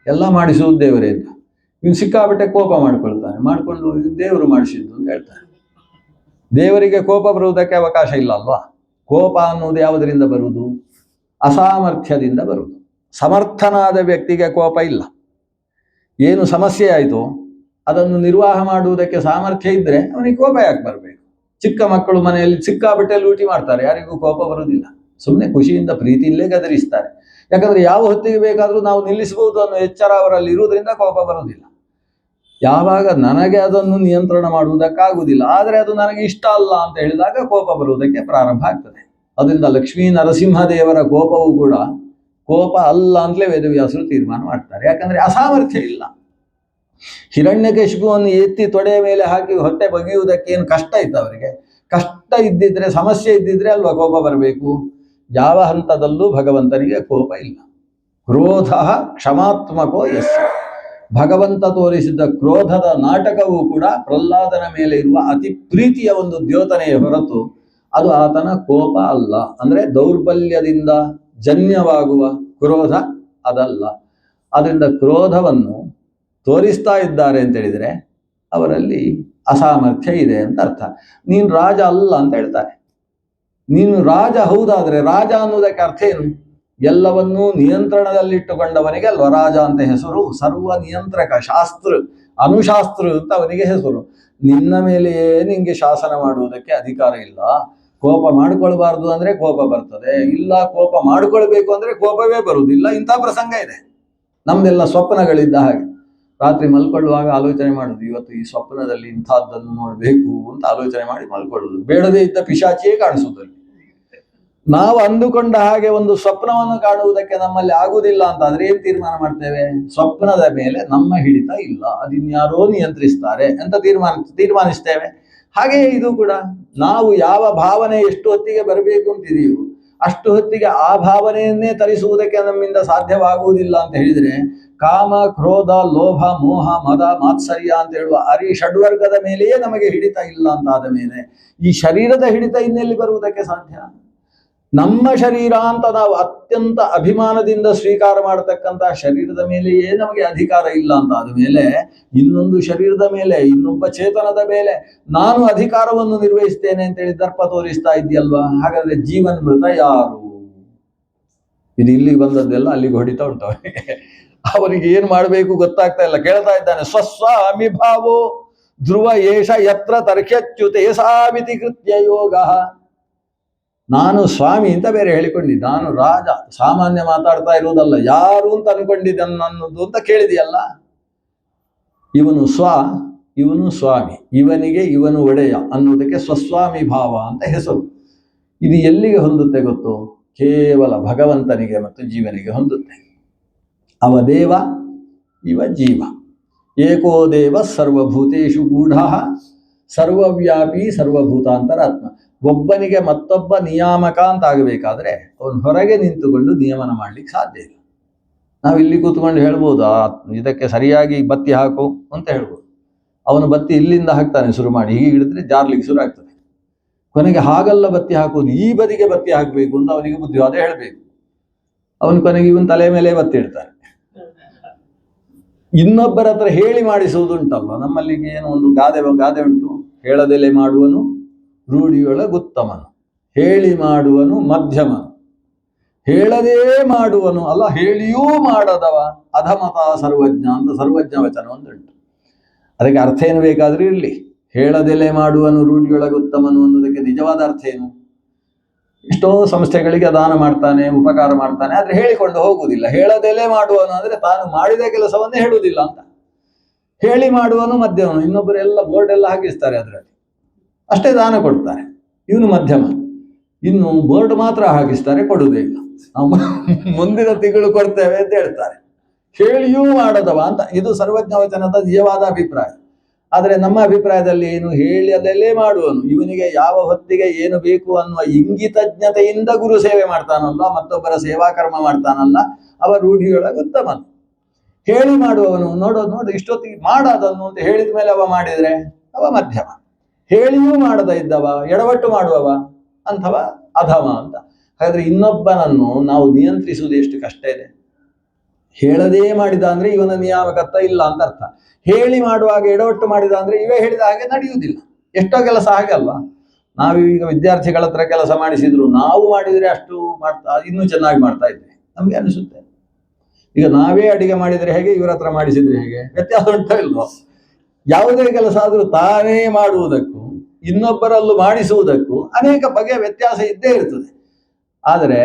ಎಲ್ಲ ಮಾಡಿಸುವುದು ದೇವರೇ ಅಂತ. ಇನ್ನು ಸಿಕ್ಕಾಬಿಟ್ಟೆ ಕೋಪ ಮಾಡಿಕೊಂಡು ದೇವರು ಮಾಡಿಸಿದ್ದು ಅಂತ ಹೇಳ್ತಾರೆ. ದೇವರಿಗೆ ಕೋಪ ಬರುವುದಕ್ಕೆ ಅವಕಾಶ ಇಲ್ಲ ಅಲ್ವಾ? ಕೋಪ ಅನ್ನುವುದು ಯಾವುದರಿಂದ ಬರುವುದು? ಅಸಾಮರ್ಥ್ಯದಿಂದ ಬರುವುದು. ಸಮರ್ಥನಾದ ವ್ಯಕ್ತಿಗೆ ಕೋಪ ಇಲ್ಲ. ಏನು ಸಮಸ್ಯೆ ಆಯಿತು ಅದನ್ನು ನಿರ್ವಾಹ ಮಾಡುವುದಕ್ಕೆ ಸಾಮರ್ಥ್ಯ ಇದ್ದರೆ ಅವನಿಗೆ ಕೋಪ ಯಾಕೆ ಬರಬೇಕು? ಚಿಕ್ಕ ಮಕ್ಕಳು ಮನೆಯಲ್ಲಿ ಸಿಕ್ಕಾಬಿಟ್ಟೆ ಲೂಟಿ ಮಾಡ್ತಾರೆ, ಯಾರಿಗೂ ಕೋಪ ಬರುವುದಿಲ್ಲ. ಸುಮ್ಮನೆ ಖುಷಿಯಿಂದ ಪ್ರೀತಿಯಲ್ಲೇ ಗದರಿಸ್ತಾರೆ. ಯಾಕಂದ್ರೆ ಯಾವ ಹೊತ್ತಿಗೆ ಬೇಕಾದರೂ ನಾವು ನಿಲ್ಲಿಸಬಹುದು ಅನ್ನೋ ಎಚ್ಚರ ಅವರಲ್ಲಿ ಇರುವುದರಿಂದ ಕೋಪ ಬರುವುದಿಲ್ಲ. ಯಾವಾಗ ನನಗೆ ಅದನ್ನು ನಿಯಂತ್ರಣ ಮಾಡುವುದಕ್ಕಾಗುವುದಿಲ್ಲ, ಆದರೆ ಅದು ನನಗೆ ಇಷ್ಟ ಅಲ್ಲ ಅಂತ ಹೇಳಿದಾಗ ಕೋಪ ಬರುವುದಕ್ಕೆ ಪ್ರಾರಂಭ ಆಗ್ತದೆ. ಅದರಿಂದ ಲಕ್ಷ್ಮೀ ನರಸಿಂಹದೇವರ ಕೋಪವೂ ಕೂಡ ಕೋಪ ಅಲ್ಲ ಅಂತಲೇ ವೇದವ್ಯಾಸರು ತೀರ್ಮಾನ ಮಾಡ್ತಾರೆ. ಯಾಕಂದ್ರೆ ಅಸಾಮರ್ಥ್ಯ ಇಲ್ಲ. ಹಿರಣ್ಯಕಶಿಪುವನ್ನು ಎತ್ತಿ ತೊಡೆಯ ಮೇಲೆ ಹಾಕಿ ಹೊಟ್ಟೆ ಬಗೆಯುವುದಕ್ಕೆ ಏನು ಕಷ್ಟ ಇತ್ತು ಅವರಿಗೆ? ಕಷ್ಟ ಇದ್ದಿದ್ರೆ, ಸಮಸ್ಯೆ ಇದ್ದಿದ್ರೆ ಅಲ್ವಾ ಕೋಪ ಬರಬೇಕು? ಯಾವ ಹಂತದಲ್ಲೂ ಭಗವಂತನಿಗೆ ಕೋಪ ಇಲ್ಲ. ಕ್ರೋಧ ಕ್ಷಮಾತ್ಮಕೋ ಯಸ್ಯ. ಭಗವಂತ ತೋರಿಸಿದ ಕ್ರೋಧದ ನಾಟಕವೂ ಕೂಡ ಪ್ರಹ್ಲಾದನ ಮೇಲೆ ಇರುವ ಅತಿ ಪ್ರೀತಿಯ ಒಂದು ದ್ಯೋತನೆಯ ಹೊರತು ಅದು ಆತನ ಕೋಪ ಅಲ್ಲ. ಅಂದ್ರೆ ದೌರ್ಬಲ್ಯದಿಂದ ಜನ್ಯವಾಗುವ ಕ್ರೋಧ ಅದಲ್ಲ. ಅದರಿಂದ ಕ್ರೋಧವನ್ನು ತೋರಿಸ್ತಾ ಇದ್ದಾರೆ ಅಂತ ಹೇಳಿದರೆ ಅವರಲ್ಲಿ ಅಸಾಮರ್ಥ್ಯ ಇದೆ ಅಂತ ಅರ್ಥ. ನೀನು ರಾಜ ಅಲ್ಲ ಅಂತ ಹೇಳ್ತಾರೆ. ನೀನು ರಾಜ ಹೌದಾದ್ರೆ, ರಾಜ ಅನ್ನುವುದಕ್ಕೆ ಅರ್ಥ ಏನು? ಎಲ್ಲವನ್ನೂ ನಿಯಂತ್ರಣದಲ್ಲಿಟ್ಟುಕೊಂಡವನಿಗೆ ಅಲ್ವ ರಾಜ ಅಂತ ಹೆಸರು. ಸರ್ವ ನಿಯಂತ್ರಕ, ಶಾಸ್ತ್ರ ಅನುಶಾಸ್ತ್ರ ಅಂತ ಅವನಿಗೆ ಹೆಸರು. ನಿನ್ನ ಮೇಲೆಯೇ ನಿಂಗೆ ಶಾಸನ ಮಾಡುವುದಕ್ಕೆ ಅಧಿಕಾರ ಇಲ್ಲ. ಕೋಪ ಮಾಡಿಕೊಳ್ಬಾರ್ದು ಅಂದ್ರೆ ಕೋಪ ಬರ್ತದೆ, ಇಲ್ಲ ಕೋಪ ಮಾಡಿಕೊಳ್ಬೇಕು ಅಂದ್ರೆ ಕೋಪವೇ ಬರುವುದಿಲ್ಲ. ಇಂಥ ಪ್ರಸಂಗ ಇದೆ. ನಮ್ದೆಲ್ಲ ಸ್ವಪ್ನಗಳಿದ್ದ ಹಾಗೆ. ರಾತ್ರಿ ಮಲ್ಕೊಳ್ಳುವಾಗ ಆಲೋಚನೆ ಮಾಡುದು, ಇವತ್ತು ಈ ಸ್ವಪ್ನದಲ್ಲಿ ಇಂಥದ್ದನ್ನು ನೋಡಬೇಕು ಅಂತ ಆಲೋಚನೆ ಮಾಡಿ ಮಲ್ಕೊಳ್ಳುವುದು. ಬೇಡದೇ ಇದ್ದ ಪಿಶಾಚಿಯೇ ಕಾಣಿಸುವುದಲ್ಲಿ. ನಾವು ಅಂದುಕೊಂಡ ಹಾಗೆ ಒಂದು ಸ್ವಪ್ನವನ್ನು ಕಾಣುವುದಕ್ಕೆ ನಮ್ಮಲ್ಲಿ ಆಗುವುದಿಲ್ಲ ಅಂತ ಆದ್ರೆ ಏನ್ ತೀರ್ಮಾನ ಮಾಡ್ತೇವೆ? ಸ್ವಪ್ನದ ಮೇಲೆ ನಮ್ಮ ಹಿಡಿತ ಇಲ್ಲ, ಅದಿನ್ಯಾರೋ ನಿಯಂತ್ರಿಸ್ತಾರೆ ಅಂತ ತೀರ್ಮಾನಿಸ್ತೇವೆ. ಹಾಗೆಯೇ ಇದು ಕೂಡ ನಾವು ಯಾವ ಭಾವನೆ ಎಷ್ಟು ಹೊತ್ತಿಗೆ ಬರಬೇಕು ಅಂತಿದೆಯೋ ಅಷ್ಟು ಹೊತ್ತಿಗೆ ಆ ಭಾವನೆಯನ್ನೇ ತರಿಸುವುದಕ್ಕೆ ನಮ್ಮಿಂದ ಸಾಧ್ಯವಾಗುವುದಿಲ್ಲ ಅಂತ ಹೇಳಿದ್ರೆ, ಕಾಮ, ಕ್ರೋಧ, ಲೋಭ, ಮೋಹ, ಮದ, ಮಾತ್ಸರ್ಯ ಅಂತ ಹೇಳುವ ಷಡ್ವರ್ಗದ ಮೇಲೆಯೇ ನಮಗೆ ಹಿಡಿತ ಇಲ್ಲ ಅಂತ ಆದ ಮೇಲೆ ಈ ಶರೀರದ ಹಿಡಿತ ಇನ್ನೆಲ್ಲಿ ಬರುವುದಕ್ಕೆ ಸಾಧ್ಯ? ನಮ್ಮ ಶರೀರ ಅಂತ ನಾವು ಅತ್ಯಂತ ಅಭಿಮಾನದಿಂದ ಸ್ವೀಕಾರ ಮಾಡತಕ್ಕಂತಹ ಶರೀರದ ಮೇಲೆಯೇ ನಮಗೆ ಅಧಿಕಾರ ಇಲ್ಲ ಅಂತ ಆದ ಮೇಲೆ ಇನ್ನೊಂದು ಶರೀರದ ಮೇಲೆ, ಇನ್ನೊಬ್ಬ ಚೇತನದ ಮೇಲೆ ನಾನು ಅಧಿಕಾರವನ್ನು ನಿರ್ವಹಿಸ್ತೇನೆ ಅಂತೇಳಿ ದರ್ಪ ತೋರಿಸ್ತಾ ಇದೆಯಲ್ವಾ? ಹಾಗಾದ್ರೆ ಜೀವನ್ಮೃತ ಯಾರು? ಇದು ಇಲ್ಲಿಗೆ ಬಂದದ್ದೆಲ್ಲ ಅಲ್ಲಿಗೆ ಹೊಡಿತಾ ಉಂಟು. ಅವನಿಗೆ ಏನ್ ಮಾಡಬೇಕು ಗೊತ್ತಾಗ್ತಾ ಇಲ್ಲ. ಕೇಳ್ತಾ ಇದ್ದಾನೆ, ಸ್ವಸ್ವಾಮಿ ಭಾವೋ ಧ್ರುವ ಏಷ ಯತ್ರ ತರ್ಕ್ಯಚ್ಯುತೆ ಸಾವಿತಿ ಕೃತ್ಯ ಯೋಗ. ನಾನು ಸ್ವಾಮಿ ಅಂತ ಬೇರೆ ಹೇಳಿಕೊಂಡಿದ್ದ, ನಾನು ರಾಜ, ಸಾಮಾನ್ಯ ಮಾತಾಡ್ತಾ ಇರುವುದಲ್ಲ, ಯಾರು ಅಂತ ಅನ್ಕೊಂಡಿದ್ದನ್ನು ಅನ್ನೋದು ಅಂತ ಕೇಳಿದೆಯಲ್ಲ. ಇವನು ಇವನು ಸ್ವಾಮಿ, ಇವನಿಗೆ ಇವನು ಒಡೆಯ ಅನ್ನುವುದಕ್ಕೆ ಸ್ವಸ್ವಾಮಿ ಭಾವ ಅಂತ ಹೆಸರು. ಇದು ಎಲ್ಲಿಗೆ ಹೊಂದುತ್ತೆ ಗೊತ್ತು? ಕೇವಲ ಭಗವಂತನಿಗೆ ಮತ್ತು ಜೀವನಿಗೆ ಹೊಂದುತ್ತೆ. ಅವ ದೇವ, ಇವ ಜೀವ. ಏಕೋ ದೇವ ಸರ್ವಭೂತೇಷು ಗೂಢ ಸರ್ವವ್ಯಾಪಿ ಸರ್ವಭೂತಾಂತರಾತ್ಮ. ಒಬ್ಬನಿಗೆ ಮತ್ತೊಬ್ಬ ನಿಯಾಮಕ ಅಂತ ಆಗಬೇಕಾದ್ರೆ ಅವನು ಹೊರಗೆ ನಿಂತುಕೊಂಡು ನಿಯಮನ ಮಾಡ್ಲಿಕ್ಕೆ ಸಾಧ್ಯ ಇಲ್ಲ. ನಾವು ಇಲ್ಲಿ ಕೂತ್ಕೊಂಡು ಹೇಳ್ಬೋದು, ಇದಕ್ಕೆ ಸರಿಯಾಗಿ ಬತ್ತಿ ಹಾಕು ಅಂತ ಹೇಳ್ಬೋದು. ಅವನು ಬತ್ತಿ ಇಲ್ಲಿಂದ ಹಾಕ್ತಾನೆ ಶುರು ಮಾಡಿ, ಹೀಗೆ ಹಿಡಿದ್ರೆ ಜಾರ್ಲಿಕ್ಕೆ ಶುರು ಆಗ್ತದೆ. ಕೊನೆಗೆ ಹಾಗಲ್ಲ ಬತ್ತಿ ಹಾಕುವುದು, ಈ ಬದಿಗೆ ಬತ್ತಿ ಹಾಕಬೇಕು ಅಂತ ಅವನಿಗೆ ಬುದ್ಧಿವಾದ ಹೇಳಬೇಕು. ಅವನು ಕೊನೆಗೆ ಇವನ್ ತಲೆ ಮೇಲೆ ಬತ್ತಿ ಇಡ್ತಾನೆ. ಇನ್ನೊಬ್ಬರ ಹತ್ರ ಹೇಳಿ ಮಾಡಿಸುವುದುಂಟಲ್ಲ. ನಮ್ಮಲ್ಲಿಗೆ ಏನೋ ಒಂದು ಗಾದೆ ಉಂಟು, ಹೇಳದೆಲೆ ಮಾಡುವನು ರೂಢಿಯೊಳಗುತ್ತಮನು, ಹೇಳಿ ಮಾಡುವನು ಮಧ್ಯಮನು, ಹೇಳದೇ ಮಾಡುವನು ಅಲ್ಲ ಹೇಳಿಯೂ ಮಾಡದವ ಅಧಮತ ಸರ್ವಜ್ಞ ಅಂತ ಸರ್ವಜ್ಞ ವಚನ ಒಂದುಂಟು. ಅದಕ್ಕೆ ಅರ್ಥ ಏನು ಬೇಕಾದ್ರೂ ಇರಲಿ. ಹೇಳದೆಲೆ ಮಾಡುವನು ರೂಢಿಯೊಳಗುತ್ತಮನು ಅನ್ನೋದಕ್ಕೆ ನಿಜವಾದ ಅರ್ಥ ಏನು? ಎಷ್ಟೋ ಸಂಸ್ಥೆಗಳಿಗೆ ದಾನ ಮಾಡ್ತಾನೆ, ಉಪಕಾರ ಮಾಡ್ತಾನೆ, ಆದ್ರೆ ಹೇಳಿಕೊಂಡು ಹೋಗುವುದಿಲ್ಲ. ಹೇಳದೆಲೆ ಮಾಡುವನು ಅಂದ್ರೆ ತಾನು ಮಾಡಿದ ಕೆಲಸವನ್ನೇ ಹೇಳುವುದಿಲ್ಲ ಅಂತ. ಹೇಳಿ ಮಾಡುವನು ಮಧ್ಯಮನು. ಇನ್ನೊಬ್ಬರೆಲ್ಲ ಬೋರ್ಡ್ ಎಲ್ಲ ಹಾಕಿಸ್ತಾರೆ ಅದರಲ್ಲಿ. ಅಷ್ಟೇ ದಾನ ಕೊಡ್ತಾರೆ. ಇವನು ಮಧ್ಯಮ. ಇನ್ನು ಬೋರ್ಡ್ ಮಾತ್ರ ಹಾಕಿಸ್ತಾರೆ, ಕೊಡುವುದೇ ಇಲ್ಲ. ನಾವು ಮುಂದಿನ ತಿಂಗಳು ಕೊಡ್ತೇವೆ ಅಂತ ಹೇಳ್ತಾರೆ. ಹೇಳಿಯೂ ಮಾಡದವ ಅಂತ. ಇದು ಸರ್ವಜ್ಞ ವಚನದ ನಿಜವಾದ ಅಭಿಪ್ರಾಯ. ಆದರೆ ನಮ್ಮ ಅಭಿಪ್ರಾಯದಲ್ಲಿ ಏನು, ಹೇಳಿಯದಲ್ಲೇ ಮಾಡುವನು. ಇವನಿಗೆ ಯಾವ ಹೊತ್ತಿಗೆ ಏನು ಬೇಕು ಅನ್ನುವ ಇಂಗಿತಜ್ಞತೆಯಿಂದ ಗುರು ಸೇವೆ ಮಾಡ್ತಾನಲ್ಲ, ಮತ್ತೊಬ್ಬರ ಸೇವಾ ಕರ್ಮ ಮಾಡ್ತಾನಲ್ಲ, ಅವ ರೂಢಿಯೊಳಗೆ ಉತ್ತಮನು. ಹೇಳಿ ಮಾಡುವವನು ನೋಡು ಇಷ್ಟೊತ್ತಿಗೆ ಮಾಡದನ್ನು ಅಂತ ಹೇಳಿದ ಮೇಲೆ ಅವ ಮಾಡಿದ್ರೆ ಅವ ಮಧ್ಯಮ. ಹೇಳಿಯೂ ಮಾಡದ ಇದ್ದವ, ಎಡವಟ್ಟು ಮಾಡುವವ ಅಂಥವ ಅಧಮ ಅಂತ. ಹಾಗಾದ್ರೆ ಇನ್ನೊಬ್ಬನನ್ನು ನಾವು ನಿಯಂತ್ರಿಸುವುದು ಎಷ್ಟು ಕಷ್ಟ ಇದೆ. ಹೇಳದೇ ಮಾಡಿದ ಅಂದ್ರೆ ಇವನ ನಿಯಾಮಕತ್ವ ಇಲ್ಲ ಅಂತ ಅರ್ಥ. ಹೇಳಿ ಮಾಡುವಾಗ ಎಡವಟ್ಟು ಮಾಡಿದ ಅಂದ್ರೆ ಇವೇ ಹೇಳಿದ ಹಾಗೆ ನಡೆಯುವುದಿಲ್ಲ. ಎಷ್ಟೋ ಕೆಲಸ ಹಾಗೆ ಅಲ್ವಾ. ನಾವೀಗ ವಿದ್ಯಾರ್ಥಿಗಳ ಹತ್ರ ಕೆಲಸ ಮಾಡಿಸಿದ್ರು ನಾವು ಮಾಡಿದ್ರೆ ಅಷ್ಟು ಇನ್ನೂ ಚೆನ್ನಾಗಿ ಮಾಡ್ತಾ ಇದ್ವಿ ನಮ್ಗೆ ಅನಿಸುತ್ತೆ. ಈಗ ನಾವೇ ಅಡಿಗೆ ಮಾಡಿದ್ರೆ ಹೇಗೆ, ಇವರ ಹತ್ರ ಮಾಡಿಸಿದ್ರೆ ಹೇಗೆ, ವ್ಯತ್ಯಾಸ ಉಂಟೋ ಇಲ್ವೋ? ಯಾವುದೇ ಕೆಲಸ ಆದ್ರೂ ತಾನೇ ಮಾಡುವುದಕ್ಕೂ ಇನ್ನೊಬ್ಬರಲ್ಲೂ ಮಾಡಿಸುವುದಕ್ಕೂ ಅನೇಕ ಬಗೆಯ ವ್ಯತ್ಯಾಸ ಇದ್ದೇ ಇರ್ತದೆ. ಆದರೆ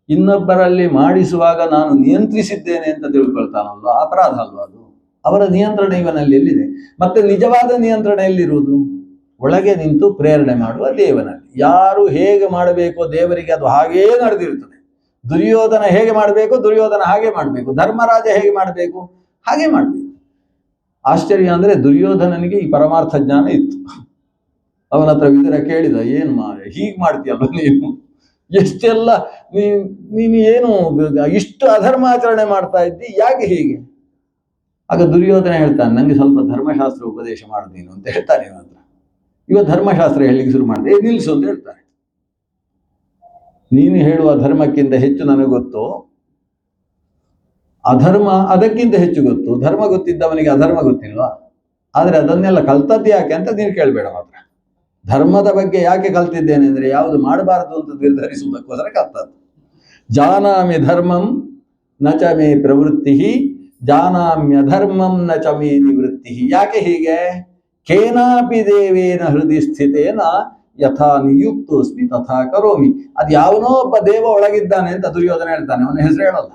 ಇನ್ನೊಬ್ಬರಲ್ಲಿ ಮಾಡಿಸುವಾಗ ನಾನು ನಿಯಂತ್ರಿಸಿದ್ದೇನೆ ಅಂತ ತಿಳ್ಕೊಳ್ತಾನಲ್ಲ, ಅಪರಾಧ ಅಲ್ವ ಅದು? ಅವರ ನಿಯಂತ್ರಣ ಇವನಲ್ಲಿ ಎಲ್ಲಿದೆ? ಮತ್ತೆ ನಿಜವಾದ ನಿಯಂತ್ರಣ ಎಲ್ಲಿರುವುದು? ಒಳಗೆ ನಿಂತು ಪ್ರೇರಣೆ ಮಾಡುವ ದೇವನಲ್ಲಿ. ಯಾರು ಹೇಗೆ ಮಾಡಬೇಕೋ ದೇವರಿಗೆ ಅದು ಹಾಗೇ ನಡೆದಿರ್ತದೆ. ದುರ್ಯೋಧನ ಹೇಗೆ ಮಾಡಬೇಕು, ದುರ್ಯೋಧನ ಹಾಗೆ ಮಾಡಬೇಕು. ಧರ್ಮರಾಜ ಹೇಗೆ ಮಾಡಬೇಕು, ಹಾಗೆ ಮಾಡಬೇಕು. ಆಶ್ಚರ್ಯ ಅಂದ್ರೆ ದುರ್ಯೋಧನನಿಗೆ ಈ ಪರಮಾರ್ಥ ಜ್ಞಾನ ಇತ್ತು. ಅವನ ಹತ್ರ ವಿದುರ ಕೇಳಿದ, ಏನು ಮಾರೆ ಹೀಗೆ ಮಾಡ್ತೀಯಲ್ಲ ನೀನು, ಎಷ್ಟೆಲ್ಲ ನೀನು ಏನು ಇಷ್ಟು ಅಧರ್ಮಾಚರಣೆ ಮಾಡ್ತಾ ಇದ್ದಿ, ಯಾಕೆ ಹೀಗೆ? ಆಗ ದುರ್ಯೋಧನ ಹೇಳ್ತಾನೆ, ನಂಗೆ ಸ್ವಲ್ಪ ಧರ್ಮಶಾಸ್ತ್ರ ಉಪದೇಶ ಮಾಡು ನೀನು ಅಂತ ಹೇಳ್ತಾನೆ. ಇವನ ಹತ್ರ ಇವ ಧರ್ಮಶಾಸ್ತ್ರ ಹೇಳಲಿಕ್ಕೆ ಶುರು ಮಾಡಿದೆ. ನಿಲ್ಸು ಅಂತ ಹೇಳ್ತಾನೆ. ನೀನು ಹೇಳುವ ಧರ್ಮಕ್ಕಿಂತ ಹೆಚ್ಚು ನನಗೆ ಗೊತ್ತು, ಅಧರ್ಮ ಅದಕ್ಕಿಂತ ಹೆಚ್ಚು ಗೊತ್ತು. ಧರ್ಮ ಗೊತ್ತಿದ್ದವನಿಗೆ ಅಧರ್ಮ ಗೊತ್ತಿಲ್ವಾ? ಆದರೆ ಅದನ್ನೆಲ್ಲ ಕಲ್ತದ್ದು ಯಾಕೆ ಅಂತ ನೀನು ಕೇಳಬೇಡ. ಮಾತ್ರ ಧರ್ಮದ ಬಗ್ಗೆ ಯಾಕೆ ಕಲ್ತಿದ್ದೇನೆ ಅಂದ್ರೆ ಯಾವುದು ಮಾಡಬಾರದು ಅಂತ ನಿರ್ಧರಿಸುವುದಕ್ಕೋಸ್ಕರ ಕಲ್ತದ್ದು. ಜಾನಾಮಿ ಧರ್ಮಂ ನ ಚ ಮೇ ಪ್ರವೃತ್ತಿ, ಜಾನಾಮ್ಯ ಧರ್ಮಂ ನ ಚ ಮೇ ನಿವೃತ್ತಿ. ಯಾಕೆ ಹೀಗೆ? ಕೇನಾಪಿ ದೇವೇನ ಹೃದಯ ಸ್ಥಿತೇನ ಯಥಾ ನಿಯುಕ್ತೋಸ್ಮಿ ತಥಾ ಕರೋಮಿ. ಅದು ಯಾವನೋ ಒಬ್ಬ ದೇವ ಒಳಗಿದ್ದಾನೆ ಅಂತ ದುರ್ಯೋಧನ ಹೇಳ್ತಾನೆ. ಅವನ ಹೆಸರು ಹೇಳಲ್ಲ.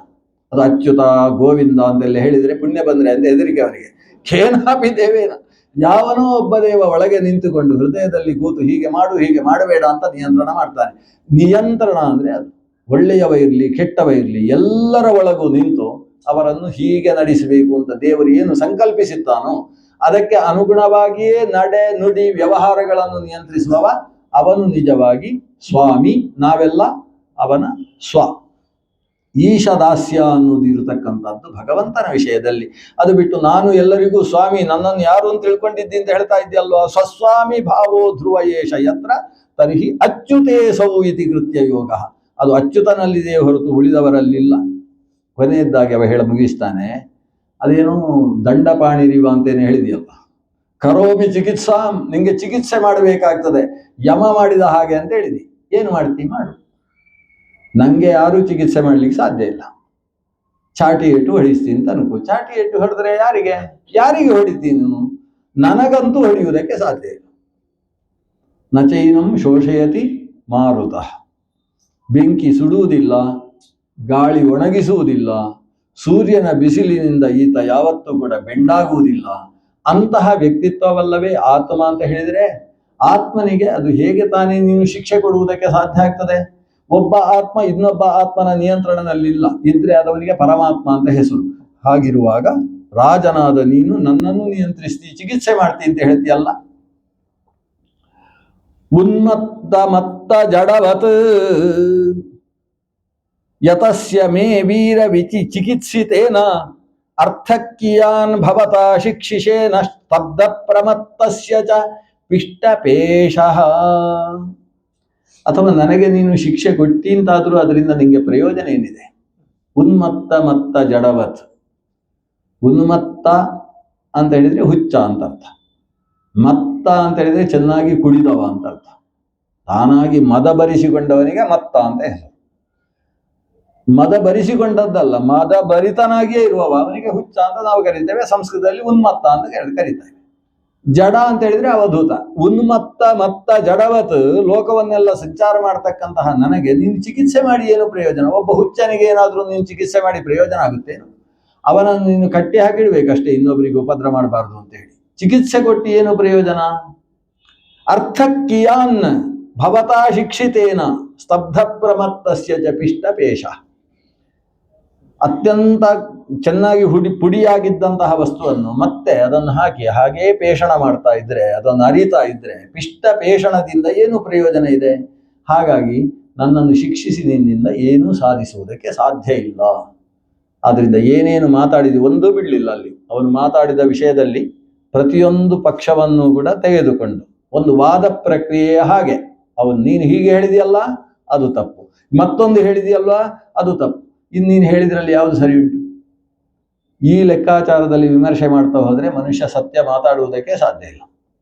ಅದು ಅಚ್ಯುತ ಗೋವಿಂದ ಅಂತೆಲ್ಲ ಹೇಳಿದ್ರೆ ಪುಣ್ಯ ಬಂದ್ರೆ ಅಂತ ಹೆದರಿಕೆ ಅವನಿಗೆ. ಕೇನಾಪಿ ದೇವೇನ, ಯಾವನೋ ಒಬ್ಬ ದೇವ ಒಳಗೆ ನಿಂತುಕೊಂಡು ಹೃದಯದಲ್ಲಿ ಕೂತು ಹೀಗೆ ಮಾಡು ಹೀಗೆ ಮಾಡಬೇಡ ಅಂತ ನಿಯಂತ್ರಣ ಮಾಡ್ತಾನೆ. ನಿಯಂತ್ರಣ ಅಂದ್ರೆ ಅದು ಒಳ್ಳೆಯವ ಇರಲಿ ಕೆಟ್ಟವ ಇರಲಿ ಎಲ್ಲರ ಒಳಗೂ ನಿಂತು ಅವರನ್ನು ಹೀಗೆ ನಡೆಸಬೇಕು ಅಂತ ದೇವರು ಏನು ಸಂಕಲ್ಪಿಸುತ್ತಾನೋ ಅದಕ್ಕೆ ಅನುಗುಣವಾಗಿಯೇ ನಡೆ ನುಡಿ ವ್ಯವಹಾರಗಳನ್ನು ನಿಯಂತ್ರಿಸುವವ ಅವನು ನಿಜವಾಗಿ ಸ್ವಾಮಿ. ನಾವೆಲ್ಲ ಅವನ ಸ್ವ. ಈಶದಾಸ್ಯ ಅನ್ನೋದು ಇರತಕ್ಕಂಥದ್ದು ಭಗವಂತನ ವಿಷಯದಲ್ಲಿ. ಅದು ಬಿಟ್ಟು ನಾನು ಎಲ್ಲರಿಗೂ ಸ್ವಾಮಿ, ನನ್ನನ್ನು ಯಾರು ಅಂತ ತಿಳ್ಕೊಂಡಿದ್ದಿ ಅಂತ ಹೇಳ್ತಾ ಇದ್ದೀಯಲ್ವಾ. ಸ್ವಸ್ವಾಮಿ ಭಾವೋ ಧ್ರುವ ಏಷ ಯತ್ರ ತರ್ಹಿ ಅಚ್ಯುತೇ ಸೌ ಇತಿ ಕೃತ್ಯ ಯೋಗ. ಅದು ಅಚ್ಯುತನಲ್ಲಿದೆಯೇ ಹೊರತು ಉಳಿದವರಲ್ಲಿಲ್ಲ. ಕೊನೆಯದ್ದಾಗಿ ಅವ ಹೇಳ ಮುಗಿಸ್ತಾನೆ. ಅದೇನೋ ದಂಡಪಾಣಿರಿವ ಅಂತೇನು ಹೇಳಿದೆಯಲ್ಲ, ಕರೋಮಿ ಚಿಕಿತ್ಸಾಂ, ನಿಂಗೆ ಚಿಕಿತ್ಸೆ ಮಾಡಬೇಕಾಗ್ತದೆ ಯಮ ಮಾಡಿದ ಹಾಗೆ ಅಂತ ಹೇಳಿದಿ. ಏನು ಮಾಡ್ತಿ ಮಾಡು, ನಂಗೆ ಯಾರೂ ಚಿಕಿತ್ಸೆ ಮಾಡ್ಲಿಕ್ಕೆ ಸಾಧ್ಯ ಇಲ್ಲ. ಚಾಟಿ ಏಟು ಹೊಡಿಸ್ತೀನಿ ಅಂತ ಅನ್ಕೋ. ಚಾಟಿ ಏಟು ಹೊಡೆದ್ರೆ ಯಾರಿಗೆ ಹೊಡಿತೀನಿ? ನನಗಂತೂ ಹೊಡೆಯುವುದಕ್ಕೆ ಸಾಧ್ಯ ಇಲ್ಲ. ನಚೈನಂ ಶೋಷಯತಿ ಮಾರುತ. ಬೆಂಕಿ ಸುಡುವುದಿಲ್ಲ, ಗಾಳಿ ಒಣಗಿಸುವುದಿಲ್ಲ, ಸೂರ್ಯನ ಬಿಸಿಲಿನಿಂದ ಈತ ಯಾವತ್ತೂ ಕೂಡ ಬೆಂಡಾಗುವುದಿಲ್ಲ. ಅಂತಹ ವ್ಯಕ್ತಿತ್ವವಲ್ಲವೇ ಆತ್ಮ ಅಂತ ಹೇಳಿದರೆ, ಆತ್ಮನಿಗೆ ಅದು ಹೇಗೆ ತಾನೇ ನೀನು ಶಿಕ್ಷೆ ಕೊಡುವುದಕ್ಕೆ ಸಾಧ್ಯ ಆಗ್ತದೆ? ಒಬ್ಬ ಆತ್ಮ ಇನ್ನೊಬ್ಬ ಆತ್ಮನ ನಿಯಂತ್ರಣದಲ್ಲಿಲ್ಲ, ಇದ್ರೆ ಅದವನಿಗೆ ಪರಮಾತ್ಮ ಅಂತ ಹೆಸರು. ಹಾಗಿರುವಾಗ ರಾಜನಾದ ನೀನು ನನ್ನನ್ನು ನಿಯಂತ್ರಿಸ್ತಿ, ಚಿಕಿತ್ಸೆ ಮಾಡ್ತಿ ಅಂತ ಹೇಳ್ತೀಯಲ್ಲ. ಉನ್ಮತ್ತ ಮತ್ತ ಜಡವತ್ ಯತಸ್ಯ ಮೇ ವೀರ ವಿಚಿ ಚಿಕಿತ್ಸಿತೇನ ಅರ್ಥಕ್ಕಿಯಾನ್ ಭವತಾ ಶಿಕ್ಷಿಷೇನ ಸ್ತಬ್ಧ ಪ್ರಮತ್ತಸ್ಯ ಚ ಪಿಷ್ಟಪೇಶಃ. ಅಥವಾ ನನಗೆ ನೀನು ಶಿಕ್ಷೆ ಕೊಟ್ಟಿ ಅಂತಾದ್ರೂ ಅದರಿಂದ ನಿಂಗೆ ಪ್ರಯೋಜನ ಏನಿದೆ? ಉನ್ಮತ್ತ ಮತ್ತ ಜಡವತ್. ಉನ್ಮತ್ತ ಅಂತ ಹೇಳಿದ್ರೆ ಹುಚ್ಚ ಅಂತ ಅರ್ಥ. ಮತ್ತ ಅಂತ ಹೇಳಿದ್ರೆ ಚೆನ್ನಾಗಿ ಕುಡಿದವ ಅಂತ ಅರ್ಥ. ತಾನಾಗಿ ಮದ ಬರಿಸಿಕೊಂಡವನಿಗೆ ಮತ್ತ ಅಂತ ಹೆಸರು. ಮದ ಬರಿಸಿಕೊಂಡದ್ದಲ್ಲ, ಮದ ಭರಿತನಾಗಿಯೇ ಇರುವವ ಅವನಿಗೆ ಹುಚ್ಚ ಅಂತ ನಾವು ಕರೀತೇವೆ. ಸಂಸ್ಕೃತದಲ್ಲಿ ಉನ್ಮತ್ತ ಅಂತ ಕರೀತೇವೆ. ಜಡ ಅಂತ ಹೇಳಿದ್ರೆ ಅವಧೂತ. ಉನ್ಮತ್ತ ಮತ್ತ ಜಡವತ್, ಲೋಕವನ್ನೆಲ್ಲ ಸಂಚಾರ ಮಾಡತಕ್ಕಂತಹ ನನಗೆ ನೀನು ಚಿಕಿತ್ಸೆ ಮಾಡಿ ಏನು ಪ್ರಯೋಜನ? ಒಬ್ಬ ಹುಚ್ಚನಿಗೆ ಏನಾದ್ರೂ ನೀನು ಚಿಕಿತ್ಸೆ ಮಾಡಿ ಪ್ರಯೋಜನ ಆಗುತ್ತೇನು? ಅವನನ್ನು ನೀನು ಕಟ್ಟಿ ಹಾಕಿಡ್ಬೇಕಷ್ಟೇ, ಇನ್ನೊಬ್ಬರಿಗೆ ಉಪದ್ರ ಮಾಡಬಾರ್ದು ಅಂತ ಹೇಳಿ. ಚಿಕಿತ್ಸೆ ಕೊಟ್ಟು ಏನು ಪ್ರಯೋಜನ? ಅರ್ಥ ಕಿಯಾನ್ ಭವತಾ ಶಿಕ್ಷಿತೇನ ಸ್ತಬ್ಧ ಪ್ರಮತ್ತಸ್ಯ ಚ ಪಿಷ್ಟಪೇಶ. ಅತ್ಯಂತ ಚೆನ್ನಾಗಿ ಪುಡಿಯಾಗಿದ್ದಂತಹ ವಸ್ತುವನ್ನು ಮತ್ತೆ ಅದನ್ನು ಹಾಕಿ ಹಾಗೇ ಪೇಷಣ ಮಾಡ್ತಾ ಇದ್ರೆ, ಅದನ್ನು ಅರಿತಾ ಇದ್ರೆ ಪಿಷ್ಟ ಪೇಷಣದಿಂದ ಏನು ಪ್ರಯೋಜನ ಇದೆ? ಹಾಗಾಗಿ ನನ್ನನ್ನು ಶಿಕ್ಷಿಸಿ ನಿನ್ನಿಂದ ಏನೂ ಸಾಧಿಸುವುದಕ್ಕೆ ಸಾಧ್ಯ ಇಲ್ಲ. ಆದ್ರಿಂದ ಏನೇನು ಮಾತಾಡಿದ ಒಂದೂ ಬಿಡಲಿಲ್ಲ. ಅಲ್ಲಿ ಅವನು ಮಾತಾಡಿದ ವಿಷಯದಲ್ಲಿ ಪ್ರತಿಯೊಂದು ಪಕ್ಷವನ್ನು ಕೂಡ ತೆಗೆದುಕೊಂಡು ಒಂದು ವಾದ ಪ್ರಕ್ರಿಯೆಯ ಹಾಗೆ, ಅವನು ನೀನು ಹೀಗೆ ಹೇಳಿದೆಯಲ್ಲ ಅದು ತಪ್ಪು, ಮತ್ತೊಂದು ಹೇಳಿದೆಯಲ್ವಾ ಅದು ತಪ್ಪು, ಇನ್ನೀನು ಹೇಳಿದ್ರಲ್ಲಿ ಯಾವುದು ಸರಿ ಉಂಟು? ಈ ಲೆಕ್ಕಾಚಾರದಲ್ಲಿ ವಿಮರ್ಶೆ ಮಾಡ್ತಾ ಹೋದರೆ ಮನುಷ್ಯ ಸತ್ಯ ಮಾತಾಡುವುದಕ್ಕೆ ಸಾಧ್ಯ ಇಲ್ಲ.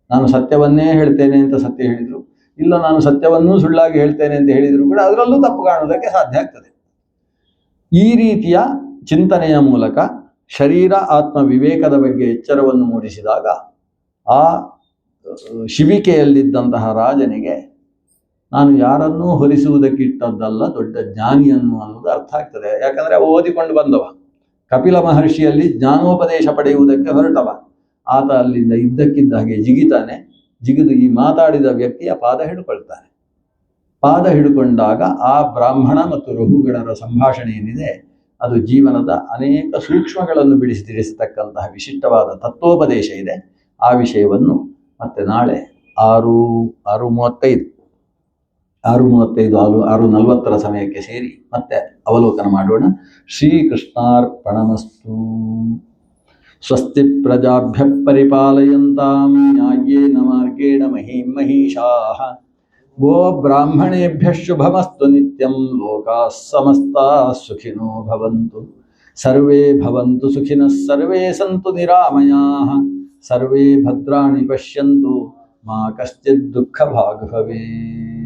ನಾನು ಸತ್ಯವನ್ನೇ ಹೇಳ್ತೇನೆ ಅಂತ ಸತ್ಯ ಹೇಳಿದ್ರು, ಇಲ್ಲ ನಾನು ಸತ್ಯವನ್ನೂ ಸುಳ್ಳಾಗಿ ಹೇಳ್ತೇನೆ ಅಂತ ಹೇಳಿದ್ರು ಕೂಡ ಅದರಲ್ಲೂ ತಪ್ಪು ಕಾಣುವುದಕ್ಕೆ ಸಾಧ್ಯ ಆಗ್ತದೆ. ಈ ರೀತಿಯ ಚಿಂತನೆಯ ಮೂಲಕ ಶರೀರ ಆತ್ಮ ವಿವೇಕದ ಬಗ್ಗೆ ಎಚ್ಚರವನ್ನು ಮೂಡಿಸಿದಾಗ ಆ ಶಿಬಿಕೆಯಲ್ಲಿದ್ದಂತಹ ರಾಜನಿಗೆ ನಾನು ಯಾರನ್ನೂ ಹೊರಿಸುವುದಕ್ಕಿಟ್ಟದ್ದಲ್ಲ, ದೊಡ್ಡ ಜ್ಞಾನಿಯನ್ನು ಅನ್ನೋದು ಅರ್ಥ ಆಗ್ತದೆ. ಯಾಕಂದ್ರೆ ಅವ ಓದಿಕೊಂಡು ಬಂದವ, ಕಪಿಲ ಮಹರ್ಷಿಯಲ್ಲಿ ಜ್ಞಾನೋಪದೇಶ ಪಡೆಯುವುದಕ್ಕೆ ಹೊರಟವ. ಆತ ಅಲ್ಲಿಂದ ಇದ್ದಕ್ಕಿದ್ದ ಹಾಗೆ ಜಿಗಿತಾನೆ. ಜಿಗಿದು ಈ ಮಾತಾಡಿದ ವ್ಯಕ್ತಿಯ ಪಾದ ಹಿಡ್ಕೊಳ್ತಾನೆ. ಪಾದ ಹಿಡ್ಕೊಂಡಾಗ ಆ ಬ್ರಾಹ್ಮಣ ಮತ್ತು ರಘುಗಣರ ಸಂಭಾಷಣೆ ಏನಿದೆ ಅದು ಜೀವನದ ಅನೇಕ ಸೂಕ್ಷ್ಮಗಳನ್ನು ಬಿಡಿಸಿ ತಿಳಿಸತಕ್ಕಂತಹ ವಿಶಿಷ್ಟವಾದ ತತ್ವೋಪದೇಶ ಇದೆ. ಆ ವಿಷಯವನ್ನು ಮತ್ತೆ ನಾಳೆ 6:35 6:40 ಸಮಯಕ್ಕೆ ಸೇರಿ ಮತ್ತೆ ಅವಲೋಕನ ಮಾಡೋಣ. ಶ್ರೀಕೃಷ್ಣಾರ್ಪಣಮಸ್ತು. ಸ್ವಸ್ತಿ ಪ್ರಜಾಭ್ಯ ಪರಿಪಾಲಯಂತಾಂ ನ್ಯಾಯೇನ ಮಾರ್ಗೇಣ ಮಹೀಂ ಮಹೀಷಾಃ. ಗೋ ಬ್ರಾಹ್ಮಣೇಭ್ಯಃ ಶುಭಮಸ್ತು ನಿತ್ಯಂ. ಲೋಕಾಃ ಸಮಸ್ತಾಃ ಸುಖಿನೋ ಭವಂತು. ಸರ್ವೇ ಭವಂತು ಸುಖಿನಃ, ಸರ್ವೇ ಸಂತು ನಿರಾಮಯಾಃ, ಸರ್ವೇ ಭದ್ರಾಣಿ ಪಶ್ಯಂತು, ಮಾ ಕಶ್ಚಿತ್ ದುಃಖಭಾಗ್ ಭವೇತ್.